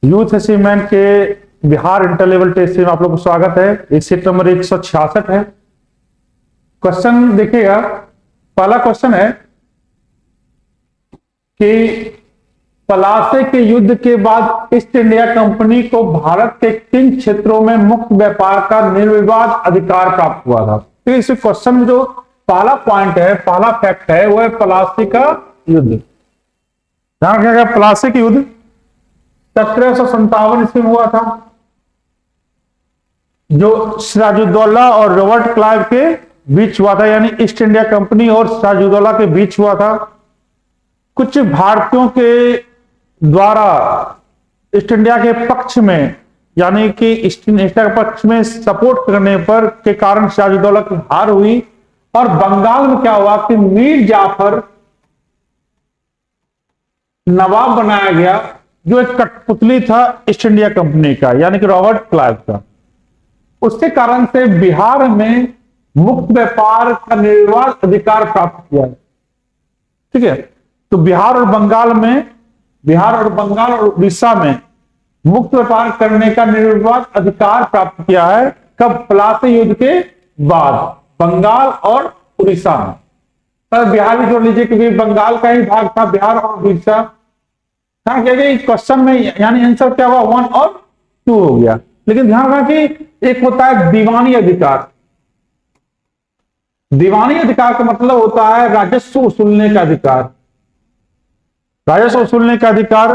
Youth achievement के Bihar inter level test में आप लोग को स्वागत है। ये सीट नंबर 166 है। क्वेश्चन देखिएगा, पहला क्वेश्चन है कि पलासी के युद्ध के बाद ईस्ट इंडिया कंपनी को भारत के किन क्षेत्रों में मुक्त व्यापार का निर्विवाद अधिकार प्राप्त हुआ था। तो इस क्वेश्चन में जो पहला पॉइंट है, पहला फैक्ट है, वो है पलासी का युद्ध। ध्यान रखिएगा, पलासी का युद्ध 1757 ईस्वी में हुआ था, जो सिराजुद्दौला और रॉबर्ट क्लाइव के बीच हुआ था, यानी ईस्ट इंडिया कंपनी और सिराजुद्दौला के बीच हुआ था। कुछ भारतीयों के द्वारा ईस्ट इंडिया के पक्ष में, यानी कि ईस्ट इंडिया के पक्ष में सपोर्ट करने पर के कारण सिराजुद्दौला की हार हुई और बंगाल में क्या हुआ कि मीर जाफर नवाब बनाया गया, जो एक कठपुतली था ईस्ट इंडिया कंपनी का, यानी कि रॉबर्ट क्लाइव का। उसके कारण से बिहार में मुक्त व्यापार का निर्विवाद अधिकार प्राप्त किया। ठीक है, तो बिहार और बंगाल और उड़ीसा में मुक्त व्यापार करने का निर्विवाद अधिकार प्राप्त किया है। कब? पलासी युद्ध के बाद बंगाल और उड़ीसा में। तब बिहार भी जोड़ लीजिए क्योंकि बंगाल का ही भाग था बिहार और उड़ीसा। क्वेश्चन में यानी आंसर क्या हुआ, 1 और 2 हो गया। लेकिन ध्यान रखना कि एक होता है दीवानी अधिकार। दीवानी अधिकार का मतलब होता है राजस्व वसूलने का अधिकार। राजस्व वसूलने का अधिकार,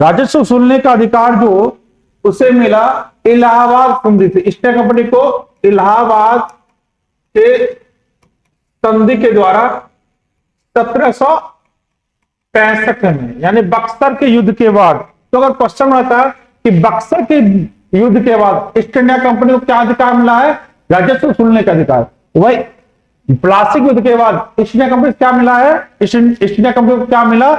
राजस्व वसूलने का अधिकार जो उसे मिला इलाहाबाद संधि से। ईस्ट इंडिया कंपनी को इलाहाबाद के संधि के द्वारा 1765 में, यानी बक्सर के युद्ध के बाद। तो अगर क्वेश्चन आता है कि बक्सर के युद्ध के बाद ईस्ट इंडिया कंपनी को क्या अधिकार मिला है? राजस्व वसूलने का अधिकार। वही प्लासी युद्ध के बाद ईस्ट इंडिया कंपनी क्या मिला है? ईस्ट इंडिया कंपनी को क्या मिला?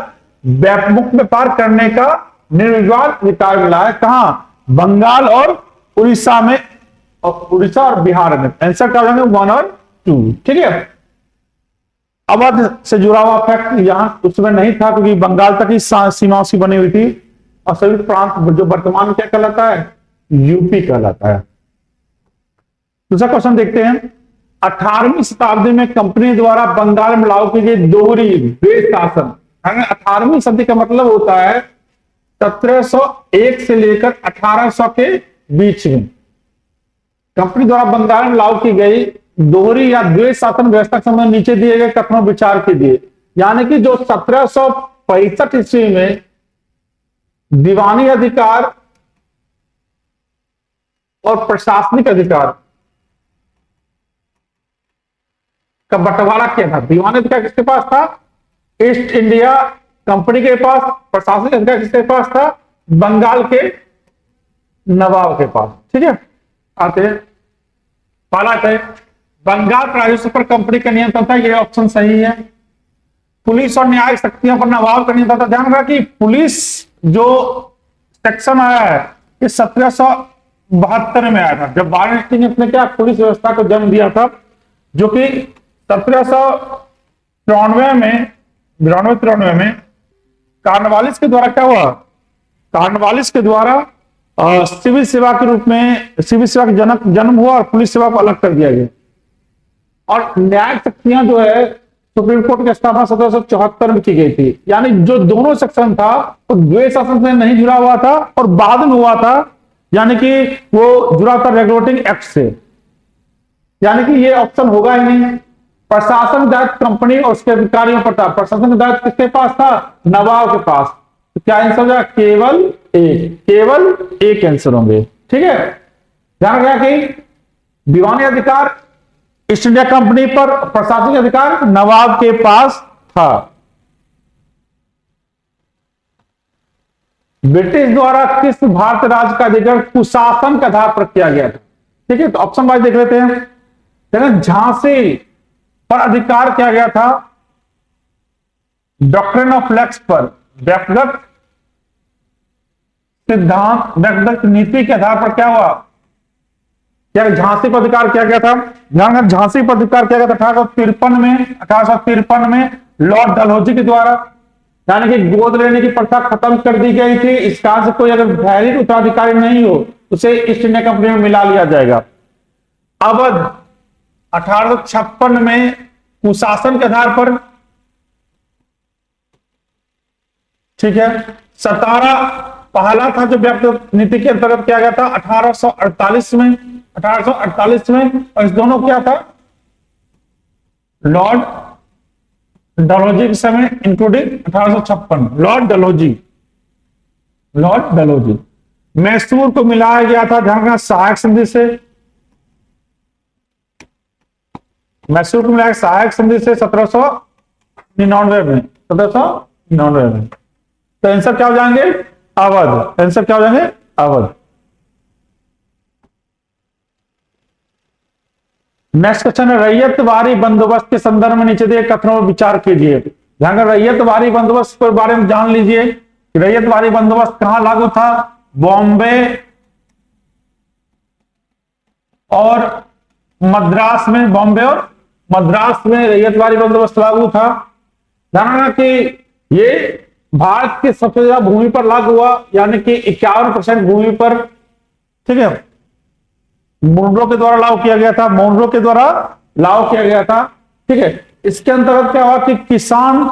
मुक्त व्यापार करने का निर्विवाद अधिकार मिला है। कहां? बंगाल और उड़ीसा में, और उड़ीसा और बिहार में। आंसर क्या होंगे? 1 और 2। ठीक है, अवध से जुड़ा हुआ फैक्ट यहां उसमें नहीं था क्योंकि बंगाल तक ही सीमा उसकी बनी हुई थी और संयुक्त प्रांत जो वर्तमान क्या कहलाता है? यूपी कहलाता है। दूसरा क्वेश्चन देखते हैं। 18वीं शताब्दी में कंपनी द्वारा बंगाल में लागू की गई दोहरी द्वैत शासन। 18वीं सदी का मतलब होता है 1701 से लेकर 1800 के बीच में कंपनी द्वारा बंगाल में लागू की गई दोहरी या द्वैत शासन व्यवस्था के संबंध नीचे दिए गए कथनों विचार कीजिए। यानी कि जो 1765 ईस्वी में दीवानी अधिकार और प्रशासनिक अधिकार का बंटवारा किया था। दीवानी अधिकार किसके पास था? ईस्ट इंडिया कंपनी के पास। प्रशासनिक अधिकार किसके पास था? बंगाल के नवाब के पास। ठीक है, आते हैं। पहला है बंगाल का राजस्व पर कंपनी का नियंत्रण था। यह ऑप्शन सही है। पुलिस और न्यायिक शक्तियों पर नवाब का नियंत्रण था। ध्यान रखा कि पुलिस जो सेक्शन आया है ये 1772 में आया था, जब भारत ने क्या पुलिस व्यवस्था को जन्म दिया था, जो कि 1793 में 93 में कार्नवालिस के द्वारा क्या हुआ? कार्नवालिस के द्वारा सिविल सेवा के रूप में सिविल सेवा का जन्म हुआ और पुलिस सेवा को अलग कर दिया गया। और न्यायिक शक्तियां जो है सुप्रीम कोर्ट की स्थापना 1774 में की गई थी। यानी जो दोनों सेक्शन था वो द्वैत शासन से नहीं जुड़ा हुआ था और बाद में हुआ था, यानी कि वो जुड़ा था रेगुलेटिंग एक्ट से। यानी कि ये ऑप्शन होगा ही नहीं। प्रशासन दायित्व कंपनी और उसके अधिकारियों पर था। प्रशासन दायित्व किसके पास था? नवाब के पास। तो क्या आंसर हो जाएगा? केवल एक आंसर होंगे। ठीक है, ध्यान रखा कि दीवानी अधिकार ईस्ट इंडिया कंपनी पर, प्रशासनिक अधिकार नवाब के पास था। ब्रिटिश द्वारा किस भारतीय राज्य का अधिग्रहण कुशासन के आधार पर किया गया था? ठीक है, तो ऑप्शन वाइज देख लेते हैं। झांसी पर अधिकार किया गया था डॉक्ट्रिन ऑफ लैक्स पर, व्यक्तिगत सिद्धांत, व्यक्तिगत नीति के आधार पर क्या हुआ? क्या झांसी पर अधिकार किया गया था? ध्यान, झांसी पर अधिकार किया गया था 1853 में लॉर्ड डलहौजी के द्वारा। यानी कि गोद लेने की प्रथा खत्म कर दी गई थी। इस कारण से कोई अगर वैलिड उत्तराधिकारी नहीं हो उसे ईस्ट इंडिया कंपनी में मिला लिया जाएगा। अवध 1856 में कुशासन के आधार पर, ठीक है। सतारा पहला था जो व्याप्त नीति के अंतर्गत किया गया था 1848 में, 1848 में। और इस दोनों क्या था, लॉर्ड डलहौजी के समय इंक्लूडिंग 1856, लॉर्ड डलहौजी। मैसूर को मिलाया गया था, ध्यान रखना, सहायक संधि से। मैसूर को मिलाया सहायक संधि से 1799 में, 1799 में। तो आंसर क्या हो जाएंगे, अवध। आंसर क्या हो जाएंगे, अवध। नेक्स्ट क्वेश्चन है, रैयतवारी बंदोबस्त के संदर्भ में नीचे दिए कथनों पर विचार कीजिए। ध्यान रखना, रैयतवारी बंदोबस्त के बारे में जान लीजिए। रैयतवारी बंदोबस्त कहां लागू था, बॉम्बे और मद्रास में, बॉम्बे और मद्रास में रैयतवारी बंदोबस्त लागू था। ध्यान रखना कि ये भारत की सबसे ज्यादा भूमि पर लागू हुआ, यानी कि 51% भूमि पर, ठीक है, मुनरो के द्वारा लागू किया गया था, मुनरो के द्वारा लागू किया गया था, ठीक है। इसके अंतर्गत क्या हुआ कि किसान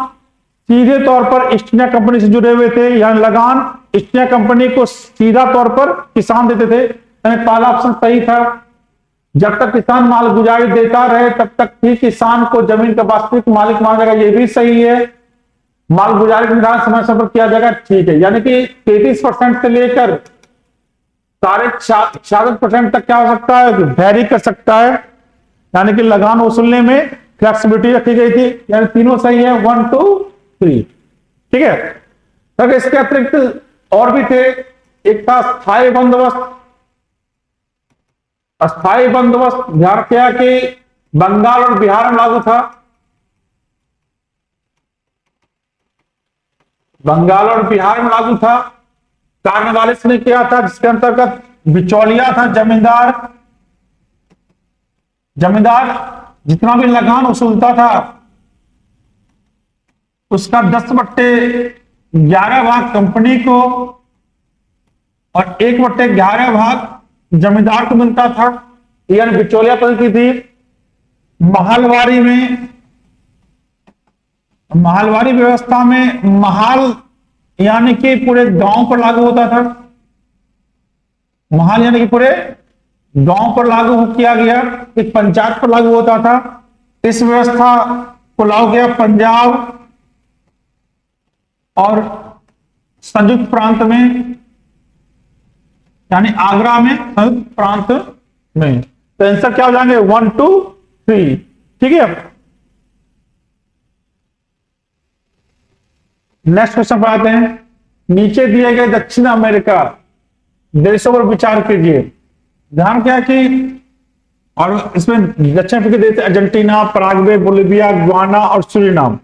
सीधे तौर पर ईस्ट इंडिया कंपनी से जुड़े हुए थे, यानी लगान ईस्ट इंडिया कंपनी को सीधा तौर पर किसान देते थे। यानी पहला ऑप्शन सही था, जब तक किसान माल गुजारी देता रहे तब तक ही किसान को जमीन का वास्तविक मालिक माना जाएगा, ये भी सही है। माल गुजारी निर्धारण समय समय पर किया जाएगा, ठीक है। यानी कि 33% से लेकर 66% तक क्या हो सकता है, वेरी कर सकता है। यानी कि लगान वसूलने में फ्लेक्सिबिलिटी रखी गई थी, यानी तीनों सही है, 1 2 3, ठीक है। तो इसके अतिरिक्त और भी थे, एक था स्थायी बंदोबस्त। अस्थायी बंदोबस्त ध्यान किया कि बंगाल और बिहार में लागू था, बंगाल और बिहार में लागू था। कार्नवालिस ने किया था, जिसके अंतर्गत बिचौलिया था, जमींदार जितना भी लगान वसूलता था उसका 10/11 भाग कंपनी को और 1/11 भाग जमींदार को मिलता था, यानी बिचौलिया पद्धति थी। महालवारी व्यवस्था में महाल यानी कि पूरे गांव पर लागू होता था, महाल यानी कि पूरे गांव पर लागू किया गया, एक पंचायत पर लागू होता था। इस व्यवस्था को लागू किया पंजाब और संयुक्त प्रांत में, यानी आगरा में, संयुक्त प्रांत में। तो आंसर क्या हो जाएंगे, 1 2 3, ठीक है। नेक्स्ट क्वेश्चन पर आते हैं। नीचे दिए गए दक्षिण अमेरिका देशों पर विचार कीजिए। ध्यान क्या कि, और इसमें दक्षिण अफ्रीका देश अर्जेंटीना, पराग्वे, बोलिविया, गुयाना और सूरीनाम।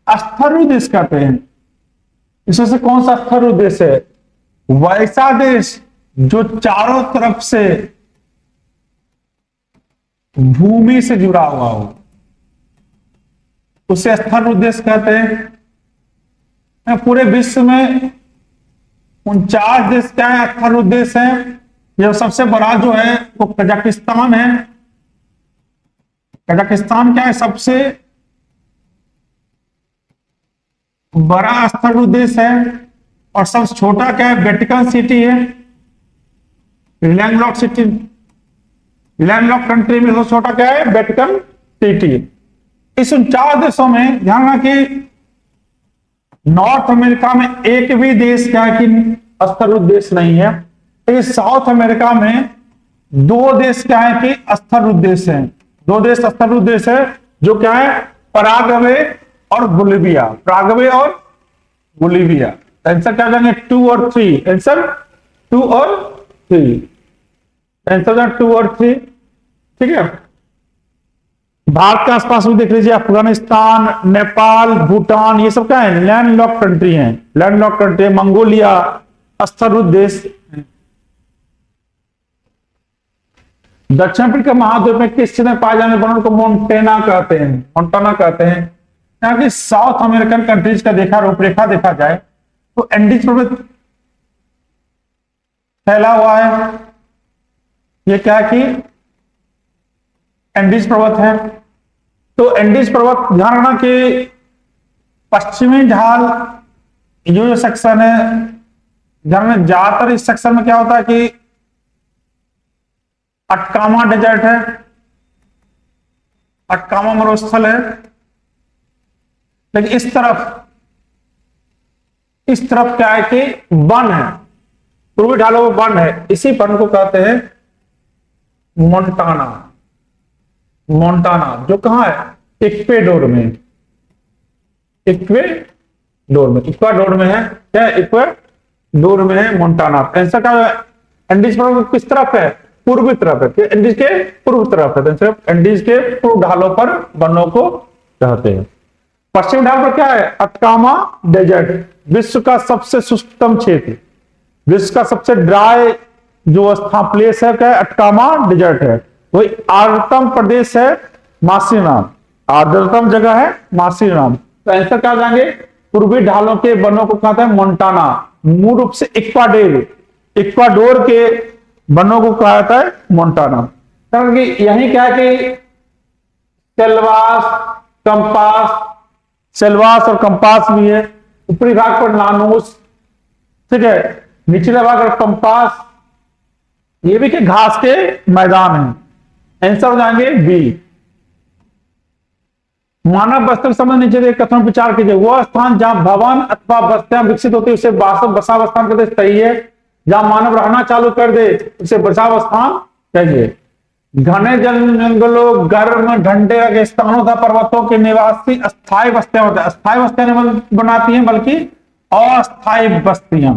अस्थायी देश कहते हैं, इसमें से कौन सा अस्थायी देश है, वैसा देश जो चारों तरफ से भूमि से जुड़ा हुआ हो, उसे अस्थायी देश कहते हैं। पूरे विश्व में 49 देश क्या है, अस्थायी देश है। यह सबसे बड़ा जो है वो कजाकिस्तान है। कजाकिस्तान क्या है, सबसे बड़ा अस्थायी देश है। और सबसे छोटा क्या है, वेटिकन सिटी है, लैंडलॉक सिटी, लैंडलॉक कंट्री में सबसे छोटा क्या है, वेटिकन सिटी। इस 49 देशों में ध्यान रखिए, नॉर्थ अमेरिका में एक भी देश क्या है कि अस्थायी देश नहीं है। लेकिन साउथ अमेरिका में 2 देश क्या है कि अस्थायी देश हैं। 2 देश अस्थायी देश है, जो क्या है, पराग्वे और बोलिविया। पराग्वे और बोलिविया। आंसर क्या जाएंगे, 2 और 3। आंसर 2 और 3, आंसर 2 और 3, ठीक है। भारत के आसपास भी देख लीजिए, अफगानिस्तान, नेपाल, भूटान, ये सब क्या है, लैंडलॉक कंट्री हैं, लैंडलॉक कंट्री। मंगोलिया अस्थायी देश। दक्षिण अफ्रीका महाद्वीप में किस क्षेत्र में पाए जाने वाले वनों को मोंटेना कहते हैं, मोंटाना कहते हैं। यहाँ की साउथ अमेरिकन कंट्रीज का देखा रूपरेखा देखा जाए तो एंडीज पर्वत फैला हुआ है। ये क्या है कि एंडीज पर्वत है। तो एंडीज पर्वत ध्यान रखना कि पश्चिमी ढाल ये जो सेक्शन है, ध्यान में ज्यादातर इस सेक्शन में क्या होता है कि अटकामा डेजर्ट है, अटकामा मरुस्थल है। लेकिन इस तरफ क्या है कि वन है, पूर्वी ढालों में वन है। इसी वन को कहते हैं मोंटाना। मोंटाना जो कहां है, इक्वेडोर में, इक्वाडोर में है। क्या इक्वाडोर में है मोंटाना। आंसर क्या है, एंडीज पर्वत किस तरफ है, पूर्वी तरफ है। एंडीज के पूर्व तरफ है, तो एंडीज के पूर्व ढालों पर वनों को कहते हैं। पश्चिम ढाल पर क्या है, अटकामा डेजर्ट, विश्व का सबसे शुष्कतम क्षेत्र, विश्व का सबसे ड्राई जो स्थान प्लेस है क्या है, अटकामा डेजर्ट है। वही आर्द्रतम प्रदेश है मासीनाम, आर्द्रतम जगह है मासीनाम। तो आंसर क्या जाएंगे, पूर्वी ढालों के वनों को कहते हैं मोंटाना। मूल रूप से इक्वाडोर के वनों को कहा जाता है मोंटाना। क्योंकि यही क्या है कि सेल्वास और कंपास भी है। ऊपरी भाग पर नानूस, ठीक है, निचले भाग पर कंपास, ये भी कि घास के मैदान है। आंसर हो जाएंगे बी। मानव बस्ती संबंध नीचे कथन विचार कीजिए। वह स्थान जहां भवन अथवा बस्तियां विकसित होती है उसे बसावस्थान कहते, सही है। जहां मानव रहना चालू कर दे उसे बसावस्थान कहिए। घने जंगलों, गर्म ठंडे रेगिस्तानों तथा पर्वतों के निवासी अस्थायी बस्तियां होते हैं। अस्थायी बस्तियां नहीं बनाती हैं बल्कि अस्थायी बस्तियां,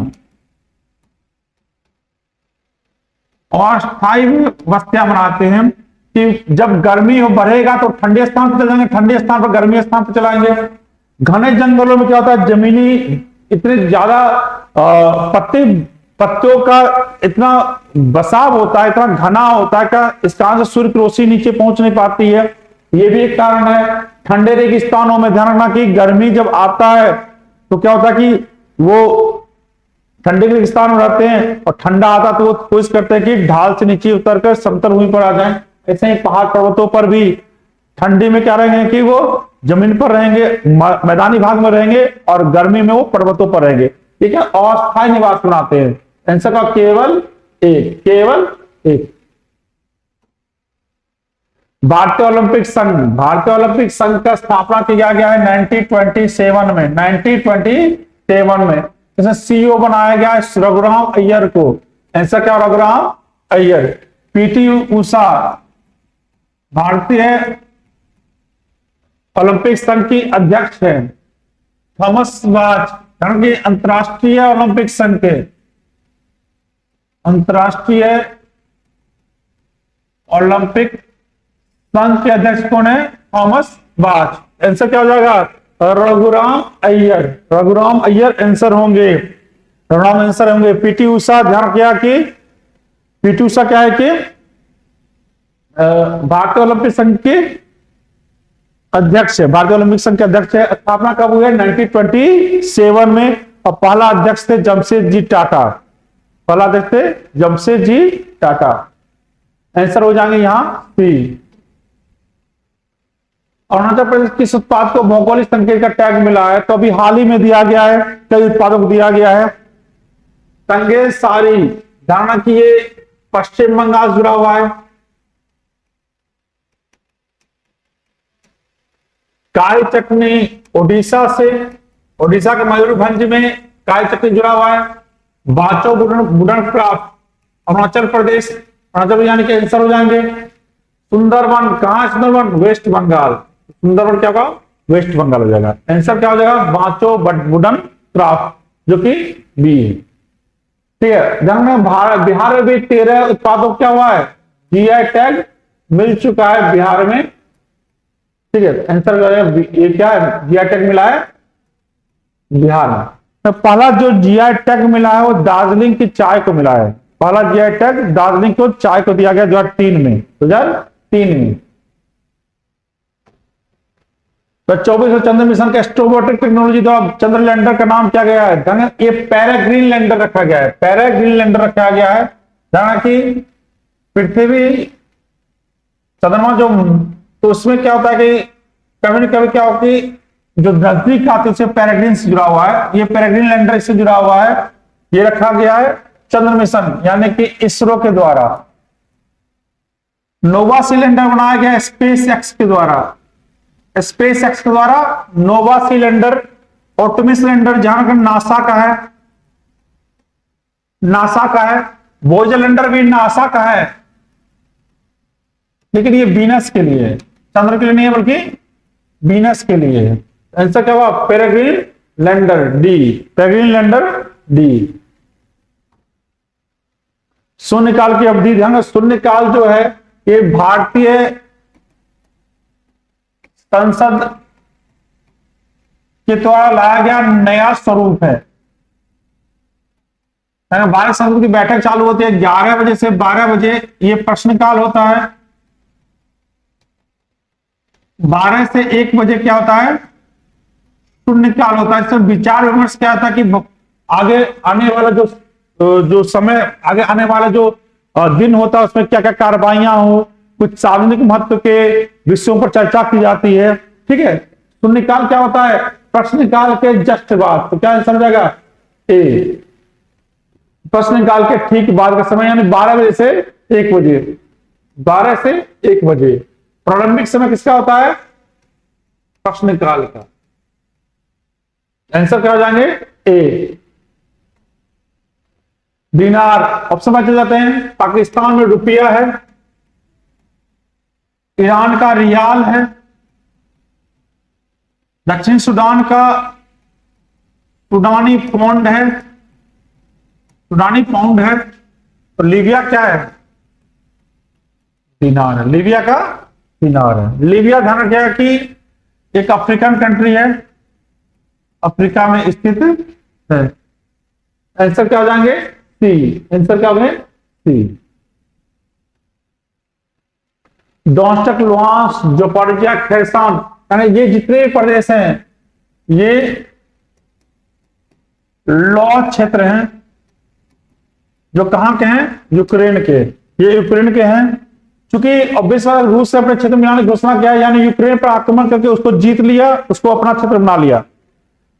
अस्थायी बस्तियां बनाते हैं कि जब गर्मी हो बढ़ेगा तो ठंडे स्थान पर चले जाएंगे, ठंडे स्थान पर गर्मी स्थान पर चलाएंगे। घने जंगलों में क्या होता है, जमीनी इतने ज्यादा पत्तियों का इतना बसाव होता है, इतना घना होता है का इस कारण से सूर्य की रोशनी नीचे पहुंच नहीं पाती है। ये भी एक कारण है। ठंडे रेगिस्तानों में ध्यान रखना कि गर्मी जब आता है तो क्या होता है कि वो ठंडे रेगिस्तान में रहते हैं और ठंडा आता तो वो कोशिश करते हैं कि ढाल से नीचे उतरकर समतल भूमि पर आ जाएं। ऐसे ही पहाड़ पर्वतों पर भी ठंडी में क्या रहेंगे कि वो जमीन पर रहेंगे, मैदानी भाग में रहेंगे, और गर्मी में वो पर्वतों पर रहेंगे। ठीक है, अस्थायी निवास बनाते हैं। आंसर का केवल एक। भारतीय ओलंपिक संघ का स्थापना किया गया है 1927 में। 1927 में इसमें सीईओ बनाया गया है रघुराम अय्यर को। आंसर क्या, रघुराम अय्यर। पीटी उषा भारतीय ओलंपिक संघ की अध्यक्ष है। थॉमस बाच अंतरराष्ट्रीय ओलंपिक संघ के अंतरराष्ट्रीय ओलंपिक संघ के अध्यक्ष कौन है, थॉमस बाच। आंसर क्या हो जाएगा, रघुराम अय्यर आंसर होंगे, रघुराम आंसर होंगे। पीटी उषा, ध्यान किया कि पीटी उषा क्या है कि भारतीय ओलंपिक संघ के अध्यक्ष है, भारतीय ओलंपिक संघ के अध्यक्ष है। स्थापना कब हुई है, 1927 में। और पहला अध्यक्ष थे जमशेद जी टाटा, पहला अध्यक्ष थे जमशेद जी टाटा। आंसर हो जाएंगे यहां सी। अरुणाचल प्रदेश किस उत्पाद को भौगोलिक संकेत का टैग मिला है, तो अभी हाल ही में दिया गया है, कई उत्पादों को दिया गया है। तंगेश सारी, धारणा की ये पश्चिम बंगाल जुड़ा हुआ है। काई चटनी ओडिशा से, ओडिशा के मयूरभंज में काई चटनी जुड़ा हुआ है। बाचो वुडन क्राफ्ट अरुणाचल प्रदेश, अरुणाचल यानी कि आंसर हो जाएंगे। सुंदरवन, कहां सुंदरवन, वेस्ट बंगाल। सुंदरवन क्या होगा, वेस्ट बंगाल हो जाएगा। आंसर क्या हो जाएगा, बाचो वुडन क्राफ्ट, जो कि बी है। ठीक है, बिहार में भी 13 उत्पादों क्या हुआ है, जीआई टैग मिल चुका है बिहार में। ठीक है, आंसर ये क्या है, जीआई टैग मिला है बिहार में। तो पहला जो जीआई टैग मिला है वो दार्जिलिंग की चाय को मिला है। पहला जीआई टैग दार्जिलिंग को चाय को दिया गया 2003 में, 2003 में। तो 24 चंद्र मिशन के एस्ट्रोबोटिक टेक्नोलॉजी द्वारा चंद्र लैंडर का नाम क्या गया है? ये पैराग्रीन लैंडर रखा गया है, पैराग्रीन लैंडर रखा गया है। जाना कि पृथ्वी चंद्रमा जो, तो उसमें क्या होता है कि कभी न कभी क्या होती, जो नजदीक आती है उससे पैराग्रीन से जुड़ा हुआ है, ये पैराग्रीन लैंडर इससे जुड़ा हुआ है। ये रखा गया है चंद्र मिशन यानी कि इसरो के द्वारा। नोवा सिलेंडर बनाया गया स्पेस एक्स के द्वारा, स्पेस एक्स के द्वारा नोवा सिलेंडर। ऑर्टेमिस सिलेंडर जहां का नासा का है, नासा का है। वोयेजर लैंडर भी नासा का है, लेकिन ये वीनस के लिए है, चंद्र के लिए नहीं है बल्कि वीनस के लिए है। आंसर क्या हुआ? Peregrine lander D, peregrine lander D. शून्यकाल की अवधि ध्यान, शून्यकाल जो है ये भारतीय संसद के द्वारा लाया गया नया स्वरूप है। भारत संसद की बैठक चालू होती है 11 बजे से 12 बजे, ये प्रश्नकाल होता है। 12 से 1 बजे क्या होता है? शून्यकाल होता है। इसमें विचार विमर्श क्या था कि आगे आने वाला जो समय, आगे आने वाला जो दिन होता है उसमें क्या क्या कार्रवाइयां हो, कुछ सार्वजनिक महत्व के विषयों पर चर्चा की जाती है। ठीक है, शून्यकाल क्या होता है? प्रश्नकाल के जस्ट बाद। तो क्या समझेगा? ए, प्रश्नकाल के ठीक बाद का समय यानी 12 बजे से 1 बजे, 12 से 1 बजे प्रारंभिक समय किसका होता है? प्रश्नकाल का। आंसर क्या हो जाएंगे? ए। दिनार, ऑप्शन में चले जाते हैं। पाकिस्तान में रुपया है, ईरान का रियाल है, दक्षिण सूडान का सूडानी पौंड है, सूडानी पाउंड है, और लीबिया क्या है? दिनार है, लीबिया का दिनार है। लीबिया ध्यान रखिएगा कि एक अफ्रीकन कंट्री है, अफ्रीका में स्थित है। आंसर क्या हो जाएंगे? सी। आंसर क्या होंगे? सी। डोंस्टक, लुहांस, जोपोरिजिया, खेरसान, यानी ये जितने प्रदेश हैं ये लौ क्षेत्र हैं जो कहां के हैं? यूक्रेन के। ये यूक्रेन के हैं। चूंकि ऑब्वियस रूस से अपने क्षेत्र मिलाने की घोषणा किया, यानी यूक्रेन पर आक्रमण करके उसको जीत लिया, उसको अपना क्षेत्र बना लिया।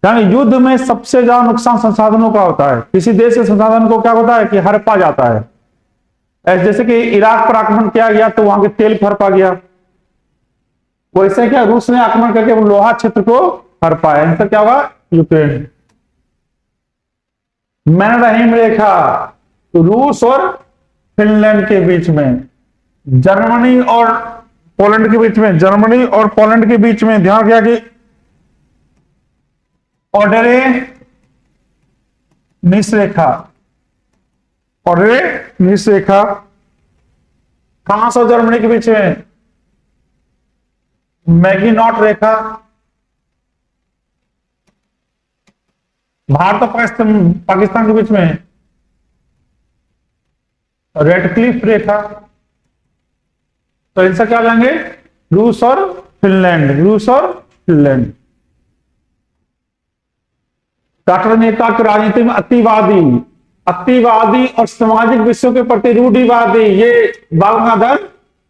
यानी युद्ध में सबसे ज्यादा नुकसान संसाधनों का होता है। किसी देश के संसाधन को क्या होता है कि हड़पा जाता है। जैसे कि इराक पर आक्रमण किया गया तो वहां के तेल हड़पा गया, वैसे क्या रूस ने आक्रमण करके लोहा क्षेत्र को हड़पाया। आंसर क्या होगा? यूक्रेन। मैनरहीम रेखा रूस और फिनलैंड के बीच में, जर्मनी और पोलैंड के बीच में, जर्मनी और पोलैंड के बीच में ध्यान रखिए कि ऑर्डरे निस रेखा, ऑर्डरे निस रेखा फ्रांस और जर्मनी के बीच में मैगिनॉट रेखा, भारत और पाकिस्तान के बीच में रेडक्लिफ रेखा। तो इनसे क्या हो जाएंगे? रूस और फिनलैंड, रूस और फिनलैंड। डॉक्टर नेता की राजनीति में अतिवादी और सामाजिक विषयों के प्रति रूढ़िवादी, ये बाल गंगाधर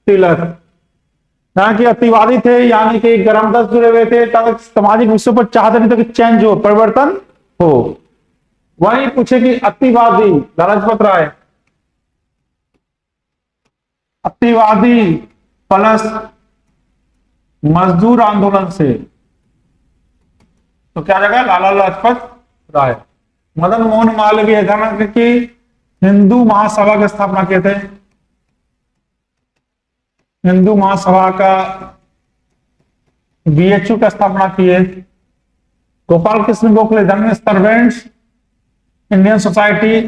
तिलक। यहाँ के अतिवादी थे यानी कि गरमदस्त जुड़े हुए थे, तब सामाजिक विषयों पर चाहते नहीं थे कि चेंज हो, परिवर्तन हो। वही पूछे कि अतिवादी लाला लाजपत राय, अतिवादी प्लस मजदूर आंदोलन से, तो क्या जगह? लाला लाजपत राय। मदन मोहन मालवीय ध्यान की हिंदू महासभा की स्थापना किए थे, हिंदू महासभा का बीएचयू का स्थापना किए। Gopal Krishna Gokhale servants Indian society,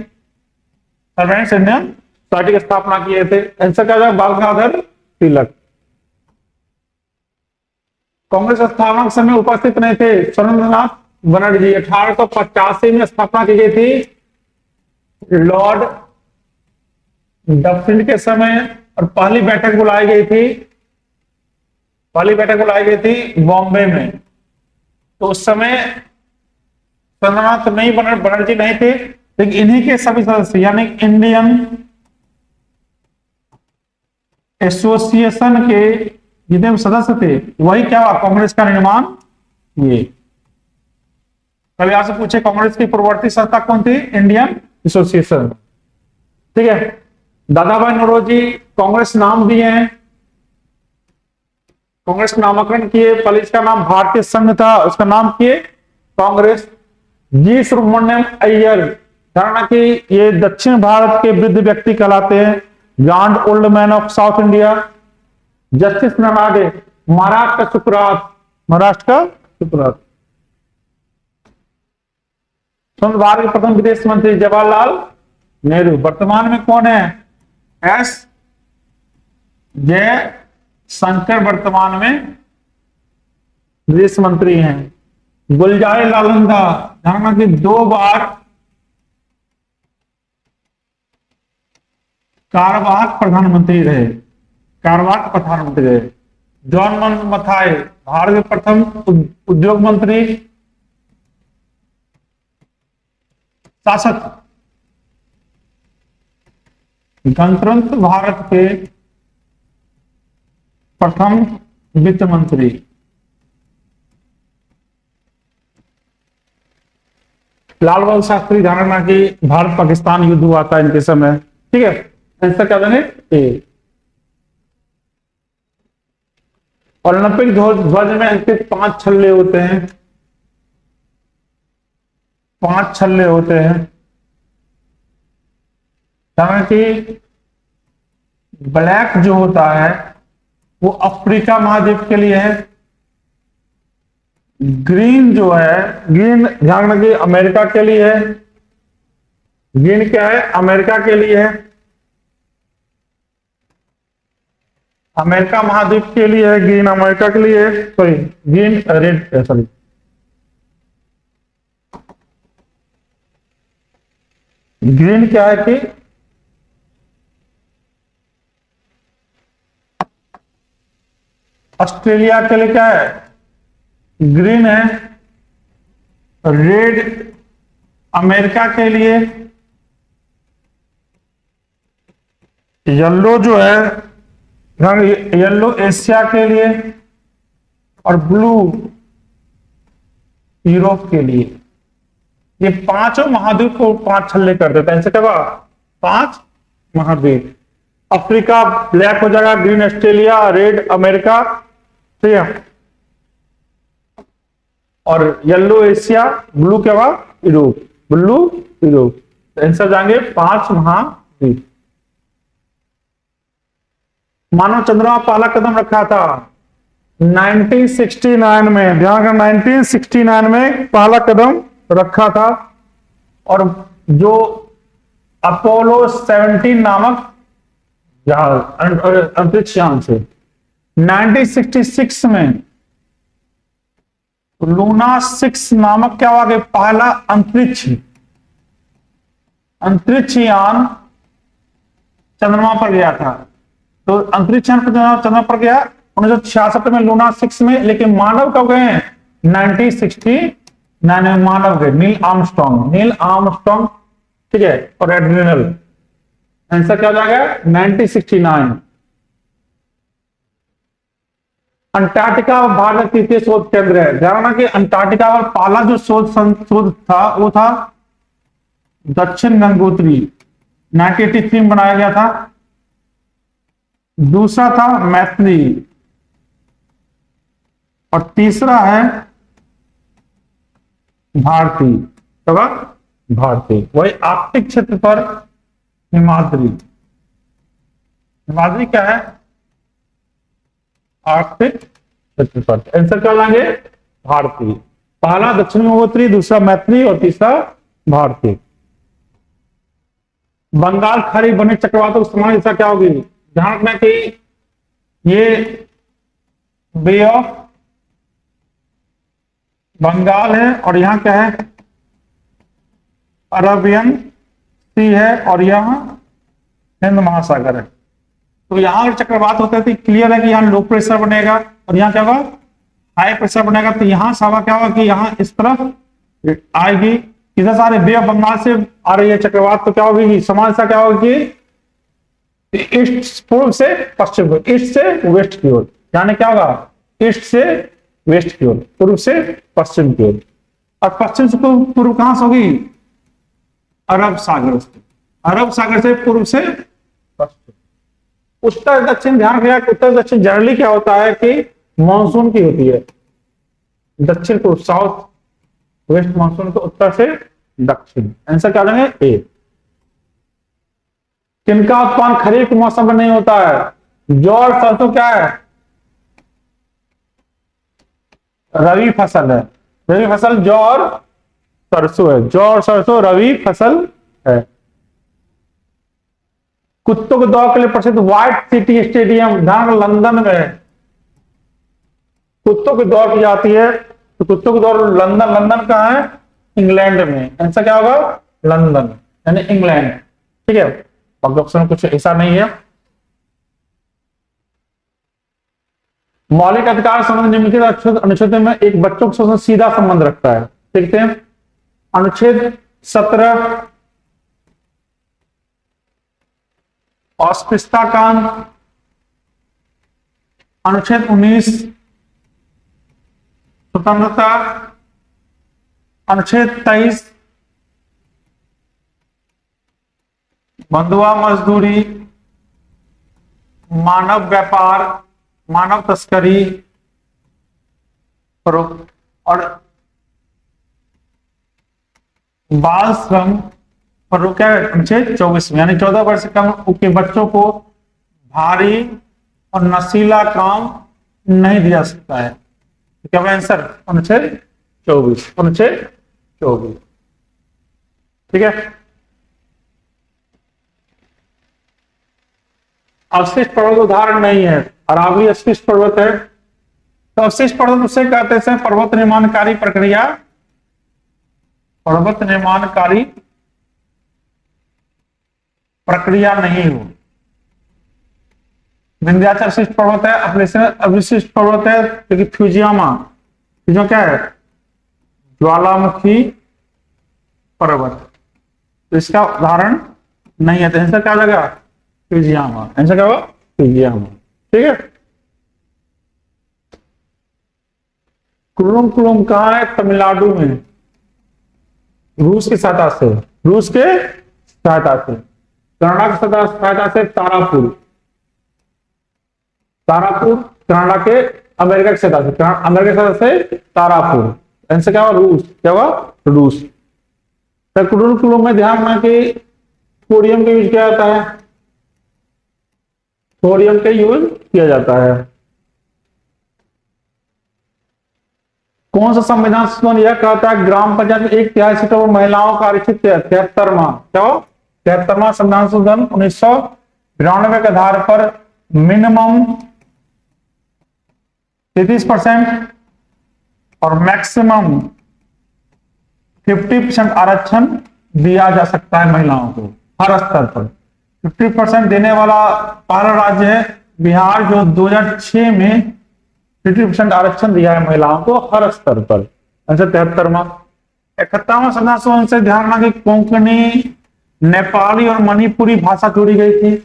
servants Indian society की स्थापना किए थे। आंसर क्या बाल गंगाधर तिलक। कांग्रेस स्थापना समय उपस्थित नहीं थे सुरेंद्रनाथ बनर्जी। 1885 में स्थापना की गई थी लॉर्ड डफरिन के समय, और पहली बैठक बुलाई गई थी बॉम्बे में। तो उस समय चंद्रनाथ नहीं बनर्जी नहीं थे, लेकिन इन्हीं के सभी सदस्य यानी इंडियन एसोसिएशन के जितने भी सदस्य थे वही क्या हुआ, कांग्रेस का निर्माण ये। कभी यहां से पूछे कांग्रेस की पूर्ववर्ती संस्था कौन थी, इंडियन एसोसिएशन। ठीक है, दादा भाई नौरोजी कांग्रेस नाम दिए हैं, कांग्रेस नामकरण किए। पहले इसका नाम भारतीय संघ था, उसका नाम किए कांग्रेस। जी सुब्रमण्यम अय्यर, धारणा कि ये दक्षिण भारत के वृद्ध व्यक्ति कहलाते हैं, grand old man of South India. Justice Ranade, Maharashtra का सुकरात, महाराष्ट्र का सुकरात। स्वतंत्र भारत के प्रथम विदेश मंत्री जवाहरलाल नेहरू। वर्तमान में कौन है, एस जय शंकर वर्तमान में विदेश मंत्री हैं। गुलजार नालंदा, धारणा कि 2 बार कार्यवाहक प्रधानमंत्री रहे, कार्यवाहक प्रधानमंत्री रहे। जॉन मथाई, भारत के प्रथम उद्योग मंत्री, शासक। गणतंत्र भारत के प्रथम वित्त मंत्री। लाल बहादुर शास्त्री, धारणा कि भारत पाकिस्तान युद्ध हुआ था इनके समय। ठीक है, आंसर क्या देंगे, ए। ओलंपिक ध्वज में अंकित 5 छल्ले होते हैं, 5 छल्ले होते हैं। धारणा कि ब्लैक जो होता है वो अफ्रीका महाद्वीप के लिए है, ग्रीन जो है, ग्रीन ध्यान रखिए अमेरिका के लिए है। ग्रीन क्या है, अमेरिका के लिए है, अमेरिका महाद्वीप के लिए है, ग्रीन अमेरिका के लिए है, sorry green red, sorry green क्या है कि ऑस्ट्रेलिया के लिए क्या है, ग्रीन है। रेड अमेरिका के लिए, येलो जो है येलो एशिया के लिए, और ब्लू यूरोप के लिए। ये 5 महाद्वीप को 5 छल्ले कर देता है, इनसे क्या 5 महाद्वीप। अफ्रीका ब्लैक हो जाएगा, ग्रीन ऑस्ट्रेलिया, रेड अमेरिका, ठीक है, और येलो एशिया, ब्लू क्या हुआ यूरोप, ब्लू यूरोप। आंसर जाएंगे 5 महाद्वीप। मानव चंद्रमा पहला कदम रखा था 1969 में, ध्यान रखना 1969 में पहला कदम रखा था। और जो अपोलो 17 नामक जहाज अंतरिक्ष यान से 1966 में लूना 6 नामक क्या हुआ, पहला अंतरिक्ष यान चंद्रमा पर गया था। तो अंतरिक्ष यान चंद्रमा पर गया 1966 में लूना 6 में, लेकिन मानव कब गए हैं 1969 में मानव गए, नील आर्मस्ट्रॉन्ग, ठीक है, और एड्रिनल। आंसर क्या हो जाएगा 1969। अंटार्कटिका भारत का तृतीय शोध केंद्र है। ध्यान रखना कि अंटार्कटिका पर पहला जो शोध था वो था दक्षिण गंगोत्री, 1983 में बनाया गया था। दूसरा था मैत्री, और तीसरा है भारती, तो भारती। वही आर्कटिक क्षेत्र पर हिमाद्री क्या है, आर्कटिक क्षेत्र पर। आंसर क्या लाएंगे भारती। पहला दक्षिण गंगोत्री, दूसरा मैत्री और तीसरा भारती। बंगाल खाड़ी बने चक्रवातों की समान दिशा क्या होगी, ध्यान रखना कि ये बे ऑफ बंगाल है और यहां क्या है अरबियन सी है, और यहां हिंद महासागर है। तो यहां अगर चक्रवात होता है तो क्लियर है कि यहां लो प्रेशर बनेगा, और यहां क्या होगा हाई प्रेशर बनेगा तो यहां से हवा क्या होगा कि यहां इस तरफ आएगी, इधर सारे बे ऑफ बंगाल से आ रही है चक्रवात, तो क्या होगी समान सा क्या होगा कि ईस्ट पूर्व से पश्चिम को, ईस्ट से वेस्ट की ओर, यानी क्या होगा ईस्ट से वेस्ट की ओर, पूर्व से पश्चिम की ओर, और पश्चिम से पूर्व कहां से होगी अरब सागर से, अरब सागर से पूर्व से पश्चिम। उत्तर दक्षिण ध्यान रखिएगा, उत्तर दक्षिण जनरली क्या होता है कि मानसून की होती है, दक्षिण पूर्व साउथ वेस्ट मानसून को उत्तर से दक्षिण। आंसर क्या लेंगे ए। किनका उत्पादन खरीफ के मौसम में नहीं होता है, जौ और सरसों क्या है रवि फसल है, रवि फसल जौ और सरसों है, जौ और सरसों रवि फसल है। कुत्तों के दौड़ के लिए प्रसिद्ध व्हाइट सिटी स्टेडियम ध्यान लंदन में है। कुत्तों की दौड़ की जाती है तो कुत्तों की दौड़ लंदन, लंदन कहाँ है इंग्लैंड में, आंसर क्या होगा लंदन यानी इंग्लैंड। ठीक है, बाकी ऑप्शन में कुछ ऐसा नहीं है। मौलिक अधिकार संबंध निम्नलिखित अनुच्छेद में एक बच्चों के शोषण सीधा संबंध रखता है, देखते हैं। अनुच्छेद 17 अस्पृश्यता कांड, अनुच्छेद 19 स्वतंत्रता, अनुच्छेद 23 बंधुआ मजदूरी, मानव व्यापार, मानव तस्करी और बाल श्रम पर क्या अनुच्छेद 24 यानी 14 वर्ष से कम के बच्चों को भारी और नशीला काम नहीं दिया सकता है। क्या होगा आंसर अनुच्छेद 24, अनुच्छेद 24। ठीक है, अवशिष्ट पर्वत उदाहरण नहीं है, अरावली अवशिष्ट पर्वत है, तो अवशिष्ट पर्वत उसे कहते हैं पर्वत निर्माणकारी प्रक्रिया, पर्वत निर्माणकारी प्रक्रिया नहीं हो। विंध्याचल अवशिष्ट पर्वत है, अवशिष्ट पर्वत है क्योंकि फ्यूजियामा, फ्यूजियामा क्या है ज्वालामुखी पर्वत, तो इसका उदाहरण नहीं है, तो आंसर क्या लगा फ्यूजियामा, आंसर क्या होगा फ्यूजियामा। ठीक है, कुल्लुम कुल्लुम कहाँ है तमिलनाडु में, रूस की सहायता से, रूस के सहायता से, कनाडा की सहायता से तारापुर, तारापुर कनाडा के, अमेरिका की सहायता से, अमेरिका की सहायता से तारापुर, आंसर क्या होगा रूस, क्या होगा रूस। तो कुल्लुम कुल्लुम में ध्यान रखना कि थोरियम का यूज किया जाता है, थोरियम का यूज किया जाता है। कौन सा संविधान संशोधन यह कहता है ग्राम पंचायत में 1/3 सीटों पर महिलाओं का आरक्षित, 73वां क्या हो 73वां संविधान संशोधन 1992 के आधार पर मिनिमम 33% और मैक्सिमम 50% आरक्षण दिया जा सकता है महिलाओं को हर स्तर पर। 50% देने वाला पहला राज्य है बिहार, जो 2006 में 50% आरक्षण दिया है महिलाओं को हर स्तर पर। आंसर 73वां। 71वां संविधान संशोधन से ध्यान रखना कि कोंकणी, नेपाली और मणिपुरी भाषा जोड़ी गई थी।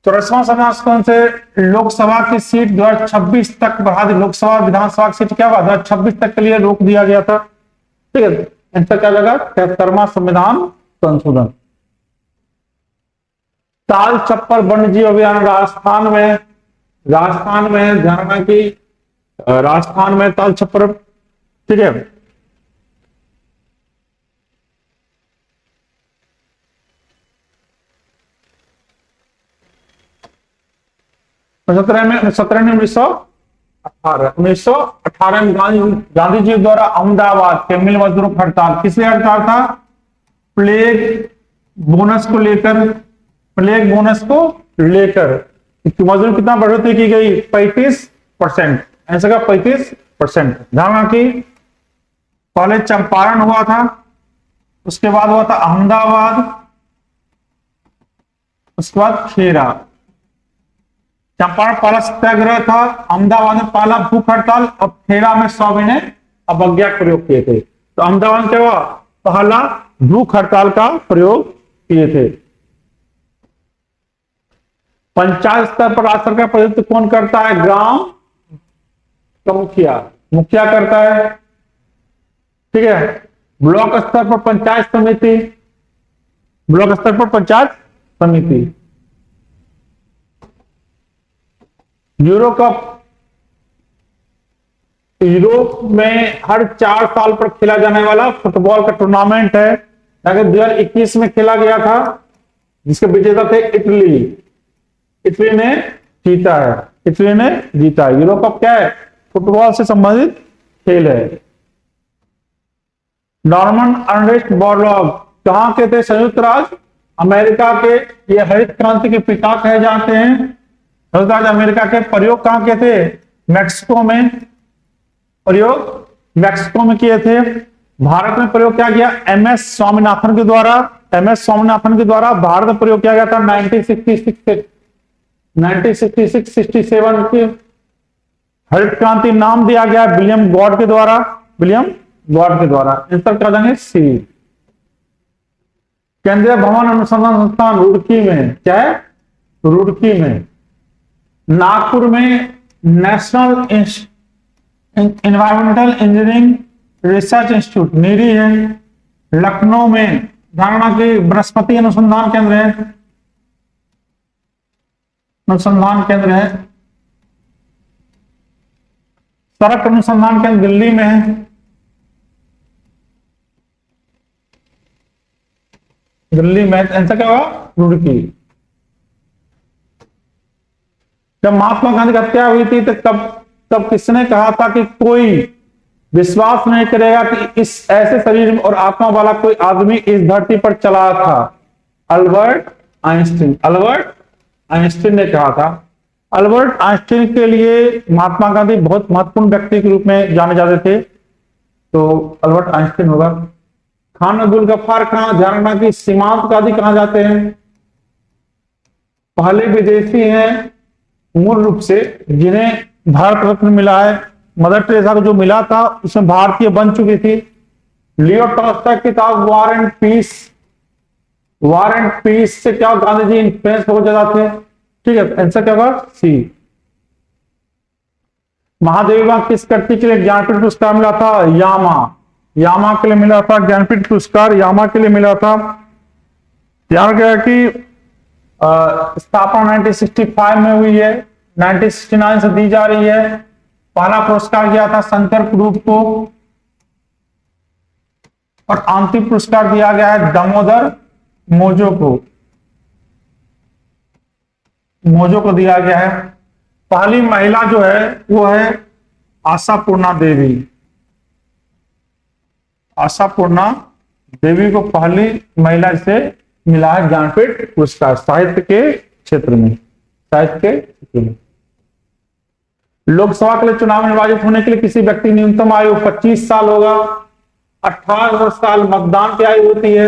84वां संविधान संशोधन से लोकसभा की सीट 2026 तक बढ़ा दी, लोकसभा विधानसभा की सीट क्या हुआ 2026 तक के लिए रोक दिया गया था। ठीक है, आंसर क्या लगा 73वां संविधान संशोधन। ताल छप्पर वन्य जीव अभियान राजस्थान में, राजस्थान में ध्यान रखना कि राजस्थान में ताल छप्पर, ठीक है। सत्रह में 1918 में गांधी जी द्वारा अहमदाबाद के मिल मजदूरों की हड़ताल, किस लिए हड़ताल था प्लेग बोनस को लेकर, प्लेग बोनस को लेकर मजदूरी कितना बढ़ोतरी की गई 35%, ऐसा का 35%। ध्यान रखिए पहले चंपारण हुआ था, उसके बाद हुआ था अहमदाबाद, उसके बाद खेरा। चंपारण पहला सत्याग्रह था, अहमदाबाद में पहला भूख हड़ताल और खेड़ा में स्वामी ने अवज्ञा का प्रयोग किए थे। तो अहमदाबाद में क्या हुआ, पहला भूख हड़ताल का प्रयोग किए थे। पंचायत स्तर पर राज सरकार प्रतिनिधित्व कौन करता है, ग्राम का मुखिया, मुखिया करता है, ठीक है। ब्लॉक स्तर पर पंचायत समिति, ब्लॉक स्तर पर पंचायत समिति। यूरो कप यूरोप में हर 4 साल पर खेला जाने वाला फुटबॉल का टूर्नामेंट है। 2021 में खेला गया था, जिसके विजेता थे इटली। इटली ने जीता है, इटली ने जीता है। यूरो कप क्या है, फुटबॉल से संबंधित खेल है। नॉर्मन अर्नेस्ट बोरलॉग कहां के थे, संयुक्त राज्य अमेरिका के। ये हरित क्रांति के पिता कहे जाते हैं। संयुक्त राज्य अमेरिका के। प्रयोग कहां के थे, मैक्सिको में। प्रयोग मैक्सिको में किए थे। भारत में प्रयोग क्या किया, एमएस स्वामीनाथन के द्वारा। एमएस स्वामीनाथन के द्वारा भारत में प्रयोग किया गया था 1966-67 की हरित क्रांति नाम दिया गया विलियम गॉड के द्वारा, विलियम गॉड के द्वारा। आंसर क्या जाएंगे, सी। केंद्रीय भवन अनुसंधान संस्थान रुड़की में, क्या है, रुड़की में। नागपुर में National Environmental Engineering Research Institute NEERI है। लखनऊ में धारणा की बृहस्पति अनुसंधान केंद्र है, अनुसंधान केंद्र है। सड़क अनुसंधान केंद्र दिल्ली में है। दिल्ली में आंसर क्या होगा, रुड़की। जब महात्मा गांधी की हत्या हुई थी तो तब किसने कहा था कि कोई विश्वास नहीं करेगा कि इस ऐसे शरीर और आत्मा वाला कोई आदमी इस धरती पर चला था, अल्बर्ट आइंस्टीन। अल्बर्ट आइंस्टीन ने कहा था। अल्बर्ट आइंस्टीन के लिए महात्मा गांधी बहुत महत्वपूर्ण व्यक्ति के रूप में जाने जाते थे, तो अल्बर्ट आइंस्टीन होगा। खान अब्दुल गफ्फार कहां, ध्यान रखना कि सीमांत गांधी कहां जाते हैं, पहले विदेशी हैं मूल रूप से जिन्हें भारत रत्न मिला है। मदर टेरेसा को जो मिला था उसमें भारतीय बन चुकी थी। लियो टॉल्स्टॉय की किताब war and peace, war and peace से क्या गांधी जी इन्फ्लुएंस बहुत ज्यादा थे, ठीक है। आंसर क्या होगा, सी। महादेवी किस कृति के लिए ज्ञानपीठ पुरस्कार मिला था, यामा। यामा के लिए मिला था ज्ञानपीठ पुरस्कार, यामा के लिए मिला था। ध्यान रखिएगा कि स्थापना 1965 में हुई है, 1969 से दी जा रही है। पहला पुरस्कार दिया था शंकर ग्रुप को और अंतिम पुरस्कार दिया गया है दामोदर मोजो को, मोजो को दिया गया है। पहली महिला जो है वो है आशापूर्णा देवी। आशापूर्णा देवी को पहली महिला से मिला है ज्ञानपीठ पुरस्कार साहित्य के क्षेत्र में, साहित्य के क्षेत्र में। लोकसभा के लिए चुनाव निर्वाचित होने के लिए किसी व्यक्ति न्यूनतम आयु 25 साल होगा। 18 साल मतदान की आयु होती है।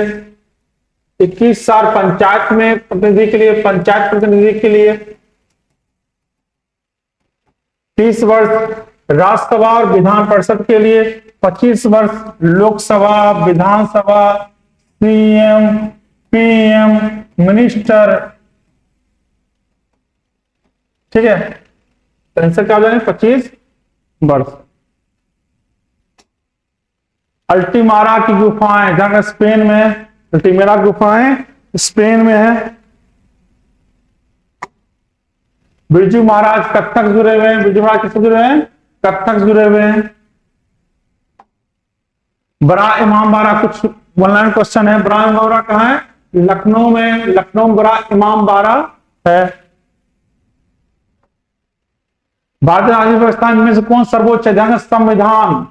21 साल पंचायत में प्रतिनिधि के लिए, पंचायत प्रतिनिधि के लिए। 30 वर्ष राज्यसभा और विधान परिषद के लिए। 25 वर्ष लोकसभा, विधानसभा, सीएम, पीएम, मिनिस्टर, ठीक है। तो आंसर क्या हो जाएगा, 25 वर्ष। अल्टीमारा की गुफाएं जहां स्पेन में है, अल्टीमेरा गुफाएं स्पेन में है। बिरजू महाराज कत्थक जुड़े हुए हैं, बिरजू महाराज किससे जुड़े हुए हैं, कत्थक जुड़े हुए हैं। बड़ा इमामबाड़ा, कुछ ऑनलाइन क्वेश्चन है, बड़ा इमामबाड़ा कहां है, लखनऊ में। लखनऊ में बड़ा इमामबाड़ा है। भारतीय राजनीतिक व्यवस्था में से कौन सर्वोच्च है, ध्यान, संविधान।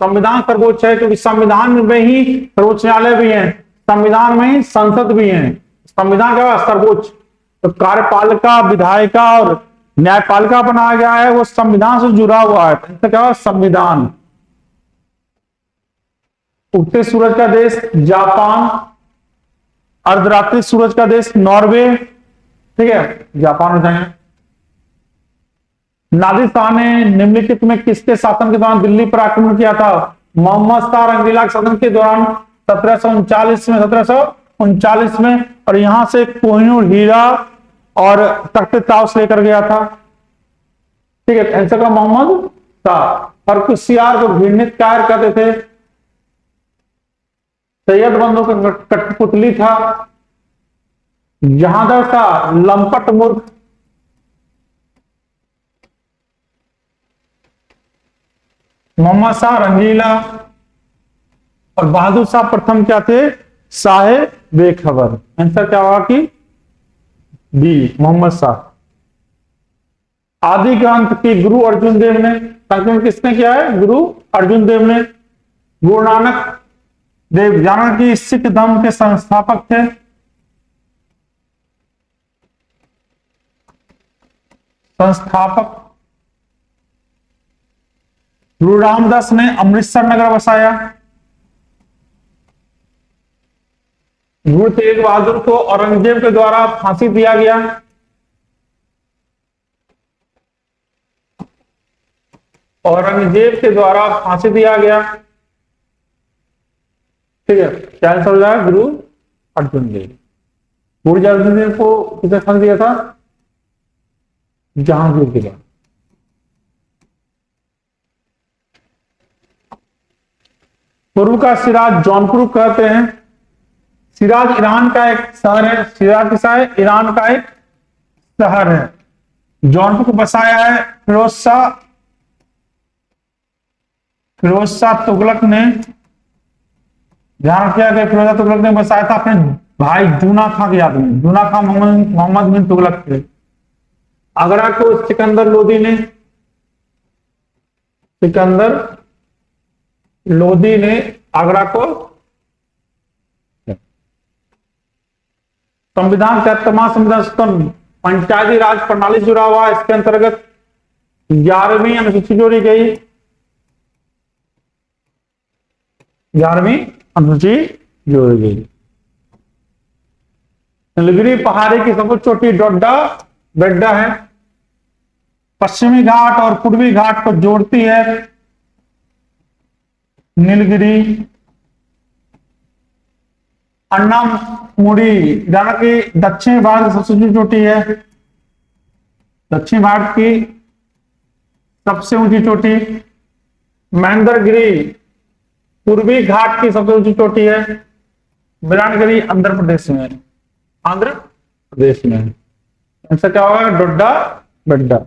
संविधान सर्वोच्च है क्योंकि संविधान में ही सर्वोच्च न्यायालय भी है, संविधान में ही संसद भी है। संविधान क्या है, सर्वोच्च। तो कार्यपालिका, विधायिका और न्यायपालिका बनाया गया है, वो संविधान से जुड़ा हुआ है। तो क्या है, संविधान। उगते सूरज का देश जापान, अर्धरात्रि सूरज का देश नॉर्वे, ठीक है, जापान हो जाएंगे। नादिर शाह ने निम्नलिखित में किसके शासन के दौरान दिल्ली पर आक्रमण किया था? मोहम्मद शाह रंगीला के शासन के दौरान 1739 में, 1739 में। और यहां से कोहिनूर हीरा और तख्त ताउस लेकर गया था। ठीक है, आंसर का मोहम्मद शाह। और कुशियार को घृणित कायर कहते थे। सैयद बंधु का कठपुतली था। जहांगीर शाह लंपट मूर्ख। मोहम्मद शाह रंगीला। और बहादुर शाह प्रथम क्या थे? साहे बेखबर। आंसर क्या होगा कि बी, मोहम्मद शाह। आदि ग्रंथ की गुरु अर्जुन देव ने संकलन किसने किया है? गुरु अर्जुन देव ने। गुरु नानक देव जाना कि सिख धर्म के संस्थापक थे। संस्थापक। गुरु रामदास ने अमृतसर नगर बसाया। गुरु तेग बहादुर को औरंगजेब के द्वारा फांसी दिया गया। औरंगजेब के द्वारा फांसी दिया गया। ठीक है, क्या आंसर हो जाएगा? गुरु अर्जुन देव। गुरु अर्जुन देव को किसने फांसी दिया था? जहांगीर के बाद। पूर्व का सिराज जौनपुर कहते हैं। सिराज ईरान का एक शहर है। सिराज किसा है? ईरान का एक शहर है। जौनपुर को बसाया है फिरोज शाह तुगलक ने। ध्यान रखिएगा कि फिरोज शाह तुगलक ने बसाया था अपने भाई दूना खां की याद में। दूना खां मोहम्मद बिन तुगलक थे। आगरा को सिकंदर लोदी ने आगरा को। संविधान 73वां संविधान संशोधन पंचायती राज प्रणाली से जुड़ा हुआ। इसके अंतर्गत 11वीं अनुसूची जोड़ी गई। 11वीं अनुसूची जोड़ी गई। नीलगिरी पहाड़ी की सबसे छोटी डोडा बेड्डा है। पश्चिमी घाट और पूर्वी घाट को जोड़ती है नीलगिरी। अन्नामुडी जाना कि दक्षिण भारत की सबसे ऊंची चोटी है। दक्षिण भारत की सबसे ऊंची चोटी। महेंद्रगिरी पूर्वी घाट की सबसे ऊंची चोटी है। बिलानगिरी आंध्र प्रदेश में। आंध्र प्रदेश में। आंसर क्या होगा? डोडा बेड्डा।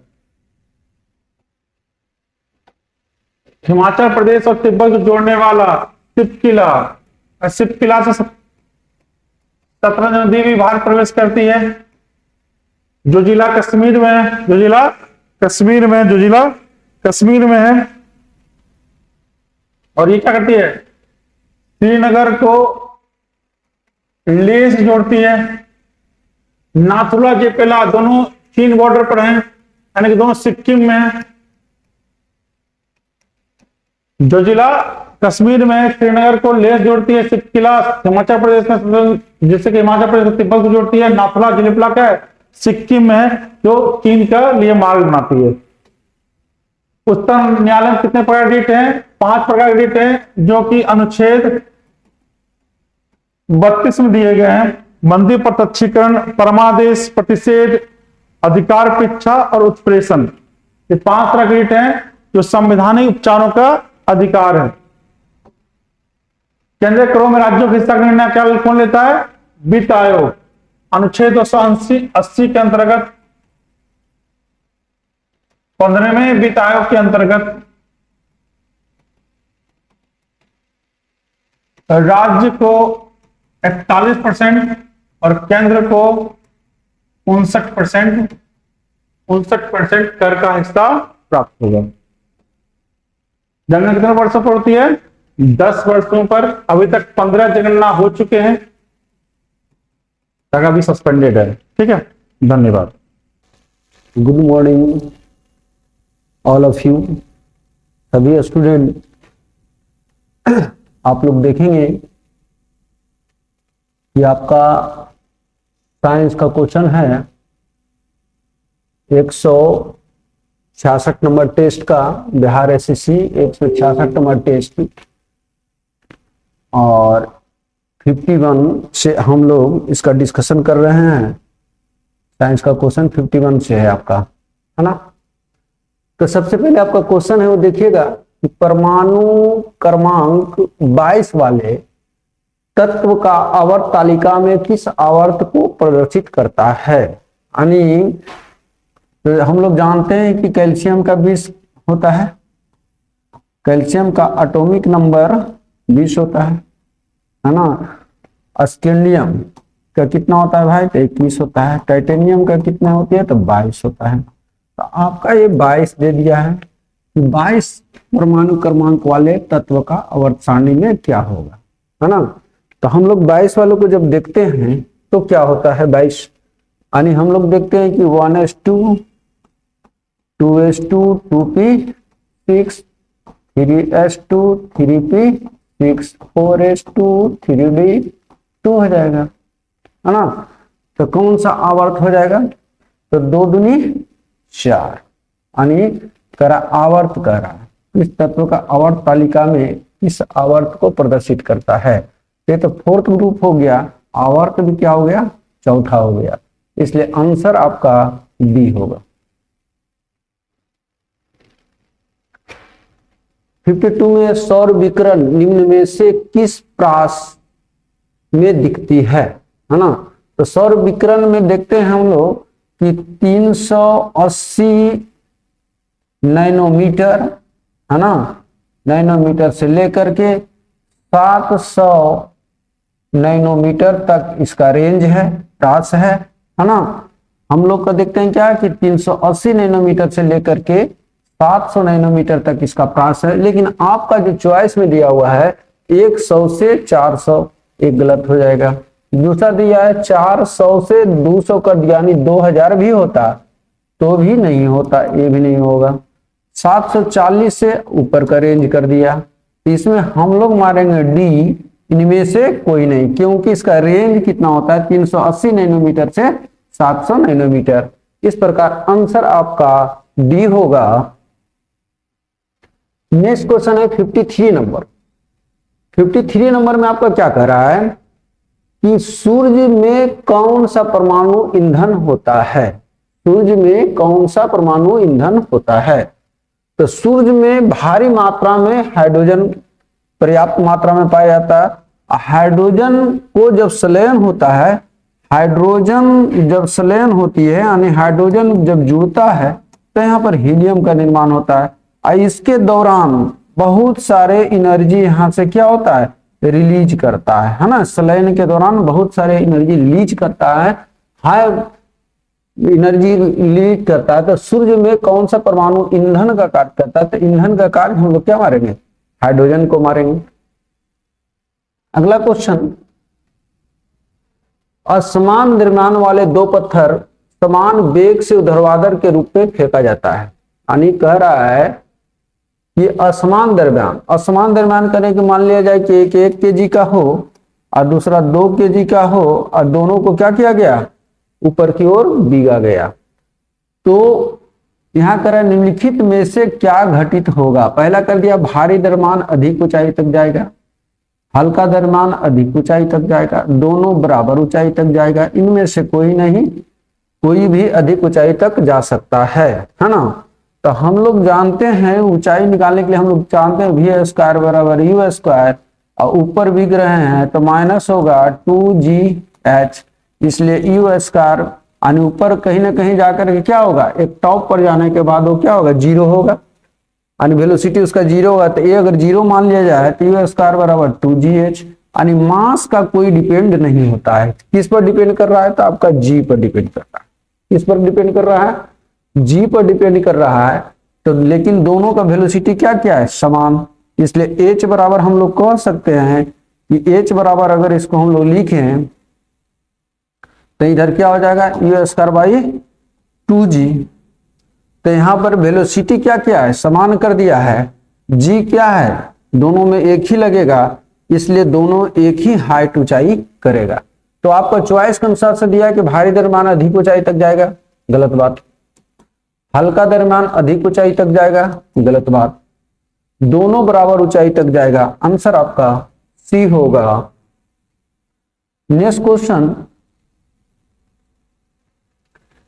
हिमाचल प्रदेश और तिब्बत को जोड़ने वाला सिप किला से 17 नदी भी भारत प्रवेश करती है। जो जिला कश्मीर में है। जो जिला कश्मीर में है। और ये क्या करती है? श्रीनगर को लेह से जोड़ती है। नाथुला जेपेला दोनों चीन बॉर्डर पर हैं, यानी कि दोनों सिक्किम में है। जो जिला कश्मीर में श्रीनगर को लेह जोड़ती है। सिप किला हिमाचल प्रदेश में, जैसे कि हिमाचल प्रदेश तिब्बत को जोड़ती है। नाथुला जिलेपला क्या है? सिक्किम में है, जो चीन का लिए मार्ग बनाती है। उच्चतम न्यायालय में कितने प्रकार के रिट हैं? 5 प्रकार के रिट हैं, जो कि अनुच्छेद 32 में दिए गए हैं। बंदी प्रत्यक्षीकरण, परमादेश, प्रतिषेध, अधिकार परीक्षा और उत्प्रेषण। ये 5 तरह के रिट हैं जो संवैधानिक उपचारों का अधिकार है। केंद्रीय करों में राज्यों के हिस्सा का निर्णय क्या कौन लेता है? वित्त आयोग। अनुच्छेद 280 के अंतर्गत 15वें वित्त आयोग के अंतर्गत राज्य को 41% और केंद्र को 59% कर का हिस्सा प्राप्त होगा। जनगणना कितने वर्षों पर होती है? 10 वर्षों पर। अभी तक 15 जनगणना हो चुके हैं, अभी सस्पेंडेड है। ठीक है, धन्यवाद। Good morning all of you. सभी स्टूडेंट, आप लोग देखेंगे कि आपका साइंस का क्वेश्चन है 100 166 नंबर टेस्ट का, बिहार एसएससी 166 नंबर टेस्ट, और 51 से हम लोग इसका डिस्कशन कर रहे हैं। साइंस का क्वेश्चन 51 से है आपका, है ना। तो सबसे पहले आपका क्वेश्चन है वो देखिएगा कि परमाणु क्रमांक 22 वाले तत्व का आवर्त तालिका में किस आवर्त को प्रदर्शित करता है। यानी तो हम लोग जानते हैं कि कैल्शियम का 20 होता है, कैल्शियम का एटॉमिक नंबर 20 होता है ना। अस्केंडियम का कितना होता है भाई, तो 21 होता है। टाइटेनियम का कितना होती है, तो 22 होता है। तो आपका ये 22 दे दिया है कि 22 परमाणु क्रमांक वाले तत्व का आवर्त सारणी में क्या होगा, है ना। तो हम लोग 22 वालों को जब देखते हैं तो क्या होता है 22, यानी हम लोग देखते हैं कि 1s2 2s2 2p6 3s2 3p6 4s2 3d2 हो जाएगा, है ना। तो कौन सा आवर्त हो जाएगा, तो 2 दूनी 4, यानी करा आवर्त कर रहा है। इस तत्व का आवर्त तालिका में इस आवर्त को प्रदर्शित करता है। ये तो फोर्थ ग्रुप हो गया, आवर्त भी क्या हो गया, चौथा हो गया। इसलिए आंसर आपका बी होगा। 52 में सौर विकिरण निम्न में से किस प्रास में दिखती है ना। तो सौर विकिरण में देखते हैं हम लोग कि 380 नैनोमीटर, है ना, नैनोमीटर से लेकर के 700 नैनोमीटर तक इसका रेंज है, प्रास है ना। हम लोग का देखते हैं क्या कि 380 नैनोमीटर से लेकर के 700 नैनोमीटर तक इसका प्रास है। लेकिन आपका जो चॉइस में दिया हुआ है 100 से 400, एक गलत हो जाएगा। दूसरा दिया है 400 से 200 कर दिया, यानी 2000 भी होता तो भी नहीं होता, ये भी नहीं होगा। 740 से ऊपर का रेंज कर दिया, इसमें हम लोग मारेंगे डी, इनमें से कोई नहीं, क्योंकि इसका रेंज कितना होता है 380 नैनोमीटर से 700 नैनोमीटर। इस प्रकार आंसर आपका डी होगा। नेक्स्ट क्वेश्चन है 53 नंबर। 53 नंबर में आपका क्या कह रहा है कि सूर्य में कौन सा परमाणु ईंधन होता है। सूर्य में कौन सा परमाणु ईंधन होता है। तो सूर्य में भारी मात्रा में हाइड्रोजन पर्याप्त मात्रा में पाया जाता है। हाइड्रोजन को जब संलयन होता है, हाइड्रोजन जब संलयन होती है, यानी हाइड्रोजन जब जुड़ता है तो यहाँ पर हीलियम का निर्माण होता है। और इसके दौरान बहुत सारे एनर्जी यहाँ से क्या होता है, रिलीज करता है ना। संलयन के दौरान बहुत सारे एनर्जी रिलीज करता है, हाई एनर्जी रिलीज करता है। तो सूर्य में कौन सा परमाणु ईंधन का कार्य करता है, तो ईंधन का कार्य हम लोग क्या मारेंगे, हाइड्रोजन को मारेंगे। अगला क्वेश्चन, असमान द्रव्यमान वाले दो पत्थर समान वेग से ऊर्ध्वाधर के रूप में फेंका जाता है। यानी कह रहा है कि असमान द्रव्यमान करने के मान लिया जाए कि एक 1 kg का हो और दूसरा 2 kg का हो, और दोनों को क्या किया गया, ऊपर की ओर बीगा गया। तो यहां कर निम्नलिखित में से क्या घटित होगा। पहला कर दिया भारी द्रव्यमान अधिक ऊंचाई तक जाएगा, हल्का द्रव्यमान अधिक ऊंचाई तक जाएगा, दोनों बराबर ऊंचाई तक जाएगा। इनमें से कोई नहीं, कोई भी अधिक ऊंचाई तक जा सकता है ना। तो हम लोग जानते हैं ऊंचाई निकालने के लिए हम लोग जानते हैं v² बराबर u², और ऊपर बिग रहे हैं तो माइनस होगा 2gh, इसलिए u², यानी ऊपर कहीं ना कहीं जाकर के क्या होगा, एक टॉप पर जाने के बाद वो क्या होगा, 0 होगा, यानी वेलोसिटी उसका 0 होगा। तो ये अगर 0 मान लिया जाए तो u² बराबर 2gh, यानी मास का कोई डिपेंड नहीं होता है। किस पर डिपेंड कर रहा है, तो आपका g पर डिपेंड कर रहा है। किस पर डिपेंड कर रहा है, g पर डिपेंड कर रहा है। तो लेकिन दोनों का वेलोसिटी क्या क्या है, समान, इसलिए h बराबर हम लोग कह सकते हैं कि h बराबर अगर इसको हम लोग लिखें तो इधर क्या हो जाएगा, u² बाई 2g। तो यहाँ पर वेलोसिटी क्या क्या है, समान कर दिया है, g क्या है, दोनों में एक ही लगेगा, इसलिए दोनों एक ही हाइट ऊंचाई करेगा। तो आपका चॉइस के अनुसार से दिया है कि भारी द्रव्यमान अधिक ऊंचाई तक जाएगा, गलत बात। हल्का दरमियान अधिक ऊंचाई तक जाएगा, गलत बात। दोनों बराबर ऊंचाई तक जाएगा, आंसर आपका सी होगा। नेक्स्ट क्वेश्चन,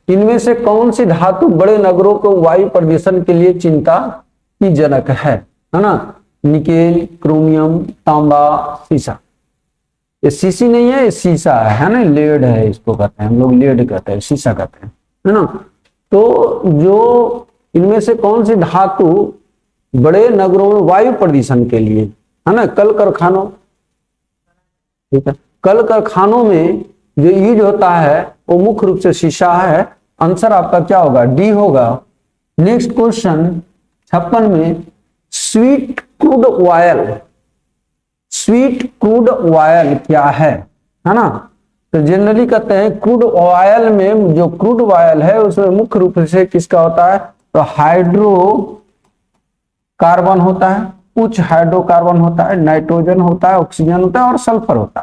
इनमें से कौन सी धातु बड़े नगरों को वायु प्रदूषण के लिए चिंता की जनक है ना? निकेल, क्रोमियम, तांबा, सीसा। ये सीसी नहीं है, ये सीसा है ना, लेड है, इसको कहते हैं हम लोग, लेड कहते हैं, सीसा कहते हैं, है ना। तो जो इनमें से कौन सी धातु बड़े नगरों में वायु प्रदूषण के लिए, है ना, कल कारखानों, ठीक है, कल कारखानों में जो यूज होता है वो मुख्य रूप से शीशा है। आंसर आपका क्या होगा? डी होगा। नेक्स्ट क्वेश्चन 56 में, sweet crude oil, sweet crude oil क्या है ना? तो जनरली कहते हैं क्रूड ऑयल में, जो क्रूड ऑयल है उसमें मुख्य रूप से किसका होता है? तो हाइड्रोकार्बन होता है, उच्च हाइड्रोकार्बन होता है, नाइट्रोजन होता है, ऑक्सीजन होता है और सल्फर होता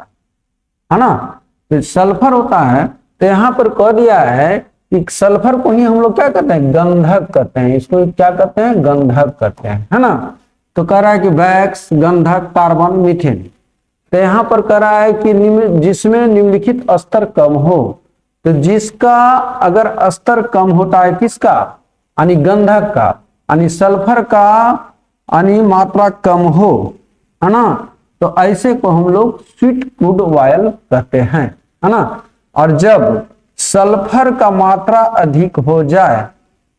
है ना। तो सल्फर होता है, तो यहां पर कह दिया है कि सल्फर को ही हम लोग क्या कहते हैं? गंधक कहते हैं। इसको क्या कहते हैं? गंधक कहते हैं, है ना। तो कह रहा है कि वैक्स, गंधक, कार्बन, मीथेन। तो यहां पर कह रहा है कि जिसमें निम्नलिखित स्तर कम हो, तो जिसका अगर स्तर कम होता है किसका? यानी गंधक का, यानी सल्फर का, यानी मात्रा कम हो, है ना, तो ऐसे को हम लोग स्वीट क्रूड ऑयल कहते हैं, है ना। और जब सल्फर का मात्रा अधिक हो जाए,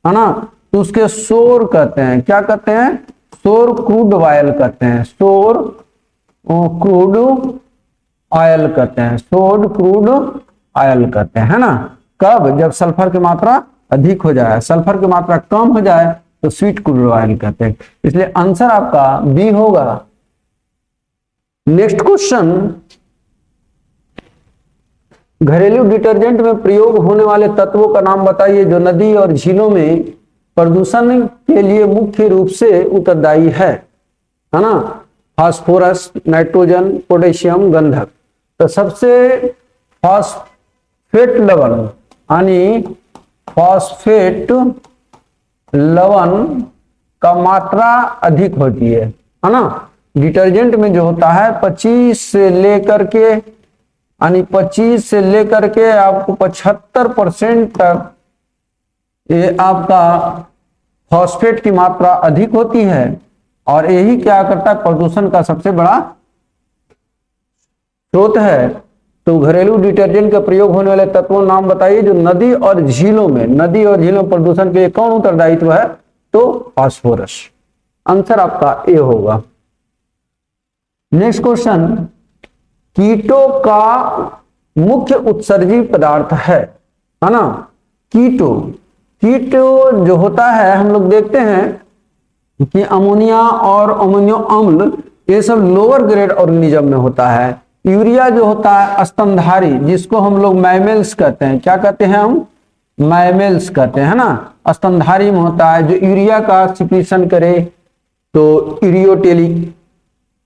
है ना, तो उसके सोर कहते हैं, क्या कहते हैं? सोर क्रूड ऑयल कहते हैं, सोर क्रूड ऑयल कहते हैं, सोर क्रूड ऑयल कहते हैं, है ना। कब? जब सल्फर की मात्रा अधिक हो जाए, सल्फर की मात्रा कम हो जाए तो स्वीट क्रूड ऑयल कहते हैं। इसलिए आंसर आपका बी होगा। नेक्स्ट क्वेश्चन, घरेलू डिटर्जेंट में प्रयोग होने वाले तत्वों का नाम बताइए जो नदी और झीलों में प्रदूषण के लिए मुख्य रूप से उत्तरदायी है ना। फास्फोरस, नाइट्रोजन, पोटेशियम, गंधक। तो सबसे फास्फेट लवण, यानी फास्फेट लवण का मात्रा अधिक होती है ना। डिटर्जेंट में जो होता है 25 से लेकर के, यानी 25 से लेकर के आपको 75% तक ये आपका फॉस्फेट की मात्रा अधिक होती है। और यही क्या करता है? प्रदूषण का सबसे बड़ा स्रोत है। तो घरेलू डिटर्जेंट का प्रयोग होने वाले तत्वों नाम बताइए जो नदी और झीलों में, नदी और झीलों में प्रदूषण के लिए कौन उत्तरदायित्व है? तो फास्फोरस। आंसर आपका ए होगा। नेक्स्ट क्वेश्चन, कीटों का मुख्य उत्सर्जी पदार्थ है ना। कीटो जो होता है, हम लोग देखते हैं कि अमोनिया और अमोनियो अम्ल ये सब लोअर ग्रेड ऑर्गेनिज्म में होता है। यूरिया जो होता है स्तनधारी, जिसको हम लोग मैमेल्स कहते हैं, क्या कहते हैं हम? मैमेल्स कहते हैं ना। स्तनधारी में होता है। जो यूरिया का सिक्रीशन करे तो यूरियोटेलिक,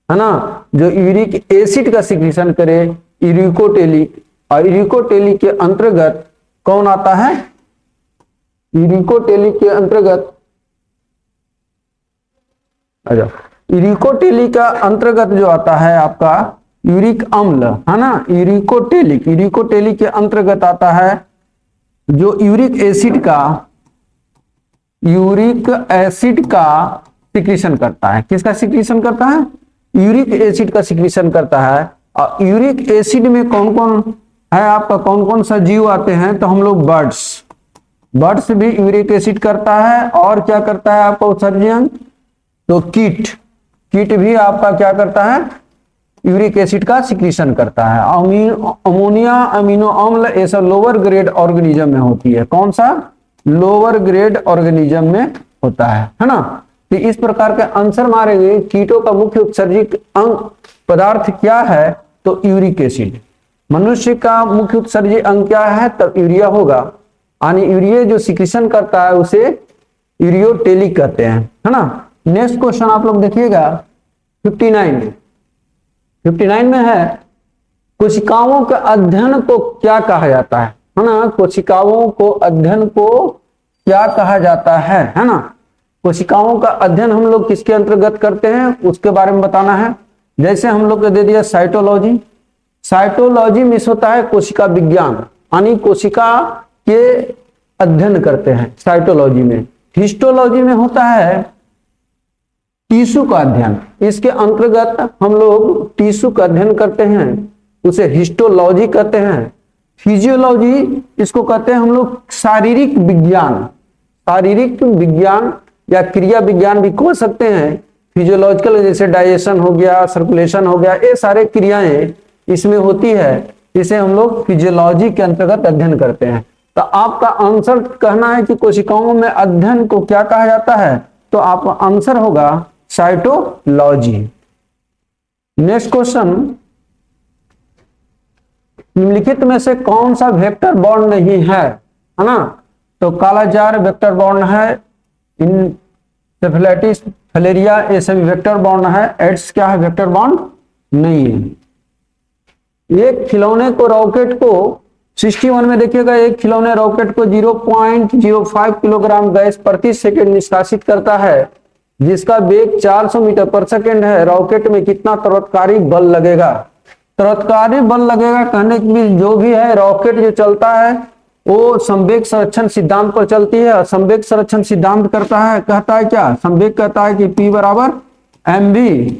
है ना। जो यूरिक एसिड का सिक्रीशन करे यूरिकोटेलिक। और यूरिकोटेलिक के अंतर्गत कौन आता है? यूरिकोटेलिक के अंतर्गत, अच्छा, यूरिकोटेलिक का अंतर्गत जो आता है आपका यूरिक अम्ल, है ना। यूरिकोटेलिक के अंतर्गत आता है जो यूरिक एसिड का सिक्रीशन करता है। किसका सिक्रीशन करता है? यूरिक एसिड का सिक्रीशन करता है। और यूरिक एसिड में कौन कौन है आपका, कौन कौन सा जीव आते हैं? तो हम लोग बर्ड्स भी यूरिक एसिड करता है। और क्या करता है आपका उत्सर्जन? तो कीट भी आपका क्या करता है? यूरिक एसिड का सिक्रीशन करता है। अमोनिया, अमीनो अम्ल, ये सब लोअर ग्रेड ऑर्गेनिज्म में होती है। कौन सा? लोअर ग्रेड ऑर्गेनिज्म में होता है ना। तो इस प्रकार के आंसर मारेंगे। कीटों का मुख्य उत्सर्जित अंग पदार्थ क्या है? तो यूरिक एसिड। मनुष्य का मुख्य उत्सर्जित अंग क्या है? तो यूरिया होगा। यानी यूरिया जो सिक्रीशन करता है उसे यूरियोटेलिक कहते हैं, है ना। नेक्स्ट क्वेश्चन आप लोग देखिएगा 59 में है, कोशिकाओं के अध्ययन को क्या कहा जाता है ना। कोशिकाओं को अध्ययन को क्या कहा जाता है ना। कोशिकाओं का अध्ययन हम लोग किसके अंतर्गत करते हैं उसके बारे में बताना है। जैसे हम लोग को दे दिया साइटोलॉजी, साइटोलॉजी में होता है कोशिका विज्ञान, यानी कोशिका के अध्ययन करते हैं साइटोलॉजी में। हिस्टोलॉजी में होता है टिश्यू का अध्ययन, इसके अंतर्गत हम लोग टिश्यू का अध्ययन करते हैं, उसे हिस्टोलॉजी कहते हैं। फिजियोलॉजी इसको कहते हैं हम लोग शारीरिक विज्ञान, शारीरिक विज्ञान या क्रिया विज्ञान भी कह सकते हैं। फिजियोलॉजिकल जैसे डाइजेशन हो गया, सर्कुलेशन हो गया, ये सारे क्रियाएं इसमें होती है, इसे हम लोग फिजियोलॉजी के अंतर्गत अध्ययन करते हैं। तो आपका आंसर कहना है कि कोशिकाओं में अध्ययन को क्या कहा जाता है, तो आपका आंसर होगा साइटोलॉजी। नेक्स्ट क्वेश्चन, निम्नलिखित में से कौन सा वेक्टर बॉन्ड नहीं है ना। तो कालाजार वेक्टर बॉन्ड है, इंसेफेलाइटिस फलेरिया ये सभी वेक्टर बॉन्ड है। एड्स क्या है, वेक्टर बॉन्ड नहीं है। एक खिलौने को रॉकेट को 61 में देखिएगा, एक खिलौने रॉकेट को 0.05 किलोग्राम गैस प्रति सेकंड निष्कासित करता है, जिसका वेग 400 मीटर पर सेकंड है। रॉकेट में कितना त्वरतकारी बल लगेगा। त्वरतकारी बल लगेगा कहने की जो भी है, रॉकेट जो चलता है वो संवेग संरक्षण सिद्धांत पर चलती है। संवेग संरक्षण सिद्धांत करता है, कहता है क्या, संवेग कहता है कि P बराबर mv,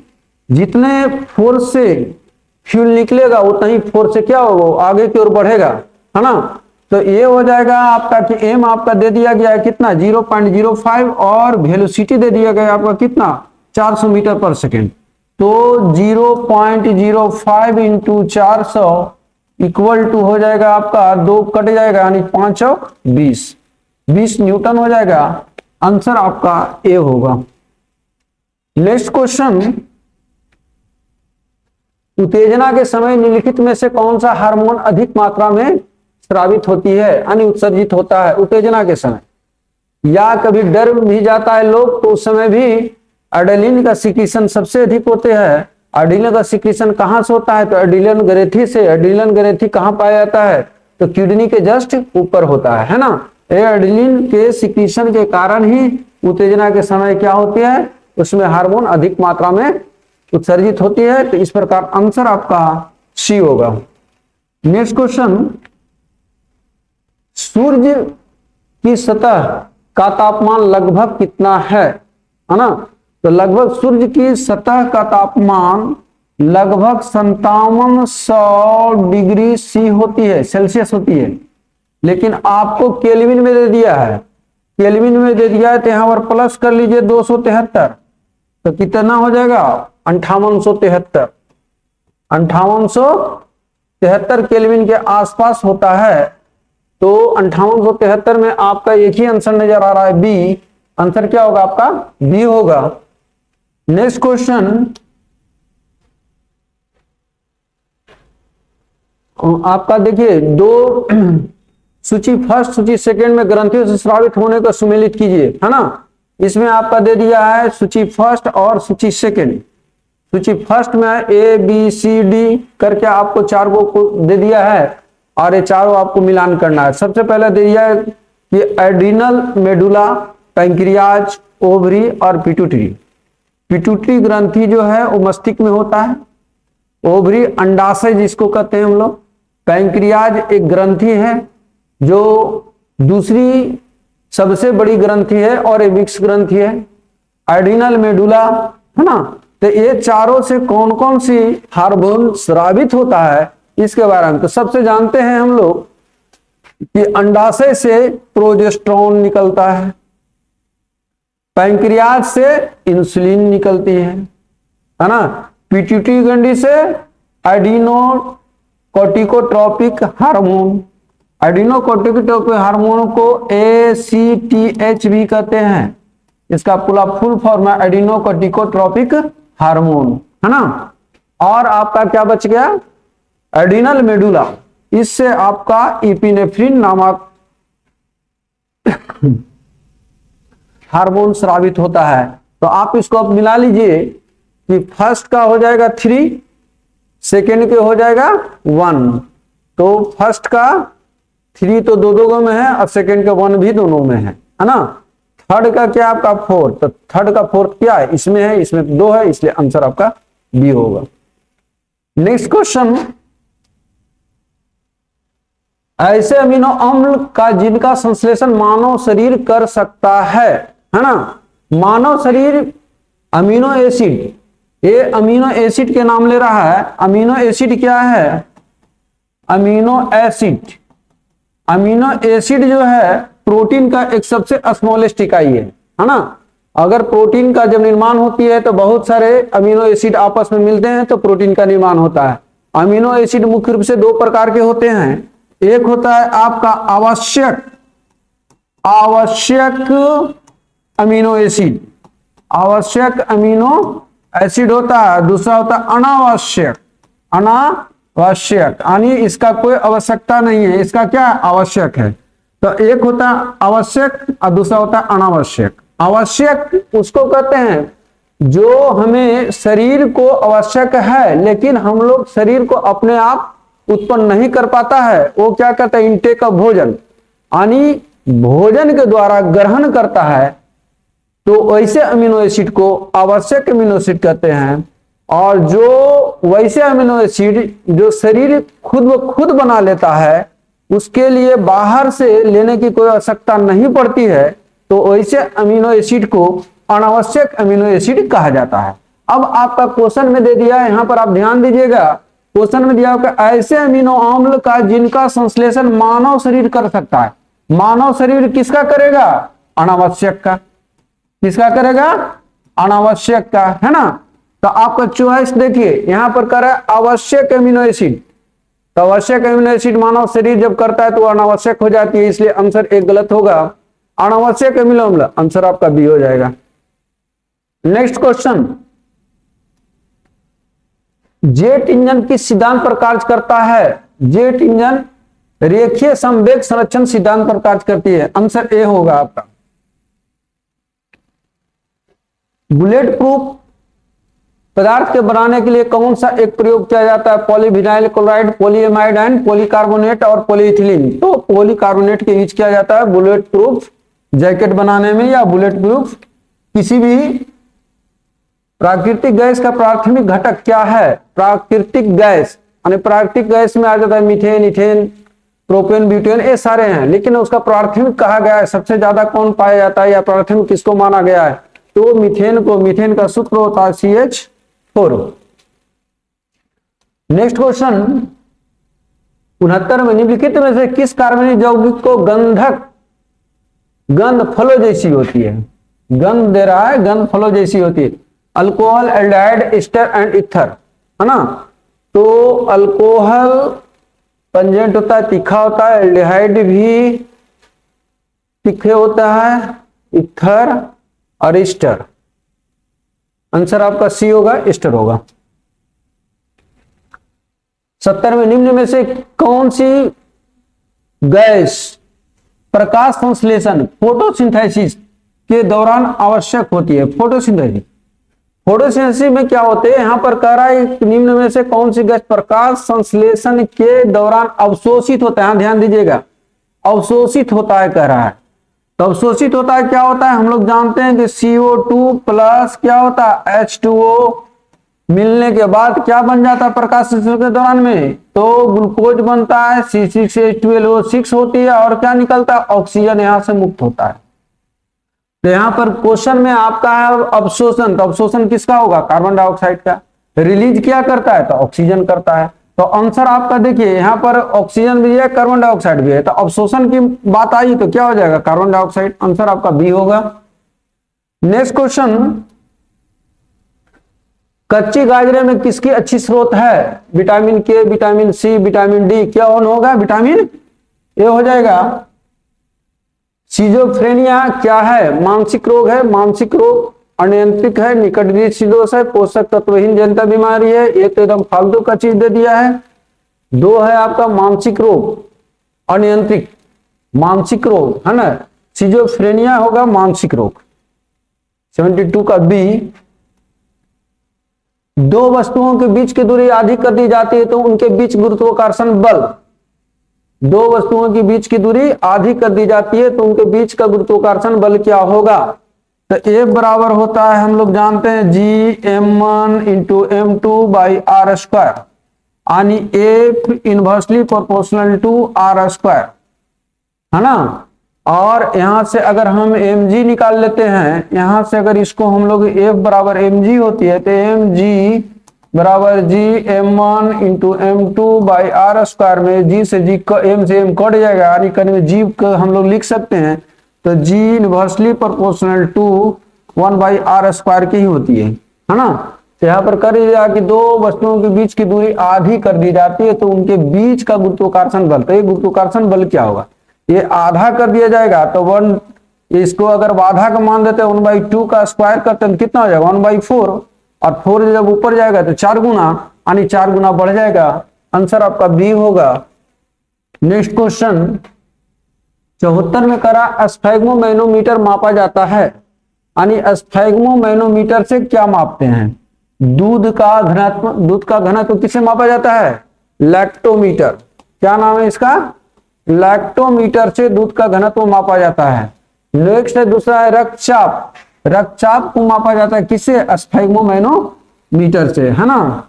जितने फोर्स से फ्यूल निकलेगा उतना ही फोर्स से क्या होगा, आगे की ओर बढ़ेगा, है ना। तो ये हो जाएगा आपका कि m आपका दे दिया गया है कितना 0.05 और वेलोसिटी दे दिया गया आपका कितना 400 मीटर पर सेकेंड। तो 0.05 इंटू 400 इक्वल टू हो जाएगा आपका 2 कट जाएगा, यानी 5 और 20 न्यूटन हो जाएगा। आंसर आपका ए होगा। नेक्स्ट क्वेश्चन, उत्तेजना के समय निम्नलिखित में से कौन सा हार्मोन अधिक मात्रा में स्रावित होती है, यानी उत्सर्जित होता है उत्तेजना के समय। या कभी डर भी जाता है लोग, तो उस समय भी एड्रेनलिन का सिक्रीशन सबसे अधिक होते हैं। एड्रेनलिन का सिक्रीशन कहां से होता है, तो एड्रेनलिन ग्रंथि से। एड्रेनलिन ग्रंथि कहां पाया जाता है, तो किडनी के जस्ट ऊपर होता है ना। एड्रेनलिन के सिक्रीशन के कारण ही उत्तेजना के समय क्या होती है, उसमें हार्मोन अधिक मात्रा में उत्सर्जित होती है। तो इस प्रकार आंसर आपका सी होगा। नेक्स्ट क्वेश्चन, सूर्य की सतह का तापमान लगभग कितना है ना। तो लगभग सूर्य की सतह का तापमान लगभग 5700 डिग्री सी होती है, सेल्सियस होती है। लेकिन आपको केल्विन में दे दिया है, केल्विन में दे दिया है, तो यहां पर प्लस कर लीजिए 273, तो कितना हो जाएगा 5873। 5873 केल्विन के आसपास होता है। तो 5873 में आपका एक ही आंसर नजर आ रहा है, बी। आंसर क्या होगा आपका, बी होगा। नेक्स्ट क्वेश्चन, आपका देखिए दो सूची फर्स्ट सूची सेकंड में ग्रंथियों से स्रावित होने को सुमेलित कीजिए, है ना। इसमें आपका दे दिया है सूची फर्स्ट और सूची सेकंड। सूची फर्स्ट में ए बी सी डी करके आपको 4 को दे दिया है और ये चारों आपको मिलान करना है। सबसे पहले दे दिया है कि एड्रिनल मेडुला, पैंक्रियाज, ओवरी और पिट्यूटरी। पिट्यूटरी ग्रंथि जो है वो मस्तिष्क में होता है। ओवरी अंडाशय जिसको कहते हैं हम लोग। पैंक्रियाज एक ग्रंथि है जो दूसरी सबसे बड़ी ग्रंथि है और एक विक्स ग्रंथि है। एड्रिनल मेडुला, है ना। तो ये चारों से कौन कौन सी हार्मोन स्रावित होता है इसके बारे में तो सबसे जानते हैं हम लोग कि अंडाशय से प्रोजेस्टेरोन निकलता है, पैंक्रियाज से इंसुलिन निकलती है ना। पिट्यूटरी ग्रंथि से एडिनोकोर्टिकोट्रोपिक हार्मोन, एडिनोकोर्टिकोट्रोपिक हार्मोन को ACTH भी कहते हैं। इसका पूरा फुल फॉर्म है एडिनोकोर्टिकोट्रोपिक हार्मोन, है ना। और आपका क्या बच गया, एड्रिनल मेडुला। इससे आपका इपिनेफ्रिन नामक हार्मोन स्रावित होता है। तो आप इसको अब मिला लीजिए कि फर्स्ट का हो जाएगा 3, सेकेंड के हो जाएगा 1। तो फर्स्ट का 3 तो दो में है और सेकेंड का 1 भी दोनों में है है ना। थर्ड का क्या आपका फोर्थ, तो थर्ड का फोर्थ क्या है, इसमें है, इसमें 2 है, इसलिए आंसर आपका बी होगा। नेक्स्ट क्वेश्चन, ऐसे अमीनो अम्ल का जिनका संश्लेषण मानव शरीर कर सकता है ना। मानव शरीर अमीनो एसिड, ये अमीनो एसिड के नाम ले रहा है। अमीनो एसिड क्या है, अमीनो एसिड, अमीनो एसिड जो है प्रोटीन का एक सबसे स्मॉलेस्ट इकाई है ना। अगर प्रोटीन का जब निर्माण होती है तो बहुत सारे अमीनो एसिड आपस में मिलते हैं तो प्रोटीन का निर्माण होता है। अमीनो एसिड मुख्य रूप से 2 प्रकार के होते हैं। एक होता है आपका आवश्यक अमीनो एसिड, आवश्यक अमीनो एसिड होता है। दूसरा होता है अनावश्यक, यानी इसका कोई आवश्यकता नहीं है, इसका क्या आवश्यक है। तो एक होता है आवश्यक और दूसरा होता है अनावश्यक। आवश्यक उसको कहते हैं जो हमें शरीर को आवश्यक है लेकिन हम लोग शरीर को अपने आप उत्पन्न नहीं कर पाता है, वो क्या कहता है, इंटेक ऑफ भोजन, यानी भोजन के द्वारा ग्रहण करता है, तो वैसे अमीनो एसिड को आवश्यक अमीनो एसिड कहते हैं। और जो वैसे अमीनो एसिड जो शरीर खुद ब खुद बना लेता है, उसके लिए बाहर से लेने की कोई आवश्यकता नहीं पड़ती है, तो वैसे अमीनो एसिड को अनावश्यक अमीनो एसिड कहा जाता है। अब आपका क्वेश्चन में दे दिया है, यहां पर आप ध्यान दीजिएगा, क्वेश्चन में दिया होगा ऐसे अमीनो अम्ल का जिनका संश्लेषण मानव शरीर कर सकता है। मानव शरीर किसका करेगा, अनावश्यक का। किसका करेगा, अनावश्यक का, है ना। तो आपका चॉइस देखिए यहां पर कर रहा है आवश्यक अमीनो एसिड, तो आवश्यक अमीनो एसिड मानव शरीर जब करता है तो अनावश्यक हो जाती है, इसलिए आंसर एक गलत होगा। अनावश्यक अमीनो अम्ल, आंसर आपका बी हो जाएगा। नेक्स्ट क्वेश्चन, जेट इंजन किस सिद्धांत पर कार्य करता है। जेट इंजन रेखीय समवेग संरक्षण सिद्धांत पर कार्य करती है, आंसर ए होगा आपका। बुलेट प्रूफ पदार्थ के बनाने के लिए कौन सा एक प्रयोग किया जाता है, polyvinyl chloride, polyamide and polycarbonate और पॉलीइथिलीन। तो पॉलीकार्बोनेट का यूज किया जाता है बुलेट प्रूफ जैकेट बनाने में या बुलेट प्रूफ किसी भी। प्राकृतिक गैस का प्राथमिक घटक क्या है, प्राकृतिक गैस, यानी प्राकृतिक गैस में आ जाता है मीथेन, इथेन, प्रोपेन, ब्यूटेन, ये सारे हैं, लेकिन उसका प्राथमिक कहा गया है, सबसे ज्यादा कौन पाया जाता है या प्राथमिक किसको माना गया है, तो मीथेन को। मीथेन का सूत्र होता है CH4। नेक्स्ट क्वेश्चन, 69 में निम्नलिखित में से किस कार्बनिक यौगिक को गंधक, गंध फलों जैसी होती है, गंध दे रहा है, गंध फलों जैसी होती है। Alcohol, aldehyde, ester and ether, है ना। तो अल्कोहल पंजेंट होता है, तीखा होता है, एल्डिहाइड भी तीखे होता है, इथर और एस्टर, आंसर आपका सी होगा, एस्टर होगा। 70 में निम्न में से कौन सी गैस प्रकाश संश्लेषण फोटोसिंथेसिस के दौरान आवश्यक होती है। फोटोसिंथेसिस, फोटोसिंथेसिस में क्या होते हैं, यहां पर कह रहा है निम्न में से कौन सी गैस प्रकाश संश्लेषण के दौरान अवशोषित होता है, ध्यान दीजिएगा, अवशोषित होता है कह रहा है। तो अवशोषित होता है क्या होता है, हम लोग जानते हैं कि CO2 प्लस क्या होता है H2O मिलने के बाद क्या बन जाता है प्रकाश संश्लेषण के दौरान में, तो ग्लूकोज बनता है, C6H12O6 होती है, और क्या निकलता है, ऑक्सीजन यहां से मुक्त होता है। तो यहां पर क्वेश्चन में आपका है अवशोषण, तो अवशोषण किसका होगा, कार्बन डाइऑक्साइड का। रिलीज क्या करता है, तो ऑक्सीजन करता है। तो आंसर आपका देखिए यहां पर ऑक्सीजन भी है, कार्बन डाइऑक्साइड भी है, तो अवशोषण की बात आई तो क्या हो जाएगा, कार्बन डाइऑक्साइड, आंसर आपका बी होगा। नेक्स्ट क्वेश्चन, कच्ची गाजरे में किसकी अच्छी स्रोत है, विटामिन के, विटामिन सी, विटामिन डी, क्या ऑन होगा, विटामिन ए हो जाएगा। सिजोफ्रेनिया क्या है, मानसिक रोग है, मानसिक रोग अनियंत्रित है, निकट दृष्टि दोष है, पोषक तत्वहीन जनता बीमारी है, एक तो एकदम फालतू का चीज दे दिया है। 2 है आपका मानसिक रोग, अनियंत्रित मानसिक रोग, है ना, सिजोफ्रेनिया होगा मानसिक रोग। 72 का बी, 2 वस्तुओं के बीच की दूरी अधिक कर दी जाती है तो उनके बीच गुरुत्वाकर्षण बल दो वस्तुओं के बीच की दूरी आधी कर दी जाती है तो उनके बीच का गुरुत्वाकर्षण बल क्या होगा? तो F बराबर होता है, हम लोग जानते हैं, Gm1 इंटू m2/r², यानी F inversely proportional to r², है ना। और यहां से अगर हम mg निकाल लेते हैं, यहां से अगर इसको हम लोग F बराबर mg होती है तो mg बराबर Gm1 इंटू m2/r² में g से m कट जाएगा, यानी कहीं में g को हम लोग लिख सकते हैं तो g inversely proportional to 1/r² की ही होती है ना। तो यहाँ पर कर दिया कि दो वस्तुओं के बीच की दूरी आधी कर दी जाती है तो उनके बीच का गुरुत्वाकर्षण बल, तो ये गुरुत्वाकर्षण बल क्या होगा? ये आधा कर दिया जाएगा तो 1, इसको अगर आधा का मान देते हैं 1/2 का स्क्वायर करते हैं कितना हो जाएगा? 1/4, और 4 जब ऊपर जाएगा तो 4 गुना, यानी 4 गुना बढ़ जाएगा। आंसर आपका बी होगा। नेक्स्ट क्वेश्चन 74 में करा, स्फैग्मोमैनोमीटर मापा जाता है, यानी स्फैग्मोमैनोमीटर से क्या मापते हैं? दूध का घनत्व किससे मापा जाता है? लैक्टोमीटर। क्या नाम है इसका? लैक्टोमीटर से दूध का घनत्व मापा जाता है। नेक्स्ट है दूसरा है रक्तचाप। रक्तचाप को मापा जाता है किससे? स्फैग्मोमैनोमीटर से, है ना।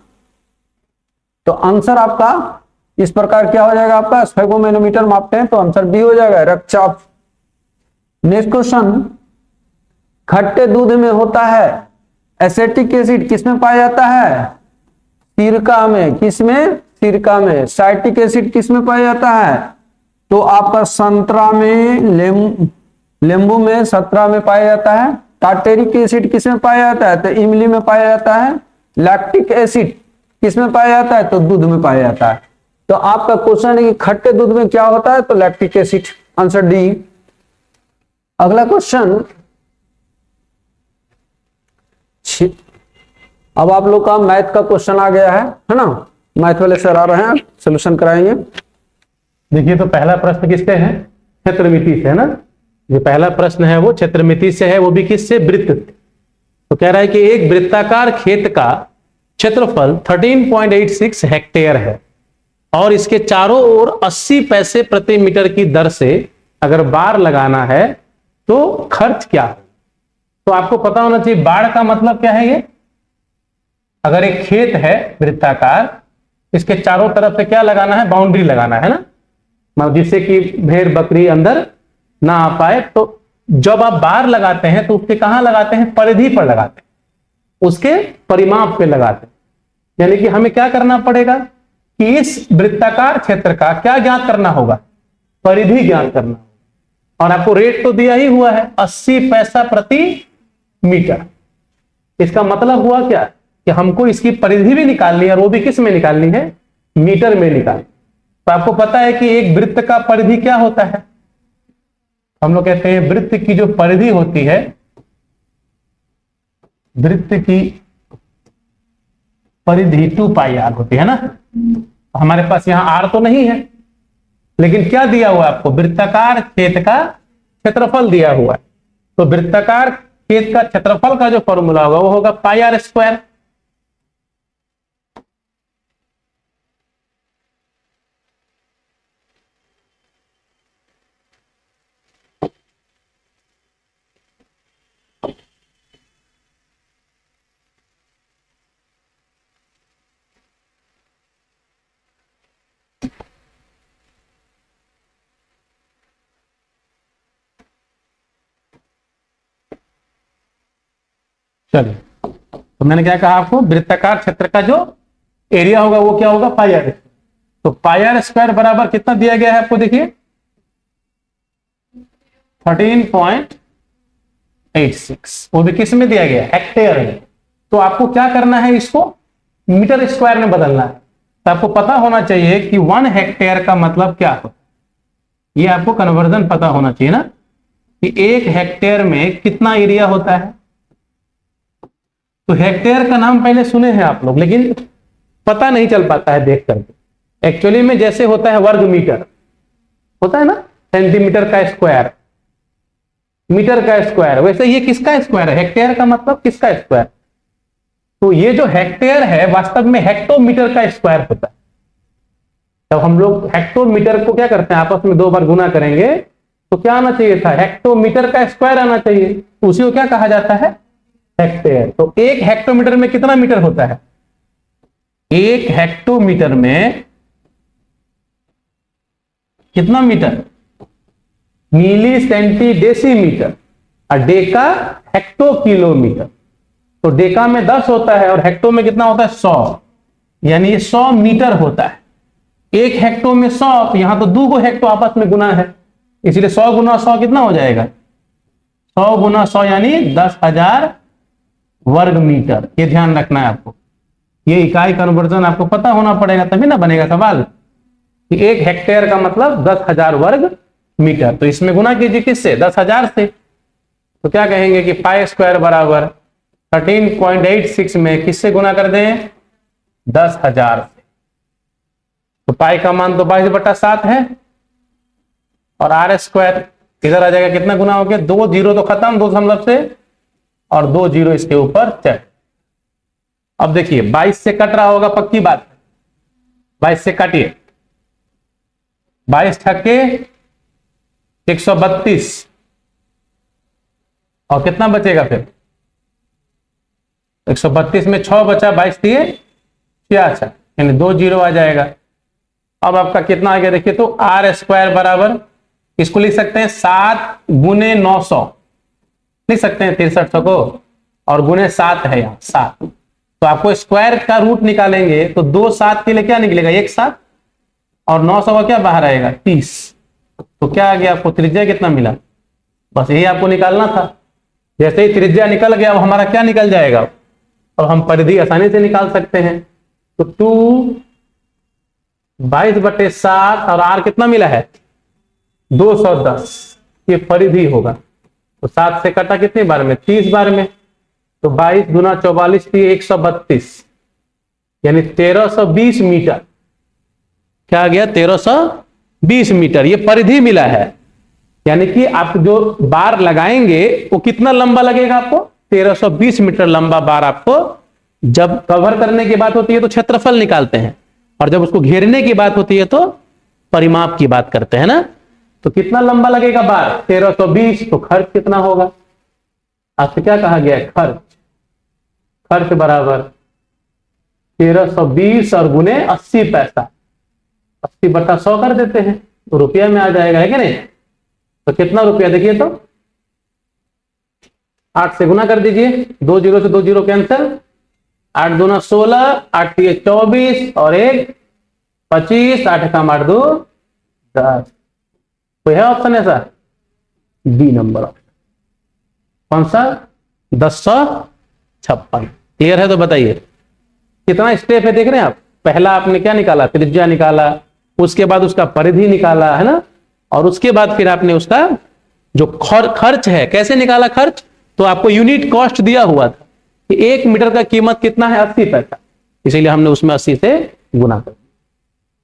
तो आंसर आपका इस प्रकार क्या हो जाएगा? आपका स्फैग्मोमैनोमीटर मापते हैं तो आंसर बी हो जाएगा, रक्तचाप। नेक्स्ट क्वेश्चन, खट्टे दूध में होता है एसिटिक एसिड, किसमें पाया जाता है? सिरका में। किसमें? सिरका में। साइट्रिक एसिड किसमें पाया जाता है? तो आपका संतरा में, लेंबू में, संतरा में पाया जाता है। टार्टेरिक एसिड किसमें पाया जाता है? तो इमली में पाया जाता है। लैक्टिक एसिड किसमें पाया जाता है? तो दूध में पाया जाता है। तो आपका क्वेश्चन है कि खट्टे दूध में क्या होता है? तो लैक्टिक एसिड, आंसर डी। अगला क्वेश्चन, अब आप लोग का मैथ का क्वेश्चन आ गया है ना। मैथ वाले सर आ रहे हैं, सोल्यूशन कराएंगे। देखिए तो पहला प्रश्न किससे है? क्षेत्रमिति से, है ना। जो पहला प्रश्न है वो क्षेत्रमिति से है, वो भी किससे? वृत्त। तो कह रहा है कि एक वृत्ताकार खेत का क्षेत्रफल 13.86 हेक्टेयर है और इसके चारों ओर 80 पैसे प्रति मीटर की दर से अगर बाड़ लगाना है तो खर्च क्या है? तो आपको पता होना चाहिए बाड़ का मतलब क्या है। ये अगर एक खेत है वृत्ताकार, इसके चारों तरफ से क्या लगाना है? बाउंड्री लगाना है ना, मतलब जिससे कि भेड़ बकरी अंदर ना आ पाए। तो जब आप बाड़ लगाते हैं तो उसके कहां लगाते हैं? परिधि पर लगाते हैं, उसके परिमाप पे लगाते हैं। यानी कि हमें क्या करना पड़ेगा कि इस वृत्ताकार क्षेत्र का क्या ज्ञात करना होगा? परिधि ज्ञात करना होगा। और आपको रेट तो दिया ही हुआ है 80 पैसा प्रति मीटर। इसका मतलब हुआ क्या कि हमको इसकी परिधि भी निकालनी है, और वो भी किस में निकालनी है? मीटर में निकालनी। तो आपको पता है कि एक वृत्त का परिधि क्या होता है? हम लोग कहते हैं वृत्त की जो परिधि होती है, वृत्त की परिधि 2πr होती है ना। हमारे पास यहां आर तो नहीं है, लेकिन क्या दिया हुआ है आपको? वृत्ताकार खेत का क्षेत्रफल दिया हुआ है। तो वृत्ताकार खेत का क्षेत्रफल का जो फॉर्मूला होगा वो होगा πr²। चलिए, तो मैंने क्या कहा आपको? वृत्ताकार क्षेत्र का जो एरिया होगा वो क्या होगा? πr²। तो πr² बराबर कितना दिया गया है आपको? देखिए 13.86, वो भी किस में दिया गया? हेक्टेयर में। तो आपको क्या करना है? इसको मीटर स्क्वायर में बदलना है। तो आपको पता होना चाहिए कि 1 हेक्टेयर का मतलब क्या होता है। ये आपको कन्वर्जन पता होना चाहिए ना, कि 1 हेक्टेयर में कितना एरिया होता है। तो हेक्टेयर का नाम पहले सुने हैं आप लोग, लेकिन पता नहीं चल पाता है देख करके। एक्चुअली में जैसे होता है वर्ग मीटर होता है ना, सेंटीमीटर का स्क्वायर, मीटर का स्क्वायर, वैसे ये किसका स्क्वायर है? हेक्टेयर का मतलब किसका स्क्वायर? तो ये जो हेक्टेयर है वास्तव में हेक्टोमीटर का स्क्वायर होता है। जब हम लोग हेक्टोमीटर को क्या करते हैं, आपस में 2 बार गुना करेंगे तो क्या आना चाहिए था, हेक्टोमीटर का स्क्वायर आना चाहिए, उसी को क्या कहा जाता है, हेक्टेयर। तो 1 हेक्टोमीटर में कितना मीटर होता है, 1 हेक्टोमीटर में कितना मीटर, मिली सेंटी डेसीमीटर, और डेका हेक्टो किलोमीटर। तो डेका में 10 होता है और हेक्टो में कितना होता है 100, यानी ये 100 मीटर होता है। 1 हेक्टो में 100, तो यहां तो 2 हेक्टो आपस में गुना है, इसलिए 100 गुना 100 कितना हो जाएगा, 100 गुना 100 यानी 10,000 वर्ग मीटर। ये ध्यान रखना है आपको, ये इकाई कन्वर्जन आपको पता होना पड़ेगा, तभी ना बनेगा सवाल कि 1 हेक्टेयर का मतलब 10,000 वर्ग मीटर। तो इसमें गुना कीजिए किससे, 10,000 से। तो क्या कहेंगे कि पाई स्क्वायर बराबर 13.86 में किससे गुना कर दें, 10,000 से। तो पाई का मान तो 22/7 है, और आर स्क्वायर इधर आ जाएगा, कितना गुना हो गया, 2 जीरो तो खत्म 2 दशमलव से, और 2 जीरो इसके ऊपर चढ़। अब देखिए 22 से कट रहा होगा, पक्की बात, 22 से काटिए, 22 छक्के 132, और कितना बचेगा फिर, 132 में 6 बचा, 22 दिए 66, यानी 2 जीरो आ जाएगा। अब आपका कितना आ गया देखिए, तो आर स्क्वायर बराबर, इसको लिख सकते हैं 7 गुने 900, लिख सकते हैं 6300 को, और गुने 7 है यहाँ 7। तो आपको स्क्वायर का रूट निकालेंगे तो 2 7 के लिए क्या निकलेगा, 1 7, और 900 का क्या बाहर आएगा 30। तो क्या आ गया आपको, त्रिज्या कितना मिला, बस यही आपको निकालना था। जैसे ही त्रिज्या निकल गया, अब हमारा क्या निकल जाएगा, अब हम परिधि आसानी से निकाल सकते हैं। तो 2 22/7, और आर कितना मिला है 210, ये परिधि होगा। तो 7 से कटा कितनी बार में, 30 बार में। तो 22 गुना 44 थी 132, यानी 1320 मीटर। क्या आ गया, 1320 मीटर, ये परिधि मिला है। यानी कि आप जो बार लगाएंगे वो कितना लंबा लगेगा आपको, 1320 मीटर लंबा बार आपको। जब कवर करने की बात होती है तो क्षेत्रफल निकालते हैं, और जब उसको घेरने की बात होती है तो परिमाप की बात करते हैं ना। तो कितना लंबा लगेगा बार, 1320। तो खर्च कितना होगा, आपसे क्या कहा गया है, खर्च। खर्च बराबर 1320 और गुने 80 पैसा, 80/100 कर देते हैं तो रुपया में आ जाएगा, है कि नहीं। तो कितना रुपया देखिए, तो 8 से गुना कर दीजिए, 2 जीरो से 2 जीरो कैंसिल, 8 दूना 16, 8 3 24, और 1 25, 8 का 8 2 10। कोई है ऑप्शन ऐसा, बी नंबर ऑप्शन, कौन सा, 1056। क्लियर है, तो बताइए कितना स्टेप है, देख रहे हैं आप। पहला आपने क्या निकाला, त्रिज्या निकाला, उसके बाद उसका परिधि निकाला, है ना, और उसके बाद फिर आपने उसका जो खर्च है कैसे निकाला खर्च। तो आपको यूनिट कॉस्ट दिया हुआ था कि 1 मीटर का कीमत कितना है, 80 पैसा, इसीलिए हमने उसमें 80 से गुना कर।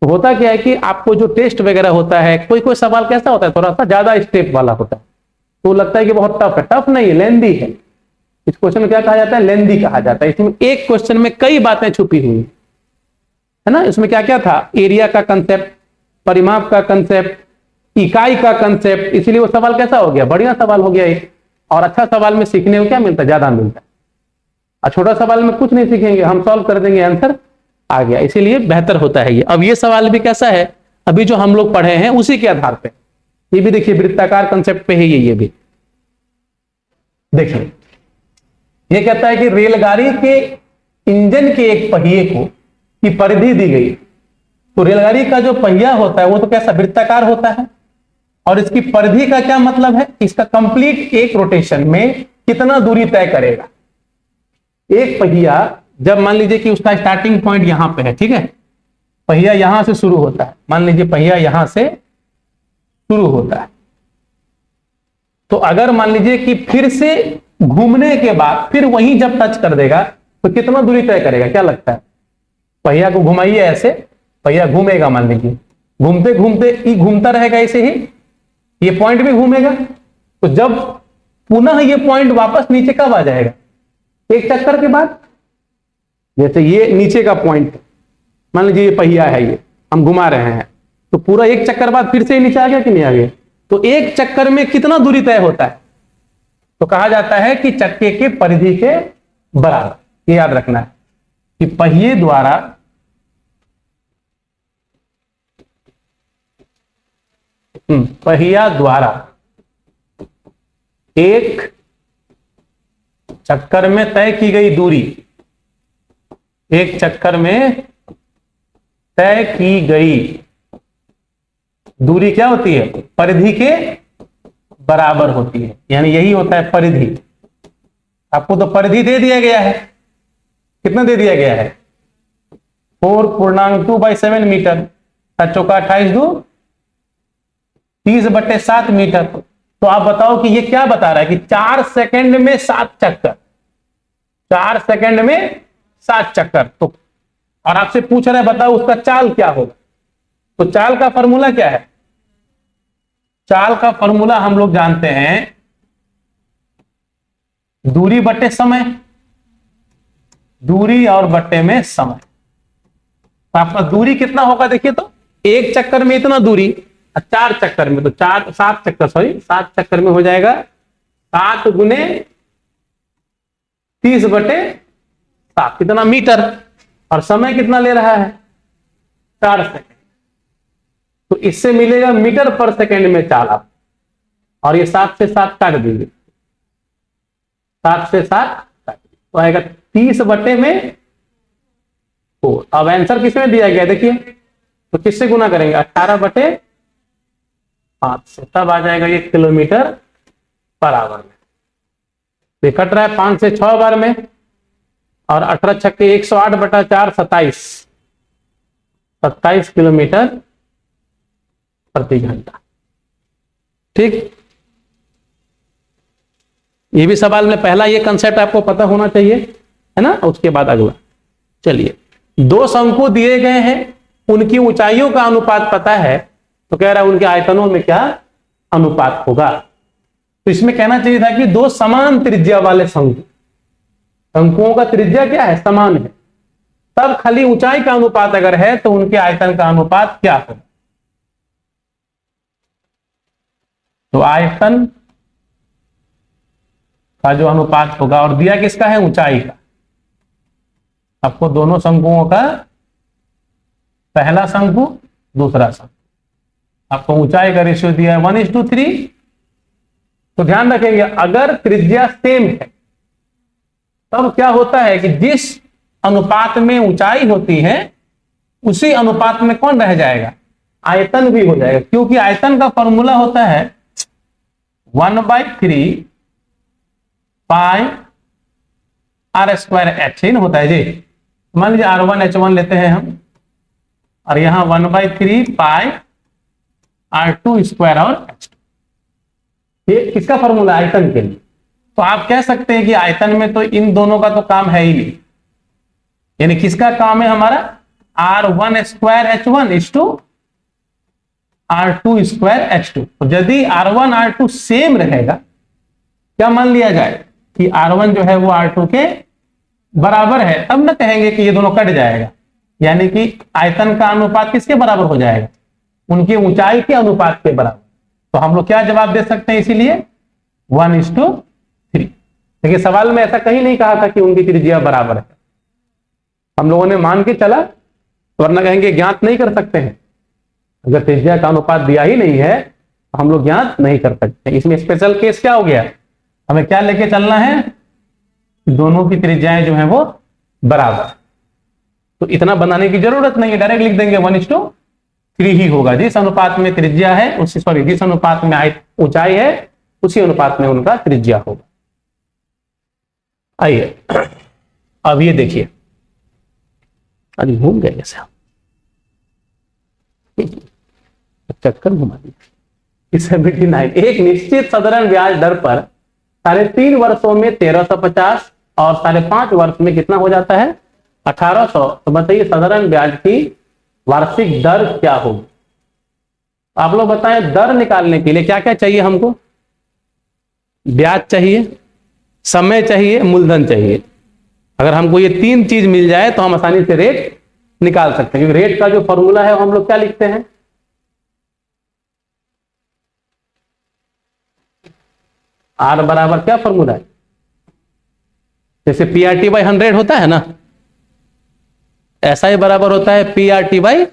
तो होता क्या है कि आपको जो टेस्ट वगैरह होता है, कोई कोई सवाल कैसा होता है, थोड़ा सा ज्यादा स्टेप वाला होता है, तो लगता है कि बहुत टफ है। टफ नहीं है, लेंदी है। इस क्वेश्चन में क्या कहा जाता है, लेंदी कहा जाता है। इसमें एक क्वेश्चन में कई बातें छुपी हुई है ना। इसमें क्या क्या था, एरिया का कंसेप्ट, परिमाप का कंसेप्ट, इकाई का कंसेप्ट, इसीलिए वो सवाल कैसा हो गया, बढ़िया सवाल हो गया एक। और अच्छा सवाल में सीखने को क्या मिलता है, ज्यादा मिलता है। और छोटा सवाल में कुछ नहीं सीखेंगे, हम सॉल्व कर देंगे, आंसर आ गया, इसीलिए बेहतर होता है ये। अब ये सवाल भी कैसा है, अभी जो हम लोग पढ़े हैं उसी के आधार पे, ये भी देखिए वृत्ताकार कंसेप्ट पे है ये भी देखिए। ये कहता है कि रेलगाड़ी के इंजन के एक पहिए को की परिधि दी गई। तो रेलगाड़ी का जो पहिया होता है वो तो कैसा, वृत्ताकार होता है, और इसकी परिधि का क्या मतलब है, इसका कंप्लीट एक रोटेशन में कितना दूरी तय करेगा। एक पहिया जब मान लीजिए कि उसका स्टार्टिंग पॉइंट यहां पे है, ठीक है, पहिया यहां से शुरू होता है, मान लीजिए पहिया यहां से शुरू होता है, तो अगर मान लीजिए कि फिर से घूमने के बाद फिर वहीं जब टच कर देगा तो कितना दूरी तय करेगा, क्या लगता है। पहिया को घुमाइए ऐसे, पहिया घूमेगा, मान लीजिए घूमते घूमते ही घूमता रहेगा ऐसे ही, ये पॉइंट भी घूमेगा, तो जब पुनः ये पॉइंट वापस नीचे कब आ जाएगा, एक चक्कर के बाद। जैसे ये नीचे का पॉइंट, मान लीजिए ये पहिया है, ये हम घुमा रहे हैं, तो पूरा एक चक्कर बाद फिर से ही नीचे आ गया कि नहीं आ गया? तो एक चक्कर में कितना दूरी तय होता है? तो कहा जाता है कि चक्के के परिधि के बराबर। ये याद रखना है कि पहिए द्वारा पहिया द्वारा एक चक्कर में तय की गई दूरी, एक चक्कर में तय की गई दूरी क्या होती है? परिधि के बराबर होती है। यानी यही होता है परिधि। आपको तो परिधि दे दिया गया है, कितना दे दिया गया है? 4.2/7 मीटर, चौका 28×2 30/7 मीटर। तो आप बताओ कि ये क्या बता रहा है कि 4 सेकंड में 7 चक्कर, 4 सेकंड में 7 चक्कर। तो और आपसे पूछ रहा है बताओ उसका चाल क्या होगा? तो चाल का फॉर्मूला क्या है? चाल का फॉर्मूला हम लोग जानते हैं, दूरी बटे समय, दूरी और बटे में समय। तो आपका दूरी कितना होगा देखिए, तो एक चक्कर में इतना दूरी, 4 चक्कर में तो 7 चक्कर में हो जाएगा 7 × 30/7, कितना मीटर। और समय कितना ले रहा है? 4 सेकंड। तो इससे मिलेगा मीटर पर सेकंड में चाल आप, और ये 7 से 7 काट देंगे, 7 से 7 काट, तो आएगा 30/4। अब आंसर किसमें दिया गया देखिए, तो किससे गुना करेंगे? 18/5 से, तब आ जाएगा 1 किलोमीटर पर आवर में। ये कट रहा है 5 से 6 बार में, और 18 छक्के 108/4 27 किलोमीटर प्रति घंटा। ठीक, ये भी सवाल में पहला ये कंसेप्ट आपको पता होना चाहिए, है ना। उसके बाद अगला, चलिए, 2 शंकु दिए गए हैं, उनकी ऊंचाइयों का अनुपात पता है, तो कह रहा है उनके आयतनों में क्या अनुपात होगा। तो इसमें कहना चाहिए था कि 2 समान त्रिज्या वाले शंकु, शंकुओं का त्रिज्या क्या है? समान है। तब खाली ऊंचाई का अनुपात अगर है तो उनके आयतन का अनुपात क्या होगा? तो आयतन का जो अनुपात होगा, और दिया किसका है? ऊंचाई का। आपको दोनों शंकुओं का, पहला शंकु दूसरा शंकु, आपको ऊंचाई का रेशियो दिया है 1:3। तो ध्यान रखेंगे, अगर त्रिज्या सेम है तब क्या होता है कि जिस अनुपात में ऊंचाई होती है उसी अनुपात में कौन रह जाएगा? आयतन भी हो जाएगा, क्योंकि आयतन का फॉर्मूला होता है 1/3 πr²h होता है जी। मान लीजिए R1 H1 लेते हैं हम, और यहां 1/3 πr2² और h2, ये किसका फॉर्मूला? आयतन के लिए। तो आप कह सकते हैं कि आयतन में तो इन दोनों का तो काम है ही नहीं, यानी किसका काम है हमारा? R1² H1 R2² H2। तो यदि R1 R2 सेम रहेगा, क्या मान लिया जाए कि R1 जो है वो R2 के बराबर है, तब ना कहेंगे कि ये दोनों कट जाएगा। यानी कि आयतन का अनुपात किसके बराबर हो जाएगा? उनकी ऊंचाई के अनुपात के बराबर। तो हम लोग क्या जवाब दे सकते हैं? इसीलिए 1:3। देखिए, सवाल में ऐसा कहीं नहीं कहा था कि उनकी त्रिज्या बराबर है, हम लोगों ने मान के चला, वरना कहेंगे ज्ञात नहीं कर सकते हैं। अगर त्रिज्या का अनुपात दिया ही नहीं है तो हम लोग ज्ञात नहीं कर सकते। इसमें स्पेशल केस क्या हो गया? हमें क्या लेके चलना है? दोनों की त्रिज्याएं जो है वो बराबर। तो इतना बनाने की जरूरत नहीं है, डायरेक्ट लिख देंगे 1:3 ही होगा। जिस अनुपात में त्रिज्या है जिस अनुपात में ऊंचाई है उसी अनुपात में उनका त्रिज्या होगा। आइए अब ये देखिए, अरे घूम गए जैसे चक्कर घुमा दिया। 79, एक निश्चित साधारण ब्याज दर पर 3.5 वर्षों में 1350 और 5.5 वर्ष में कितना हो जाता है? 1800। तो बताइए साधारण ब्याज की वार्षिक दर क्या होगी? आप लोग बताएं, दर निकालने के लिए क्या क्या चाहिए हमको? ब्याज चाहिए, समय चाहिए, मूलधन चाहिए। अगर हमको ये 3 चीज मिल जाए तो हम आसानी से रेट निकाल सकते हैं, क्योंकि रेट का जो फॉर्मूला है वो हम लोग क्या लिखते हैं, आर बराबर क्या फॉर्मूला है, जैसे पी आर टी बाई 100 होता है ना, ऐसा ही बराबर होता है पी आर टी बाई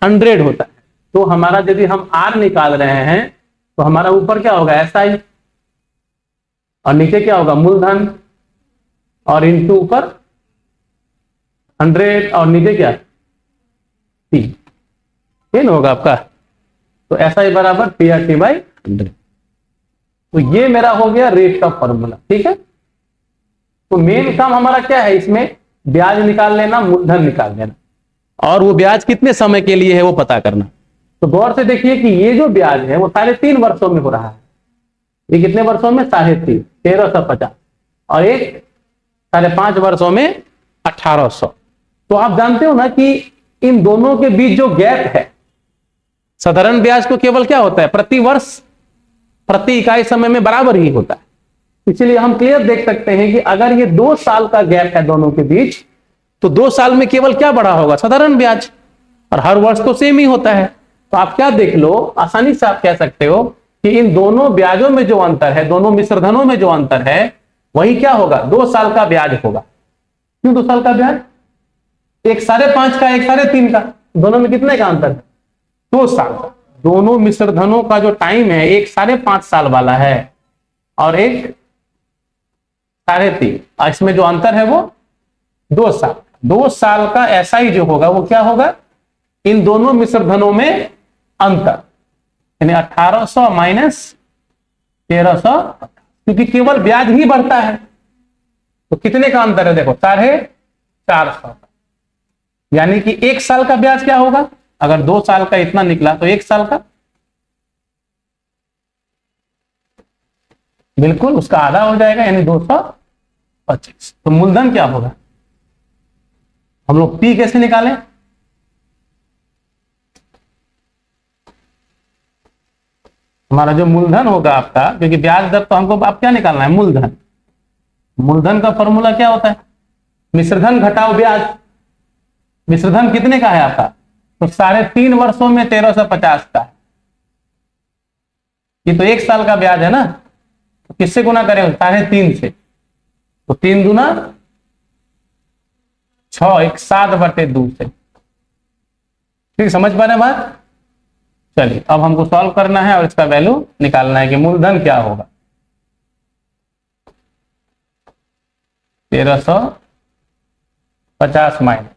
100 होता है। तो हमारा यदि हम आर निकाल रहे हैं तो हमारा ऊपर क्या होगा, ऐसा ही, और नीचे क्या होगा, मूलधन, और इनटू ऊपर 100 और नीचे क्या, पी, ये ना होगा आपका। तो ऐसा ही बराबर पी आर टी बाई 100। तो ये मेरा हो गया रेट का फॉर्मूला, ठीक है। तो मेन काम हमारा क्या है इसमें, ब्याज निकाल लेना, मूलधन निकाल लेना, और वो ब्याज कितने समय के लिए है वो पता करना। तो गौर से देखिए कि ये जो ब्याज है वो 3.5 वर्षों में हो रहा है। ये कितने वर्षों में, 3.5, 1350, और एक 5.5 वर्षों में 1800। तो आप जानते हो ना कि इन दोनों के बीच जो गैप है, साधारण ब्याज को केवल क्या होता है, प्रति वर्ष प्रति इकाई समय में बराबर ही होता है। इसलिए हम क्लियर देख सकते हैं कि अगर ये 2 साल का गैप है दोनों के बीच, तो 2 साल में केवल क्या बढ़ा होगा, साधारण ब्याज, और हर वर्ष तो सेम ही होता है। तो आप क्या देख लो, आसानी से आप कह सकते हो कि इन दोनों ब्याजों में जो अंतर है, दोनों मिश्रधनों में जो अंतर है, वही क्या होगा, 2 साल का ब्याज होगा। क्यों 2 साल का ब्याज, एक 5.5 का, एक 3.5 का, दोनों में कितने का अंतर है, 2 साल का। दोनों मिश्रधनों का जो टाइम है, एक 5.5 साल वाला है और एक 3.5, और इसमें जो अंतर है वो 2 साल। 2 साल का ऐसा ही जो होगा वो क्या होगा, इन दोनों मिश्रधनों में अंतर, यानी 1800 माइनस 1300, क्योंकि केवल ब्याज ही बढ़ता है। तो कितने का अंतर है, देखो 450, यानी कि 1 साल का ब्याज क्या होगा, अगर 2 साल का इतना निकला तो 1 साल का बिल्कुल उसका आधा हो जाएगा, यानी 225। तो मूलधन क्या होगा, हम लोग पी कैसे निकालें, हमारा जो मूलधन होगा आपका, क्योंकि ब्याज दर तो हमको आप क्या निकालना है, मूलधन। मूलधन का फॉर्मूला क्या होता है, मिश्रधन घटाओ ब्याज। मिश्रधन कितने का है आपका, तो 3.5 वर्षों में 1350 का है। ये तो 1 साल का ब्याज है ना, तो किससे गुना करें, 3.5 से, तो 3 दूना 6, एक 7/2 से। ठीक, समझ पा रहे हैं बात। चलिए अब हमको सॉल्व करना है और इसका वैल्यू निकालना है कि मूलधन क्या होगा, 1350 माइनस,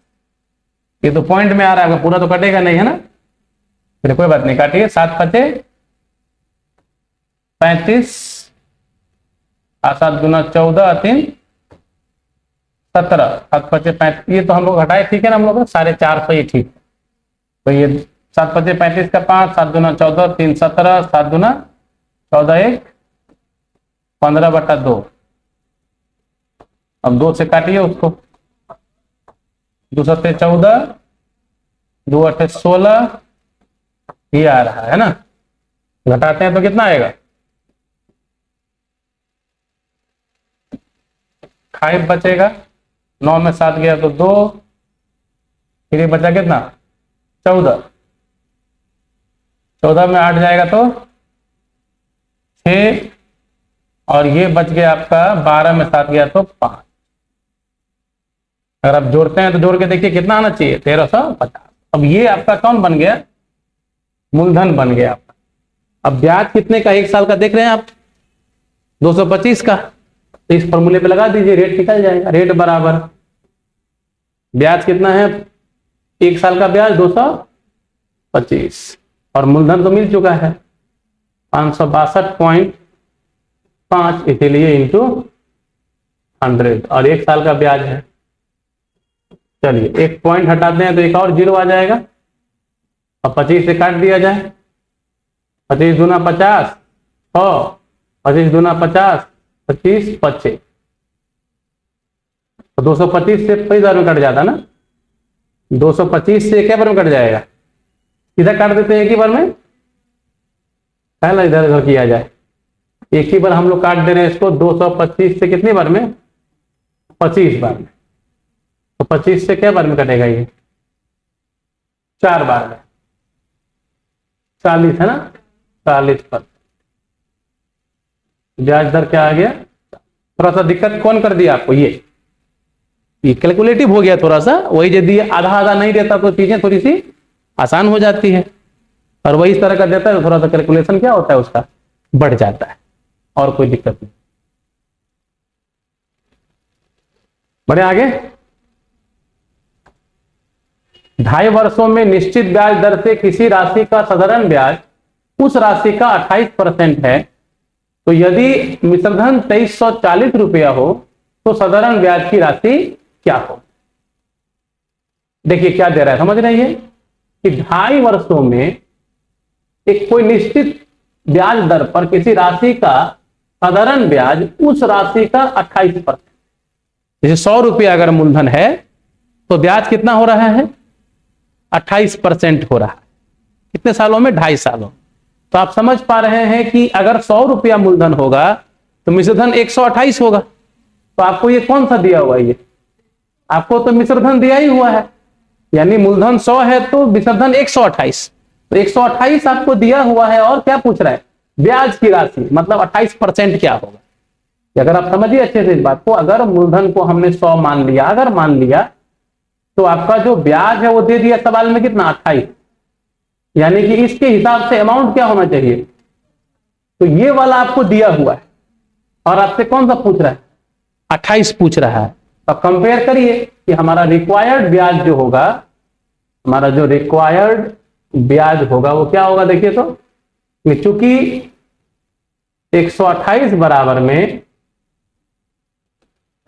ये तो पॉइंट में आ रहा है, पूरा तो कटेगा नहीं है ना, फिर कोई बात नहीं, काटिए। 7×5 = 35, 7 × 14, 3 17, 7×5 = 35, ये तो हम लोग हटाए, ठीक है ना, हम लोग 450, ये ठीक। तो ये 7×5 = 35 का 5, 7 × 14, 3 17, 7 × 14 1 15/2। अब 2 से काटिए उसको, 2 7 14, 2 8 16, ये आ रहा है ना, घटाते हैं तो कितना आएगा, 5 बचेगा, 9 में 7 गया तो 2, फिर ये बचा कितना, 14, 14 में 8 जाएगा तो 6, और ये बच गया आपका 12 में 7 गया तो 5। अगर आप जोड़ते हैं तो जोड़ के देखिए कितना आना चाहिए, 1350। अब ये आपका कौन बन गया, मूलधन बन गया आपका। अब ब्याज कितने का, 1 साल का देख रहे हैं आप, 225 का, तो इस फॉर्मूले पे लगा दीजिए, रेट निकल जाएगा। रेट बराबर ब्याज कितना है, 1 साल का ब्याज 225, और मूलधन तो मिल चुका है 562.5, इसीलिए इंटू 100, और 1 साल का ब्याज है। चलिए एक पॉइंट हटाते हैं तो एक और 0 आ जाएगा, और 25 से काट दिया जाए, 25 दूना 50, 25 दूना 50, 25 25, तो 225 से 50 में कट जाता ना, 225 से क्या बार में कट जाएगा, इधर काट देते हैं एक ही बार में, पहला इधर इधर किया जाए, एक ही बार हम लोग काट दे रहे हैं इसको। 225 से कितनी बार में, 25 बार में, तो 25 से क्या बार में कटेगा ये, 4 बार में 40 है ना, 40%। ब्याज दर क्या आ गया? थोड़ा सा दिक्कत कौन कर दिया आपको? ये कैलकुलेटिव हो गया थोड़ा सा। वही यदि आधा आधा नहीं देता तो चीजें थोड़ी सी आसान हो जाती है, और वही इस तरह का देता है तो थोड़ा सा कैलकुलेशन क्या होता है उसका, बढ़ जाता है, और कोई दिक्कत नहीं। बढ़े आगे। 2.5 वर्षों में निश्चित ब्याज दर से किसी राशि का साधारण ब्याज उस राशि का 28% है, तो यदि मिश्रधन 2340 रुपया हो तो साधारण ब्याज की राशि क्या हो? देखिए क्या दे रहा है, समझ रहे हैं कि 2.5 वर्षों में एक कोई निश्चित ब्याज दर पर किसी राशि का साधारण ब्याज उस राशि का 28%। जैसे 100 रुपया अगर मूलधन है तो ब्याज कितना हो रहा है? 28% हो रहा है। कितने सालों में? 2.5 सालों। तो आप समझ पा रहे हैं कि अगर 100 रुपया मूलधन होगा तो मिश्रधन 128 होगा। तो आपको ये कौन सा दिया हुआ है? ये आपको तो मिश्रधन दिया ही हुआ है, यानी मूलधन 100 है तो मिश्रधन 128। तो 128 आपको दिया हुआ है, और क्या पूछ रहा है? ब्याज की राशि, मतलब 28% क्या होगा। अगर आप समझिए अच्छे से इस बात को, अगर मूलधन को हमने 100 मान लिया, अगर मान लिया, तो आपका जो ब्याज है वो दे दिया सवाल में कितना? 28। यानी कि इसके हिसाब से अमाउंट क्या होना चाहिए? तो ये वाला आपको दिया हुआ है, और आपसे कौन सा पूछ रहा है? 28 पूछ रहा है। तो कंपेयर करिए कि हमारा रिक्वायर्ड ब्याज जो होगा, हमारा जो रिक्वायर्ड ब्याज होगा वो क्या होगा। देखिए तो चूंकि 128 बराबर में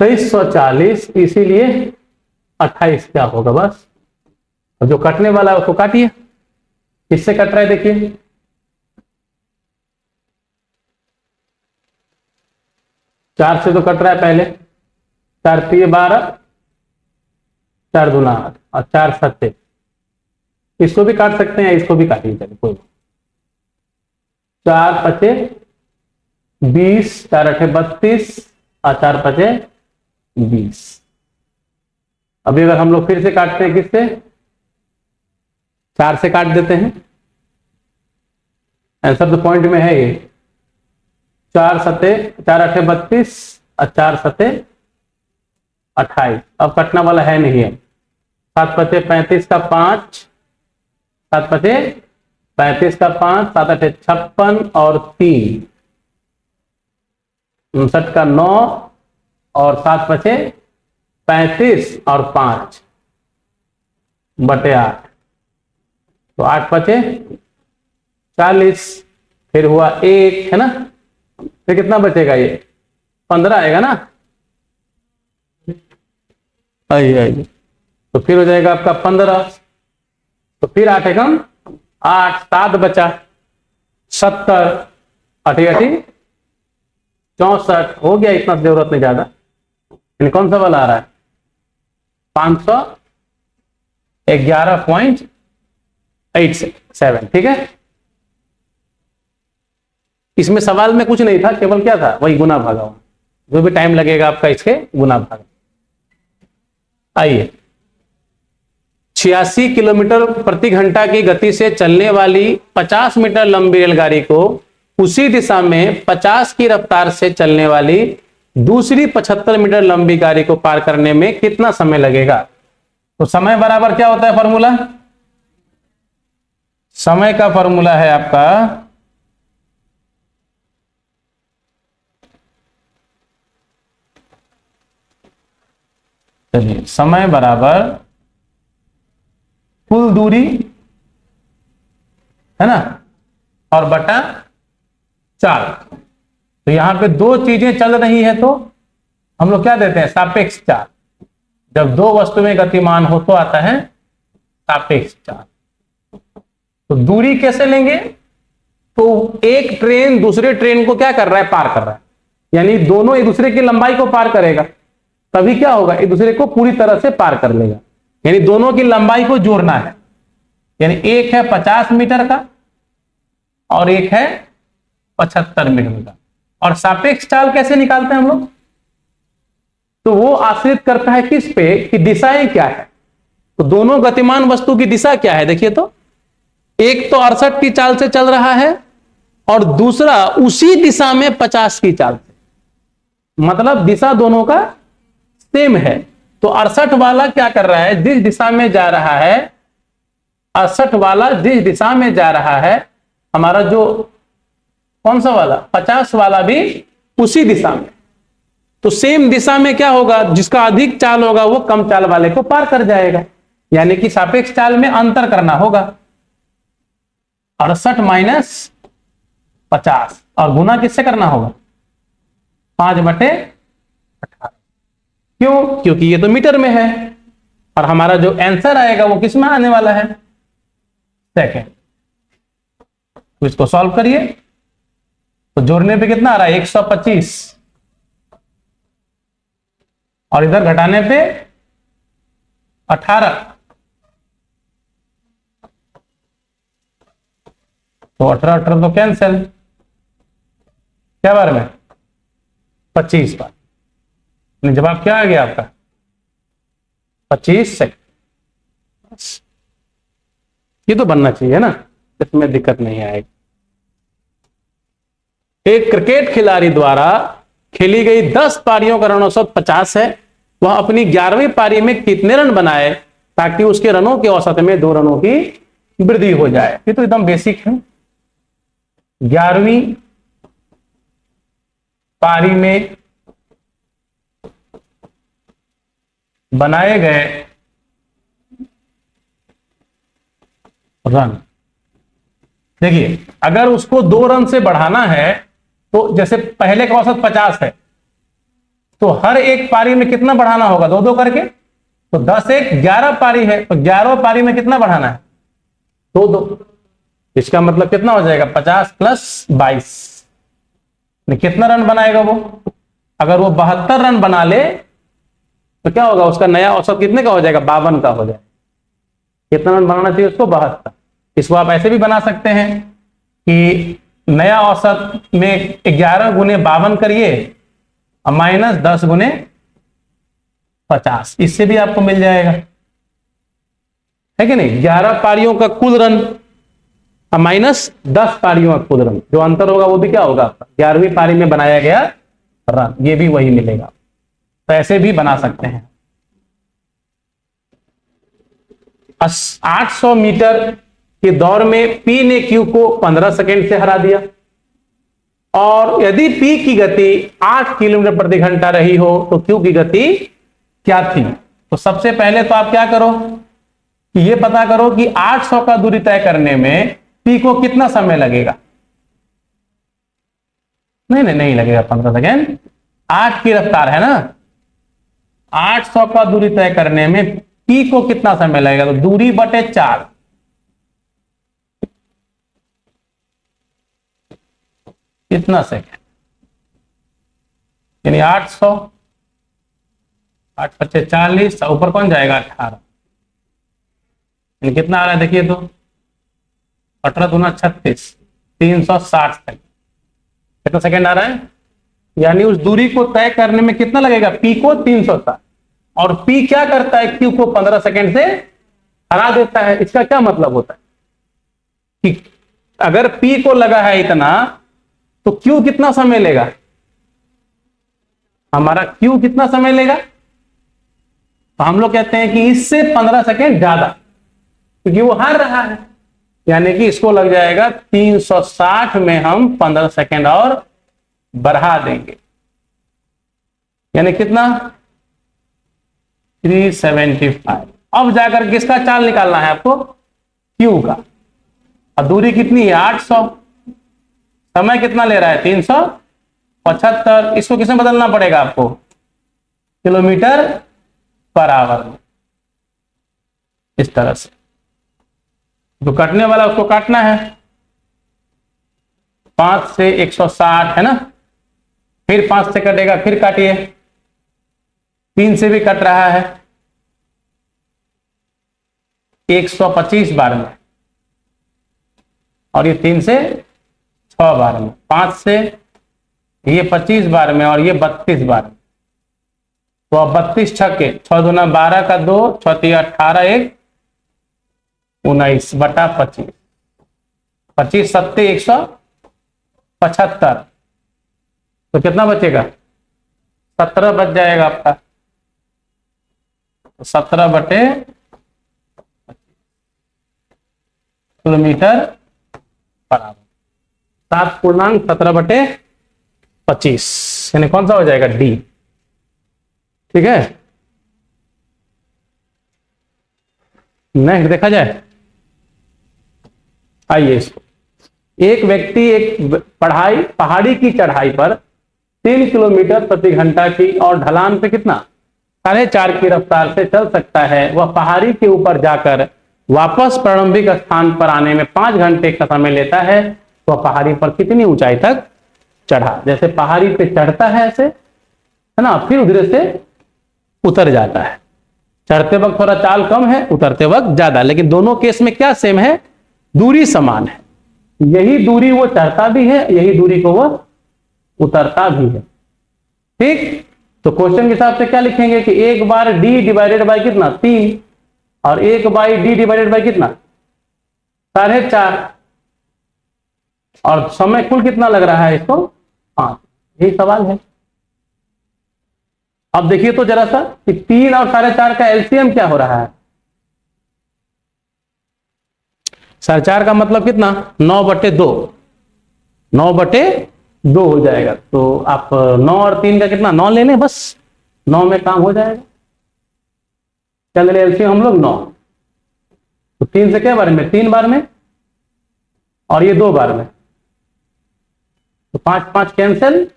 2340, इसीलिए 28 क्या होगा बस। और जो कटने वाला है उसको काटिए। किससे कट रहा है? देखिए 4 से तो कट रहा है पहले। 4 3 12, 4 दूना 8, और 4 7। इसको भी काट सकते हैं, इसको भी काटिए, चलिए कोई। 4 5 20, 4 8 32, और 4 5 20। अभी अगर हम लोग फिर से काटते हैं, किससे? 4 से काट देते हैं। आंसर तो पॉइंट में है ये। 4 7 4 8 32, और 4 7 28। अब कटना वाला है नहीं है। 7 5 35 का 5, 7 5 35 का 5, 7 8 56, और 3 59 का 9, और 7 5 35, और 5 बटे 8। तो 8 5 40, फिर हुआ 1, है ना। फिर कितना बचेगा? ये 15 आएगा ना। आइए तो फिर हो जाएगा आपका 15। तो फिर 8 एकम 8, 7 बचा 70, 8 8 64 हो गया। इतना जरूरत नहीं ज्यादा। कौन सा वाला आ रहा है? 511.87। ठीक है। इसमें सवाल में कुछ नहीं था, केवल क्या था? वही गुना भागा हुआ। जो भी टाइम लगेगा आपका इसके गुना भागा। आइए, 86 किलोमीटर प्रति घंटा की गति से चलने वाली 50 मीटर लंबी रेलगाड़ी को उसी दिशा में 50 की रफ्तार से चलने वाली दूसरी 75 मीटर लंबी गाड़ी को पार करने में कितना समय लगेगा? तो समय बराबर क्या होता है फॉर्मूला? समय का फॉर्मूला है आपका चलिए, समय बराबर कुल दूरी, है ना, और बटा चाल। तो यहां पे दो चीजें चल रही है तो हम लोग क्या देते हैं? सापेक्ष चाल। जब दो वस्तुएं गतिमान हो तो आता है सापेक्ष चाल। तो दूरी कैसे लेंगे? तो एक ट्रेन दूसरे ट्रेन को क्या कर रहा है? पार कर रहा है। यानी दोनों एक दूसरे की लंबाई को पार करेगा, तभी क्या होगा? एक दूसरे को पूरी तरह से पार कर लेगा। यानी दोनों की लंबाई को जोड़ना है। यानी एक है 50 मीटर का और एक है 75 मीटर का। और सापेक्ष चाल कैसे निकालते हैं हम लोग? तो वो आश्रित करता है किस पे? कि दिशाएं क्या है। तो दोनों गतिमान वस्तु की दिशा क्या है देखिए तो, एक तो 68 की चाल से चल रहा है और दूसरा उसी दिशा में 50 की चाल से, मतलब दिशा दोनों का सेम है। तो 68 वाला क्या कर रहा है, जिस दिशा में जा रहा है, 68 वाला जिस दिशा में जा रहा है, हमारा जो कौन सा वाला 50 वाला भी उसी दिशा में। तो सेम दिशा में क्या होगा, जिसका अधिक चाल होगा वो कम चाल वाले को पार कर जाएगा, यानी कि सापेक्ष चाल में अंतर करना होगा। 68 माइनस 50 और गुना किससे करना होगा, 5/18। क्यों, क्योंकि ये तो मीटर में है और हमारा जो आंसर आएगा वो किस में आने वाला है, सेकेंड। तो इसको सॉल्व करिए, तो जोड़ने पे कितना आ रहा है 125 और इधर घटाने पे 18, तो 18 तो कैंसिल, क्या बार में 25 बार। जवाब क्या आ गया आपका 25 सेकंड। ये तो बनना चाहिए ना, इसमें दिक्कत नहीं आएगी। एक क्रिकेट खिलाड़ी द्वारा खेली गई 10 पारियों का रन औसत 50 है। वह अपनी 11वीं पारी में कितने रन बनाए ताकि उसके रनों के औसत में 2 रनों की वृद्धि हो जाए। ये तो एकदम बेसिक है। 11वीं पारी में बनाए गए रन, देखिए अगर उसको 2 रन से बढ़ाना है तो जैसे पहले का औसत 50 है तो हर एक पारी में कितना बढ़ाना होगा, 2-2 करके। तो 10 एक 11 पारी है तो 11 पारी में कितना बढ़ाना है, 2-2। इसका मतलब कितना हो जाएगा 50 + 22, कितना रन बनाएगा वो। अगर वो 72 रन बना ले तो क्या होगा, उसका नया औसत कितने का हो जाएगा, 52 का हो जाएगा। कितना रन बनाना चाहिए उसको, 72। इसको आप ऐसे भी बना सकते हैं कि नया औसत में 11 गुने 52 करिए और -10 गुने 50, इससे भी आपको मिल जाएगा, है कि नहीं। 11 पारियों का कुल रन और -10 पारियों का कुल रन, जो अंतर होगा वो भी क्या होगा, 11वीं पारी में बनाया गया रन, ये भी वही मिलेगा। तो ऐसे भी बना सकते हैं। 800 मीटर के दौड़ में पी ने क्यू को 15 सेकेंड से हरा दिया और यदि पी की गति 8 किलोमीटर प्रति घंटा रही हो तो क्यू की गति क्या थी। तो सबसे पहले तो आप क्या करो कि ये पता करो कि 800 का दूरी तय करने में पी को कितना समय लगेगा। नहीं लगेगा 15 सेकेंड, 8 की रफ्तार है ना। 800 का दूरी तय करने में पी को कितना समय लगेगा, तो दूरी बटे 4, कितना सेकेंड, यानी 800, 8 × 5 = 40, ऊपर कौन जाएगा 18, यानी कितना आ रहा है देखिए तो 18 × 2 = 36, 360 सेकेंड, कितना सेकेंड आ रहा है। यानी उस दूरी को तय करने में कितना लगेगा, पी को 360, और पी क्या करता है, क्यू को 15 सेकेंड से हरा देता है। इसका क्या मतलब होता है कि अगर पी को लगा है इतना तो क्यू कितना समय लेगा, हमारा क्यू कितना समय लेगा, तो हम लोग कहते हैं कि इससे 15 सेकेंड ज्यादा, क्योंकि वो हार रहा है। यानी कि इसको लग जाएगा 360 में हम 15 सेकेंड और बढ़ा देंगे, यानी कितना 375। अब जाकर किसका चाल निकालना है आपको, क्यू का। और दूरी कितनी है 800, समय कितना ले रहा है 375। इसको किसमें बदलना पड़ेगा आपको, km/h में, इस तरह से। जो काटने वाला उसको काटना है, 5 से 160 है ना, फिर 5 से कटेगा, फिर काटिए, 3 से भी कट रहा है 125 बार में, और ये 3 से 6 बार में, 5 से ये 25 बार में, और ये 32 बार में। तो अब 32 छक्के, 6 दूना 12 का 2, 6 तिया 18, 1 19 बटा 25, 25 सत्ते 175, तो कितना बचेगा? 17 बच जाएगा आपका। 17 बटे किलोमीटर बराबर 7.17 बटे 25, यानी कौन सा हो जाएगा? डी। ठीक है, नेक्स्ट देखा जाए। आइए इसको, एक व्यक्ति एक पहाड़ी की चढ़ाई पर 3 किलोमीटर प्रति घंटा की और ढलान पे कितना 4.5 की रफ्तार से चल सकता है। वह पहाड़ी के ऊपर जाकर वापस प्रारंभिक स्थान पर आने में 5 घंटे का समय लेता है। वह पहाड़ी पर कितनी ऊंचाई तक चढ़ा? जैसे पहाड़ी पे चढ़ता है ऐसे, है ना, फिर उधर से उतर जाता है। चढ़ते वक्त थोड़ा चाल कम है, उतरते वक्त ज्यादा, लेकिन दोनों केस में क्या सेम है? दूरी समान है। यही दूरी वो चढ़ता भी है, यही दूरी को वो उतरता भी है। ठीक, तो क्वेश्चन के हिसाब से क्या लिखेंगे कि 1 बार डी डिवाइडेड बाय कितना 3 और 1 बाई डी डिवाइडेड बाय कितना 4.5 और समय कुल कितना लग रहा है इसको 5। यही सवाल है। अब देखिए तो जरा सा कि 3 और 4.5 का एलसीएम क्या हो रहा है? 4.5 का मतलब कितना 9/2, 9/2 हो जाएगा। तो आप 9 और 3 का कितना 9 ले लें, बस 9 में काम हो जाएगा। चल रहे एलसीएम हम लोग 9, तो 3 से क्या बार में 3 बार में और ये 2 बार में, तो 5 5 कैंसिल।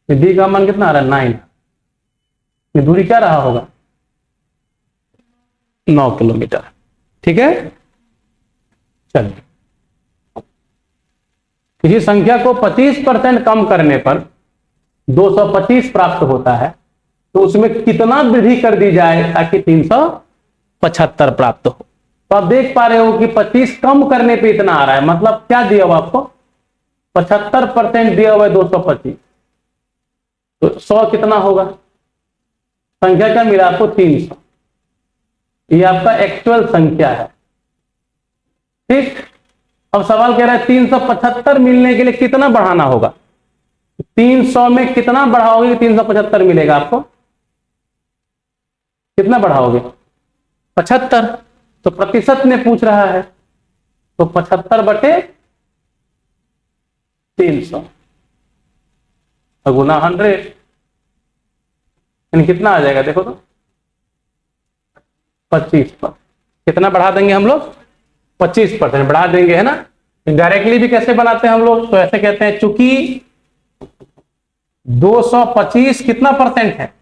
डी का मान कितना आ रहा है 9। ये दूरी क्या रहा होगा 9 किलोमीटर। ठीक है, चलिए किसी संख्या को 25% कम करने पर 225 प्राप्त होता है, तो उसमें कितना वृद्धि कर दी जाए ताकि 375 प्राप्त हो? तो आप देख पा रहे हो कि 25 कम करने पे इतना आ रहा है, मतलब क्या दिया हुआ आपको 75% दिया हुआ है 225, तो 100 कितना होगा? संख्या क्या मिला आपको 300। ये आपका एक्चुअल संख्या है। ठीक, अब सवाल कह रहा है 375 मिलने के लिए कितना बढ़ाना होगा? 300 में कितना बढ़ाओगे 375 मिलेगा आपको? कितना बढ़ाओगे 75, तो प्रतिशत में पूछ रहा है, तो 75 बटे 300 गुना 100, यानी कितना आ जाएगा देखो तो 25 पर। कितना बढ़ा देंगे हम लोग 25% बढ़ा देंगे, है ना। डायरेक्टली भी कैसे बनाते हैं हम लोग, तो ऐसे कहते हैं चूंकि 225 कितना परसेंट है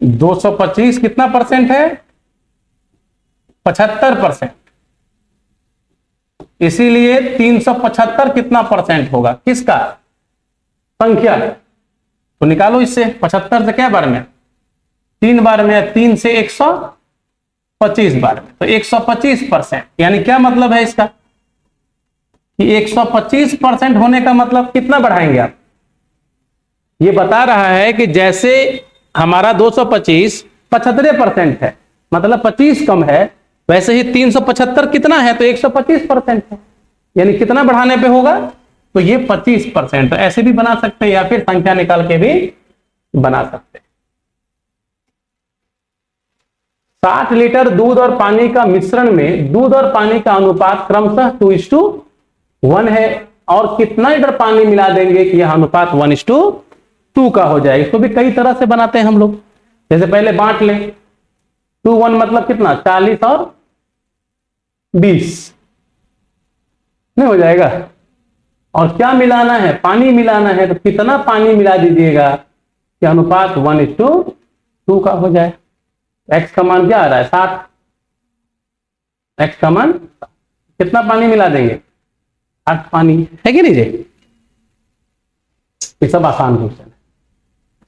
225 कितना परसेंट है 75%, इसीलिए 375 कितना परसेंट होगा किसका संख्या? तो निकालो इससे 75 से क्या बार में 3 बार में, 3 से 125 बार में, तो 125%। यानी क्या मतलब है इसका कि 125% होने का मतलब कितना बढ़ाएंगे आप? ये बता रहा है कि जैसे हमारा 225 75% है, मतलब 25 कम है, वैसे ही 375 कितना है तो 125% है। यानी कितना बढ़ाने पे होगा तो ये 25%। ऐसे भी बना सकते हैं या फिर संख्या निकाल के भी बना सकते हैं। 60 लीटर दूध और पानी का मिश्रण में दूध और पानी का अनुपात क्रमशः 2:1 है, और कितना लीटर पानी मिला देंगे कि यह अनुपात 1:2 का हो जाएगा। इसको भी कई तरह से बनाते हैं हम लोग। जैसे पहले बांट लें 2:1 मतलब कितना 40 और 20 नहीं हो जाएगा। और क्या मिलाना है पानी मिलाना है, तो कितना पानी मिला दीजिएगा कि अनुपात 1:2 का हो जाए। एक्स का मान क्या आ रहा है 60, एक्स का मान कितना पानी मिला देंगे 8 पानी, है कि नहीं जी। ये सब आसान क्वेश्चन है।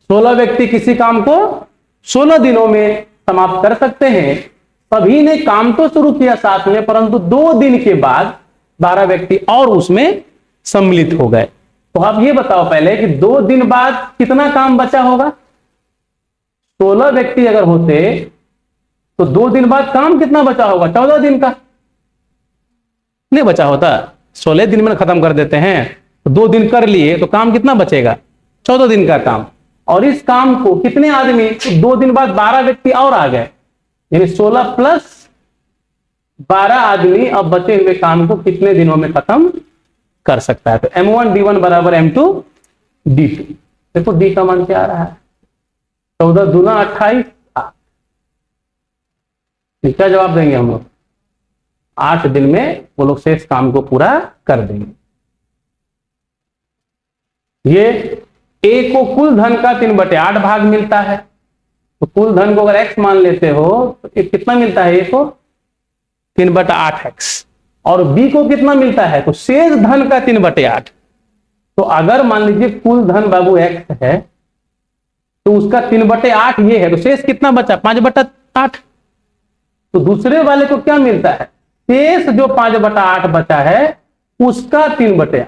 16 व्यक्ति किसी काम को 16 दिनों में समाप्त कर सकते हैं। सभी ने काम तो शुरू किया साथ में, परंतु 2 दिन के बाद 12 व्यक्ति और उसमें सम्मिलित हो गए। तो आप ये बताओ पहले कि 2 दिन बाद कितना काम बचा होगा। 16 व्यक्ति अगर होते तो 2 दिन बाद काम कितना बचा होगा, 14 दिन का नहीं बचा होता। 16 दिन में खत्म कर देते हैं तो 2 दिन कर लिए तो काम कितना बचेगा, 14 दिन का काम। और इस काम को कितने आदमी, तो 2 दिन बाद 12 व्यक्ति और आ गए, यानी 16 प्लस 12 आदमी अब बचे हुए काम को कितने दिनों में खत्म कर सकता है। तो M1 D1 बराबर M2 D2। देखो D का मान क्या आ रहा है, 14 दूना 28। क्या जवाब देंगे हम लोग, 8 दिन में वो लोग शेष काम को पूरा कर देंगे। ये A को कुल धन का 3/8 भाग मिलता है, तो कुल धन को अगर x मान लेते हो तो कितना मिलता है, A को 3/8x, और B को कितना मिलता है, तो शेष धन का 3/8। तो अगर मान लीजिए कुल धन बाबू x है तो उसका 3/8 ये है, तो शेष कितना बचा, 5/8। तो दूसरे वाले को क्या मिलता है, शेष जो 5/8 बचा है उसका 3/8।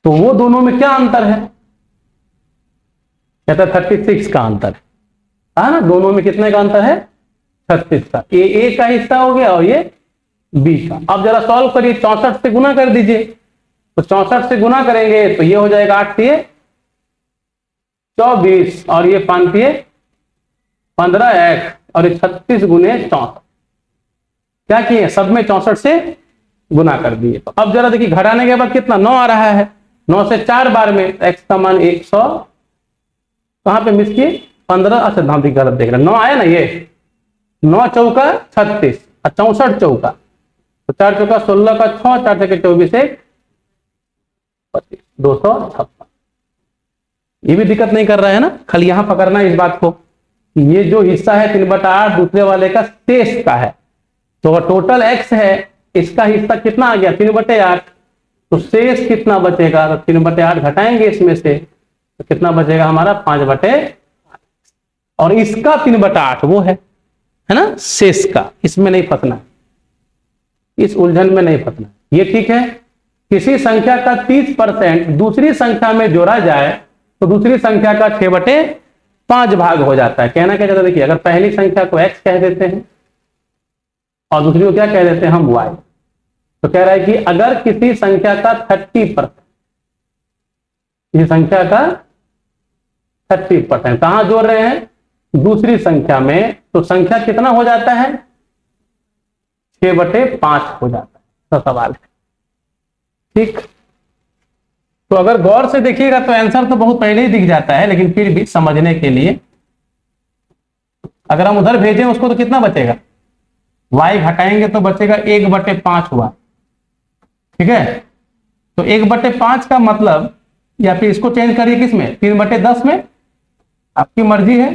तो वो दोनों में क्या अंतर है, कहता है 36 का अंतर है ना। दोनों में कितने का अंतर है, 36 का। ये A का हिस्सा हो गया और ये B का। अब जरा सॉल्व करिए, 64 से गुना कर दीजिए। तो 64 से गुना करेंगे तो ये हो जाएगा 8 से 24 और ये 5 से 15x और ये 36 गुने 64। क्या किए, सब में 64 से गुना कर दिए। तो अब जरा देखिए घटाने के बाद कितना 9 आ रहा है, 9 से 4 बार में x का मान 100, कहां पे मिस किए 15, अच्छा नाम भी गलत देख रहे, 9 आया ना, ये 9 चौका 36 और 64 चौका, तो 4 चौका 16 का 6, 4 चौके 24 से 25, 256। ये भी दिक्कत नहीं कर रहा है ना, खाली यहां पकड़ना है इस बात को, ये जो हिस्सा है 3/8 दूसरे वाले का शेष का है। तो अगर टोटल x है, इसका हिस्सा कितना आ गया 3/8, तो शेष कितना बचेगा, तो 3/8 घटाएंगे इसमें से तो कितना बचेगा हमारा 5/8, और इसका 3/8 वो है ना शेष का। इसमें नहीं फंसना, इस उलझन में नहीं फंसना, ये ठीक है। किसी संख्या का 30% दूसरी संख्या में जोड़ा जाए तो दूसरी संख्या का 6/5 भाग हो जाता है। कहना क्या चाहता है, देखिए अगर पहली संख्या को x कह देते हैं और दूसरी को क्या कह देते हैं हम y, तो कह रहा है कि अगर किसी संख्या का 30%, किसी संख्या का 30% कहां जोड़ रहे हैं, दूसरी संख्या में, तो संख्या कितना हो जाता है 6/5 हो जाता है। तो सवाल है ठीक। तो अगर गौर से देखिएगा तो आंसर तो बहुत पहले ही दिख जाता है, लेकिन फिर भी समझने के लिए अगर हम उधर भेजें उसको तो कितना बचेगा, y घटाएंगे तो बचेगा 1/5 हुआ, ठीक है। तो 1/5 का मतलब, या फिर इसको चेंज करिए किसमें 3/10 में, आपकी मर्जी है।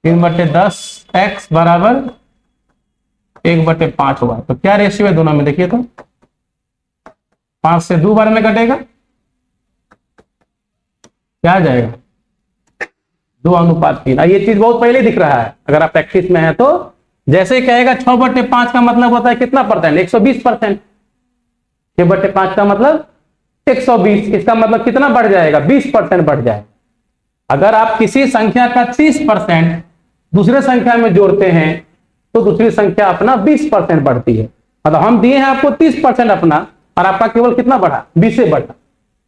3/10 x बराबर 1/5 हुआ। तो क्या रेशियो है दोनों में, देखिए तो 5 से 2 बार में कटेगा, क्या आ जाएगा 2:3। ये चीज बहुत पहले दिख रहा है, अगर आप प्रैक्टिस में है तो जैसे ही कहेगा 6/5 का मतलब होता है कितना परसेंट, 120%। 6/5 का मतलब 120, इसका मतलब कितना बढ़ जाएगा 20% बढ़ जाएगा। अगर आप किसी संख्या का 30% दूसरे संख्या में जोड़ते हैं तो दूसरी संख्या अपना 20% बढ़ती है। मतलब हम दिए हैं आपको 30% अपना, और आपका केवल कितना बढ़ा 20 से बढ़ा।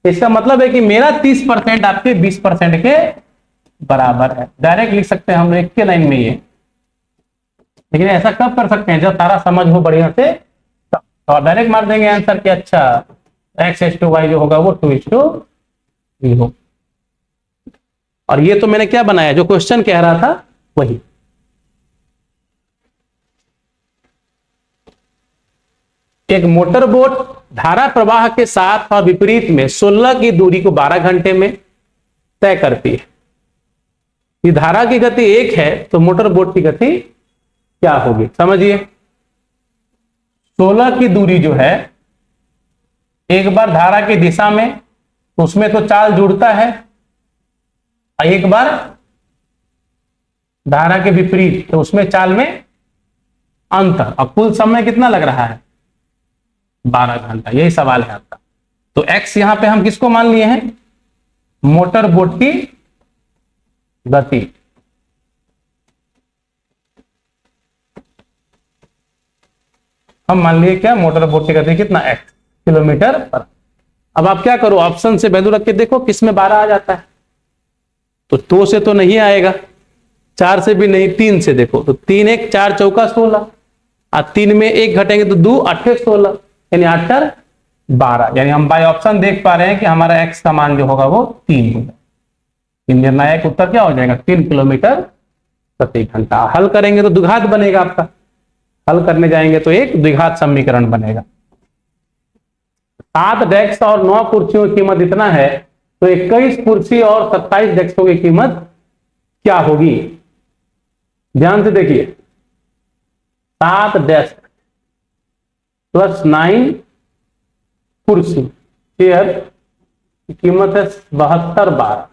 इसका मतलब है कि मेरा 30% आपके 20% के बराबर है। डायरेक्ट लिख सकते हैं हम एक के लाइन में ये, लेकिन ऐसा कब कर सकते हैं, जब सारा समझ हो बढ़िया से, तो डायरेक्ट मार देंगे आंसर कि अच्छा x/y जो होगा वो 2:3 और ये तो मैंने क्या बनाया, जो क्वेश्चन कह रहा था वही। एक मोटर बोट धारा प्रवाह के साथ और विपरीत में 16 की दूरी को 12 घंटे में तय करती है। ये धारा की गति 1 है तो मोटर बोट की गति क्या होगी, समझिए। 16 की दूरी जो है, एक बार धारा की दिशा में उसमें तो चाल जुड़ता है, एक बार धारा के विपरीत तो उसमें चाल में अंतर, और कुल समय कितना लग रहा है 12 घंटा, यही सवाल है आपका। तो x यहां पे हम किसको मान लिए हैं? मोटर बोट की गति। हम मान लिए क्या? मोटर बोट की गति कितना? x किलोमीटर पर। अब आप क्या करो, ऑप्शन से वैल्यू रख के देखो किस में 12 आ जाता है। तो 2 से तो नहीं आएगा, 4 से भी नहीं, 3 से देखो तो 3 1 4 चौका 16, और 3 में 1 घटेंगे तो 2 8 16, यानी 8 4 12। यानी हम बाय ऑप्शन देख पा रहे हैं कि हमारा x का मान जो होगा वो 3 होगा। निर्णायक उत्तर क्या हो जाएगा? 3 किलोमीटर प्रति घंटा। हल करेंगे तो द्विघात बनेगा आपका, हल करने जाएंगे तो एक द्विघात समीकरण बनेगा। 7 डेस्क और 9 कुर्सियों की कीमत इतना है, तो 21 कुर्सी और 27 डेस्कों की कीमत क्या होगी? ध्यान से देखिए, 7 डेस्क प्लस 9 कुर्सी चेयर की कीमत है 72/12,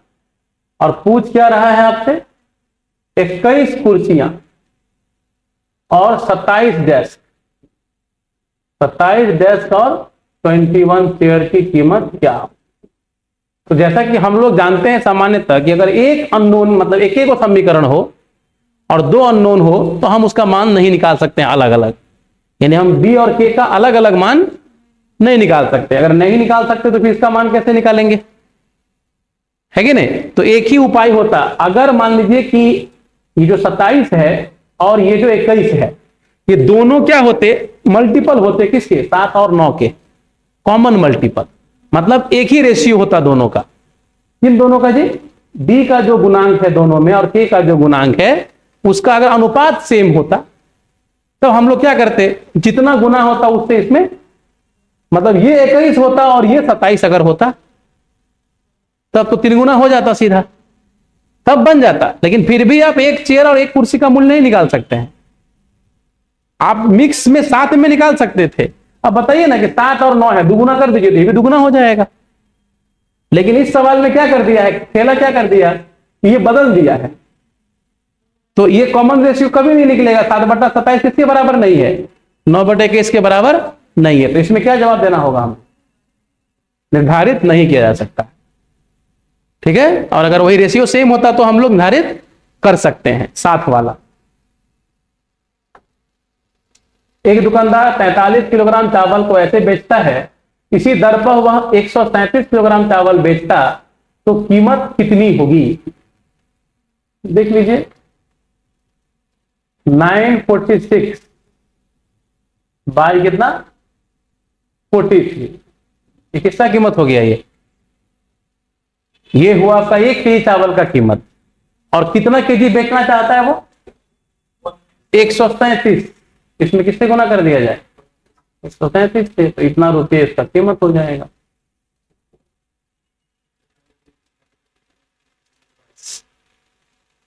और पूछ क्या रहा है आपसे? 21 कुर्सियां और 27 डेस्क, 27 डेस्क और 21 चेयर की कीमत क्या? तो जैसा कि हम लोग जानते हैं सामान्यतः कि अगर एक अननोन, मतलब एक एक समीकरण हो और 2 अननोन हो तो हम उसका मान नहीं निकाल सकते हैं अलग अलग, यानी हम बी और के का अलग अलग मान नहीं निकाल सकते। अगर नहीं निकाल सकते तो फिर इसका मान कैसे निकालेंगे? है कि नहीं? तो एक ही उपाय होता, अगर मान लीजिए कि ये जो 27 है और ये जो 21 है, ये दोनों क्या होते? मल्टीपल होते किसके? 7 और 9 के, कॉमन मल्टीपल, मतलब एक ही रेशियो होता दोनों का। किन दोनों का जी? डी का जो गुणांक है दोनों में और के का जो गुणांक है उसका अगर अनुपात सेम होता तो हम लोग क्या करते? जितना गुना होता उससे इसमें, मतलब ये 21 होता और ये 27 अगर होता तब तो 3 गुना हो जाता सीधा, तब बन जाता। लेकिन फिर भी आप एक चेयर और एक कुर्सी का मूल्य नहीं निकाल सकते हैं, आप मिक्स में साथ में निकाल सकते थे। अब बताइए ना कि 7 और 9 है, दुगुना कर दीजिए तो ये भी दुगुना हो जाएगा। लेकिन इस सवाल में क्या कर दिया है, खेला क्या कर दिया, ये बदल दिया है। तो ये कॉमन रेशियो कभी नहीं निकलेगा। 7/27 किसके बराबर नहीं है? 9/21 के बराबर नहीं है। तो इसमें क्या जवाब देना होगा? हमें निर्धारित नहीं किया जा सकता, ठीक है। और अगर वही रेशियो सेम होता तो हम लोग निर्धारित कर सकते हैं, साथ वाला। एक दुकानदार 43 किलोग्राम चावल को ऐसे बेचता है, इसी दर पर वह 137 किलोग्राम चावल बेचता तो कीमत कितनी होगी? देख लीजिए, 946 बाई कितना? 43, ये किसका कीमत हो गया? ये हुआ आपका 1 केजी चावल का कीमत। और कितना केजी बेचना चाहता है वो? 137। इसमें किससे गुना कर दिया जाए? 137 से, तो इतना रुपये इसका कीमत हो जाएगा।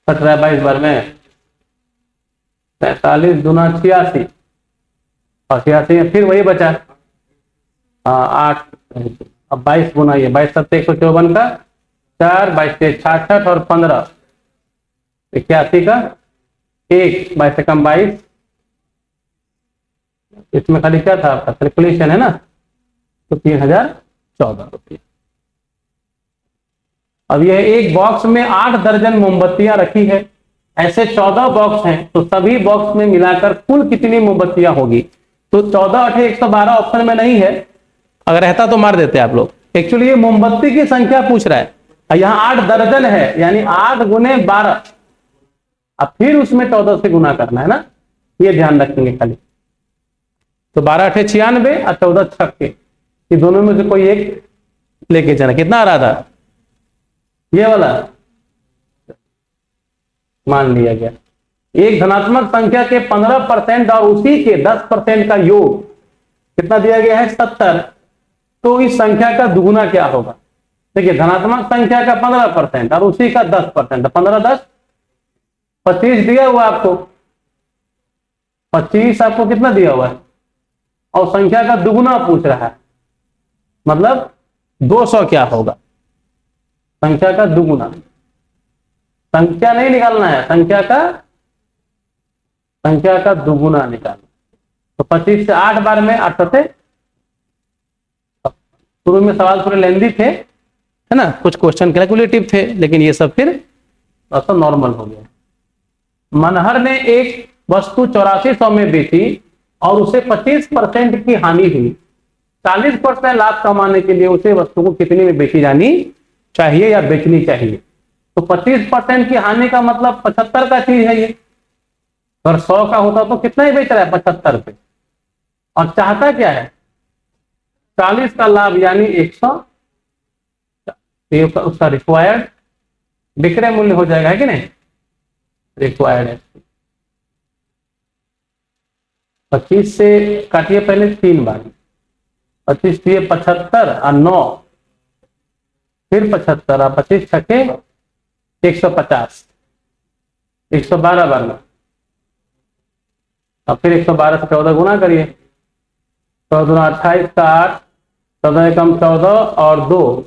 कट रहा है 22 बार में, 43 दूना 86, और 86 में फिर वही बचा 8। अब 22 गुना, ये 22 7 154 का 4, 22 से 66 और 15 81 का 1, 22 से कम 22। इसमें खाली क्या था आपका? कैलकुलेशन है ना, तो 3014 रुपये। अब यह एक बॉक्स में 8 दर्जन मोमबत्तियां रखी है, ऐसे 14 बॉक्स हैं, तो सभी बॉक्स में मिलाकर कुल कितनी मोमबत्तियां होगी? तो 14 8 112 ऑप्शन में नहीं है, अगर रहता तो मार देते आप लोग। एक्चुअली ये मोमबत्ती की संख्या पूछ रहा है, यहां 8 दर्जन है, यानी 8 गुने 12, अब फिर उसमें 14 से गुना करना है ना, ये ध्यान रखेंगे खाली। तो 12 8 96 और 14 छक्के, ये दोनों में से कोई एक लेके जाना। कितना आ रहा था? ये वाला मान लिया गया। एक धनात्मक संख्या के 15% और उसी के 10% का योग कितना दिया गया है? 70। तो इस संख्या का दुगुना क्या होगा? देखिए, धनात्मक संख्या का 15% और उसी का 10%, 15 10 25 दिया हुआ आपको, 25 आपको कितना दिया हुआ है, और संख्या का दुगुना पूछ रहा है, मतलब 200 क्या होगा? संख्या का दुगुना। संख्या नहीं निकालना है, संख्या का दुगुना निकालना। तो 25 से 8 बार में 8 से शुरू में सवाल थोड़े लेंदी थे, है ना, कुछ क्वेश्चन कैलकुलेटिव थे, लेकिन ये सब फिर थोड़ा नॉर्मल हो गया। मनहर ने एक वस्तु 8400 में बेची और उसे 25% की हानि हुई। 40% लाभ कमाने के लिए उसे वस्तु को कितने में बेची जानी चाहिए या बेचनी चाहिए? तो 25% की हानि का मतलब 75 का चीज है ये। अगर 100 का होता तो कितना ही बेच रहा है? 75 पे। और चाहता क्या है? 40 का लाभ यानी 100। उसका रिक्वायर्ड विक्रय मूल्य हो जाएगा, है कि नहीं? रिक्वायर्ड है 25 से काटिए पहले 3 बार। 25 दिए 75 और 9 फिर 75 और 25 छके 150, 112 बार में। अब फिर 112 से 14 गुना करिए। 14 28 का 8, 14 एकम 14 और 2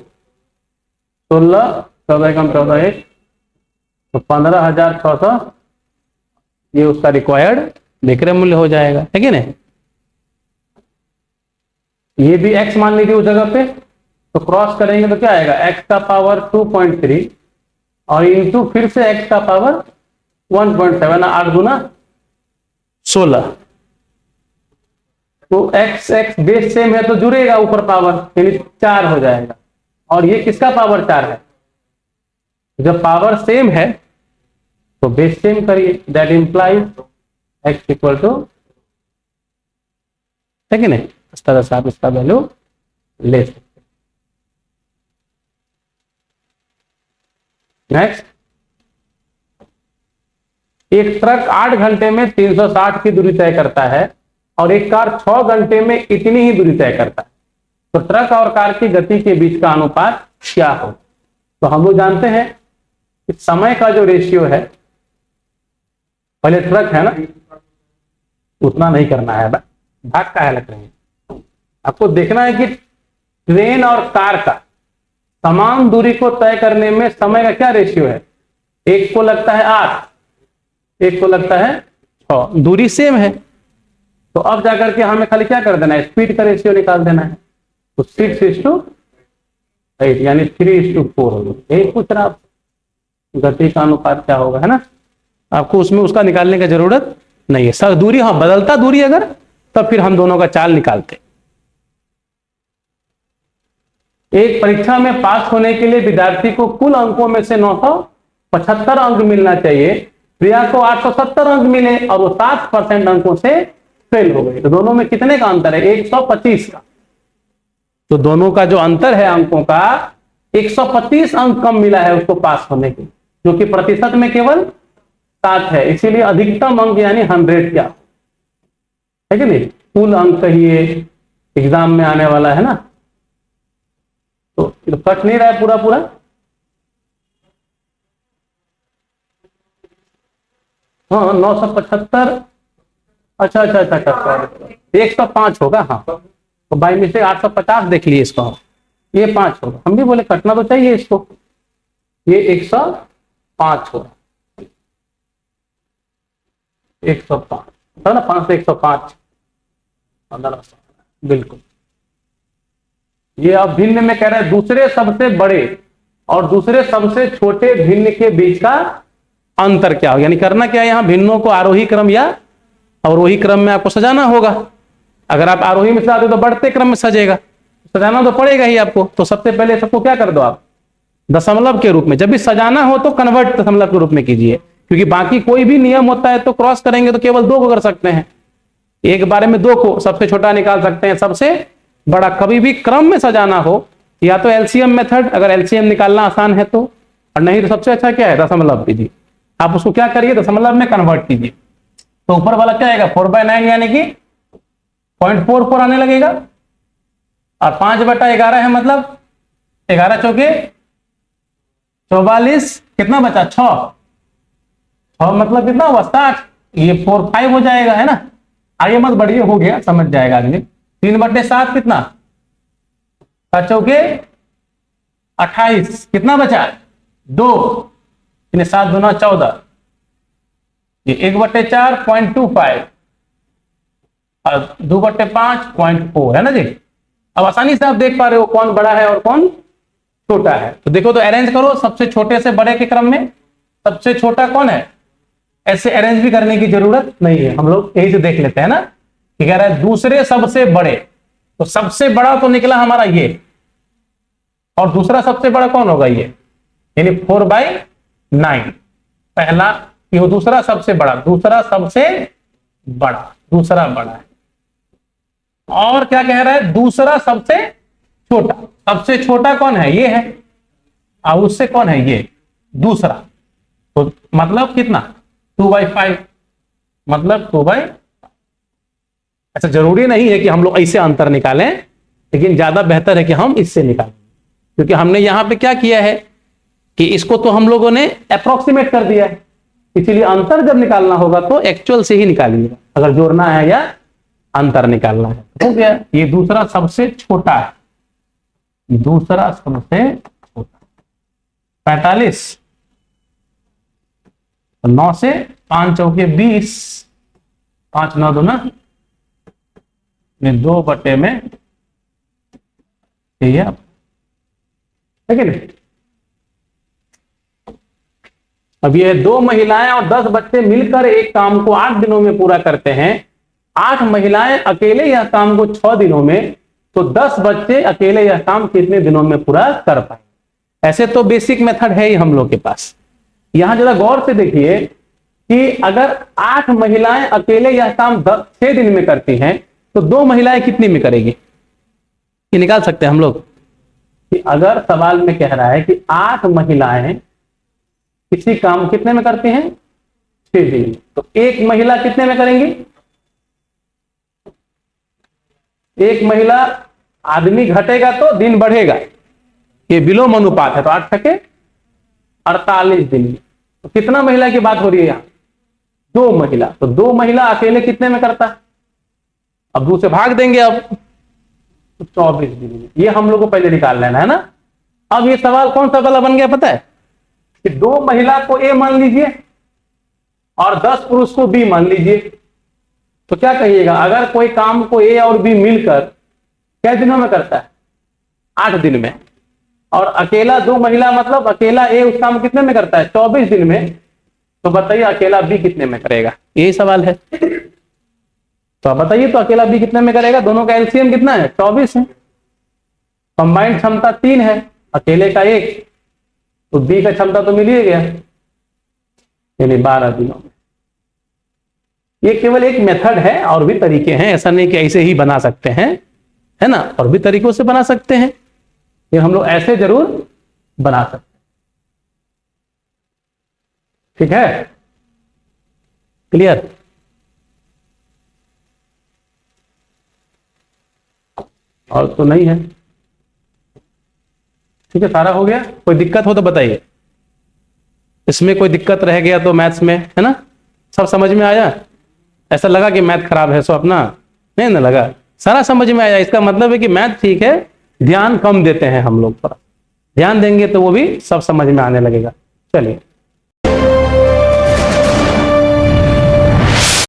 16, 14 एकम 14 1, तो 15,600 ये उसका रिक्वायर्ड विक्रय मूल्य हो जाएगा, है कि नहीं? ये भी x मान लीजिए उस जगह पे, तो क्रॉस करेंगे तो क्या आएगा? x का पावर 2.3 और इंटू फिर से x का पावर 1.7, 8 गुना 16। तो x बेस सेम है तो जुड़ेगा ऊपर पावर, यानी 4 हो जाएगा। और ये किसका पावर 4 है? जब पावर सेम है तो बेस सेम करिए, that implies x equal to, है कि नहीं? इस तरह से आप इसका वैल्यू ले सकते। नेक्स्ट, एक ट्रक 8 घंटे में 360 की दूरी तय करता है और एक कार 6 घंटे में इतनी ही दूरी तय करता है, तो ट्रक और कार की गति के बीच का अनुपात क्या हो? तो हम लोग जानते हैं कि समय का जो रेशियो है, पहले ट्रक है ना, उतना नहीं करना है, भाग का है लग रही है। आपको देखना है कि ट्रेन और कार का समान दूरी को तय करने में समय का क्या रेशियो है? एक को लगता है 8, एक को लगता है 6, दूरी सेम है। तो अब जाकर के हमें खाली क्या कर देना है? स्पीड का रेशियो निकाल देना है। तो 6:8 यानी 3:4 होगा। यही पूछ रहा, गति का अनुपात क्या होगा, है ना? आपको उसमें उसका निकालने की जरूरत नहीं है। सर दूरी, हाँ बदलता दूरी अगर, तब फिर हम दोनों का चाल निकालते। एक परीक्षा में पास होने के लिए विद्यार्थी को कुल अंकों में से 975 अंक मिलना चाहिए। प्रिया को 870 अंक मिले और वो 7% अंकों से फेल हो गई। तो दोनों में कितने का अंतर है? 125 का। तो दोनों का जो अंतर है अंकों का, 125 अंक कम मिला है उसको पास होने के, जो कि प्रतिशत में केवल 7 है। इसीलिए अधिकतम अंक यानी 100 क्या है कि नहीं? कुल अंक कहिए, एग्जाम में आने वाला है ना, तो कट नहीं रहा है पूरा पूरा। हाँ 975, अच्छा 105 होगा। हाँ तो बाई मिस्टेक 850 देख लिए इसको, ये 5 होगा। हम भी बोले कटना तो चाहिए इसको, ये 105 होगा। 105 है ना, 5 से 105 बिल्कुल। ये अब भिन्न में कह रहा है दूसरे सबसे बड़े और दूसरे सबसे छोटे भिन्न के बीच का अंतर क्या हो, यानी करना क्या है? यहाँ भिन्नों को आरोही क्रम या अवरोही क्रम में आपको सजाना होगा। अगर आप आरोही में सजाते तो बढ़ते क्रम में सजेगा, सजाना तो पड़ेगा ही आपको। तो सबसे पहले सबको क्या कर दो आप? दशमलव के रूप में। जब भी सजाना हो तो कन्वर्ट दशमलव के रूप में कीजिए, क्योंकि बाकी कोई भी नियम होता है तो क्रॉस करेंगे तो केवल 2 को कर सकते हैं, एक बारे में 2 को, सबसे छोटा निकाल सकते हैं सबसे बड़ा। कभी भी क्रम में सजाना हो या तो एलसीएम मेथड, अगर एलसीएम निकालना आसान है तो, और नहीं तो सबसे अच्छा क्या है? दशमलव कीजिए। आप उसको क्या करिए? दशमलव में कन्वर्ट कीजिए। तो ऊपर वाला क्या आएगा? 4/9 यानी कि 0.44 आने लगेगा, और 5/11 है, मतलब 11 चौके 44, कितना बचा? 6 मतलब कितना हुआ? 60। ये 4/5 हो जाएगा, है ना? आइए मत बढ़िए, हो गया, समझ जाएगा आदमी। 3/7 कितना? 7 चौके 28, कितना बचा? 2, 7 दूना 14, ये 1/4 0.25 और 2/5 0.4 है ना जी। अब आसानी से आप देख पा रहे हो कौन बड़ा है और कौन छोटा है। तो देखो, तो अरेंज करो सबसे छोटे से बड़े के क्रम में। सबसे छोटा कौन है? ऐसे अरेंज भी करने की जरूरत नहीं है, हम लोग यही से देख लेते हैं ना। कि कह रहा है दूसरे सबसे बड़े, तो सबसे बड़ा तो निकला हमारा ये, और दूसरा सबसे बड़ा कौन होगा? ये, यानी 4/9 पहला, ये दूसरा सबसे बड़ा, दूसरा सबसे बड़ा, दूसरा बड़ा है। और क्या कह रहा है? दूसरा सबसे छोटा। सबसे छोटा कौन है? ये है। और उससे कौन है? ये दूसरा। तो मतलब कितना? 2/5, मतलब 2/5। अच्छा, जरूरी नहीं है कि हम लोग ऐसे अंतर निकालें, लेकिन ज्यादा बेहतर है कि हम इससे निकालें, क्योंकि हमने यहां पे क्या किया है कि इसको तो हम लोगों ने अप्रोक्सीमेट कर दिया है, इसीलिए अंतर जब निकालना होगा तो एक्चुअल से ही निकालिएगा, अगर जोड़ना है या अंतर निकालना है। हो गया, ये दूसरा सबसे छोटा है, दूसरा सबसे छोटा 45। 9 से 5 चौके 20, 5 9 2 2 में ये है कि नहीं। अब ये 2 महिलाएं और 10 बच्चे मिलकर एक काम को 8 दिनों में पूरा करते हैं। 8 महिलाएं अकेले यह काम को 6 दिनों में, तो 10 बच्चे अकेले यह काम कितने दिनों में पूरा कर पाए? ऐसे तो बेसिक मेथड है ही हम लोग के पास। यहां जरा गौर से देखिए कि अगर 8 महिलाएं अकेले यह काम 6 दिन में करती हैं, तो 2 महिलाएं कितनी में करेगी? ये निकाल सकते हैं हम लोग कि अगर सवाल में कह रहा है कि 8 महिलाएं किसी काम कितने में करती हैं? 6 दिन में, तो 1 महिला कितने में करेंगी? 1 महिला, आदमी घटेगा तो दिन बढ़ेगा, ये विलोम अनुपात है, तो 8 छके 48 दिन में। तो कितना महिला की बात हो रही है यहां? 2 महिला। तो 2 महिला अकेले कितने में करता है? अब 2 से भाग देंगे, अब तो 24 दिन में। ये हम लोग को पहले निकाल लेना है ना। अब ये सवाल कौन सा वाला बन गया पता है? कि 2 महिला को ए मान लीजिए और 10 पुरुष को बी मान लीजिए, तो क्या कहिएगा? अगर कोई काम को ए और बी मिलकर क्या दिनों में करता है? 8 दिन में। और अकेला 2 महिला, मतलब अकेला ए उस काम कितने में करता है? 24 दिन में। तो बताइए अकेला बी कितने में करेगा? यही सवाल है। तो आप बताइए, तो अकेला बी कितने में करेगा? दोनों का एलसीएम कितना है? 24 है। कंबाइंड क्षमता 3 है, अकेले का 1, तो बी का क्षमता तो मिल ही गया, यानी 12 दिनों में। ये केवल एक मेथड है, और भी तरीके हैं, ऐसा नहीं कि ऐसे ही बना सकते हैं, है ना। और भी तरीकों से बना सकते हैं, ये हम लोग ऐसे जरूर बना सकते हैं। ठीक है, क्लियर? और तो नहीं है? ठीक है, सारा हो गया। कोई दिक्कत हो तो बताइए, इसमें कोई दिक्कत रह गया तो मैथ्स में, है ना। सब समझ में आया? ऐसा लगा कि मैथ खराब है सो अपना नहीं ना लगा, सारा समझ में आया। इसका मतलब है कि मैथ ठीक है, ध्यान कम देते हैं हम लोग, थोड़ा ध्यान देंगे तो वो भी सब समझ में आने लगेगा। चलिए।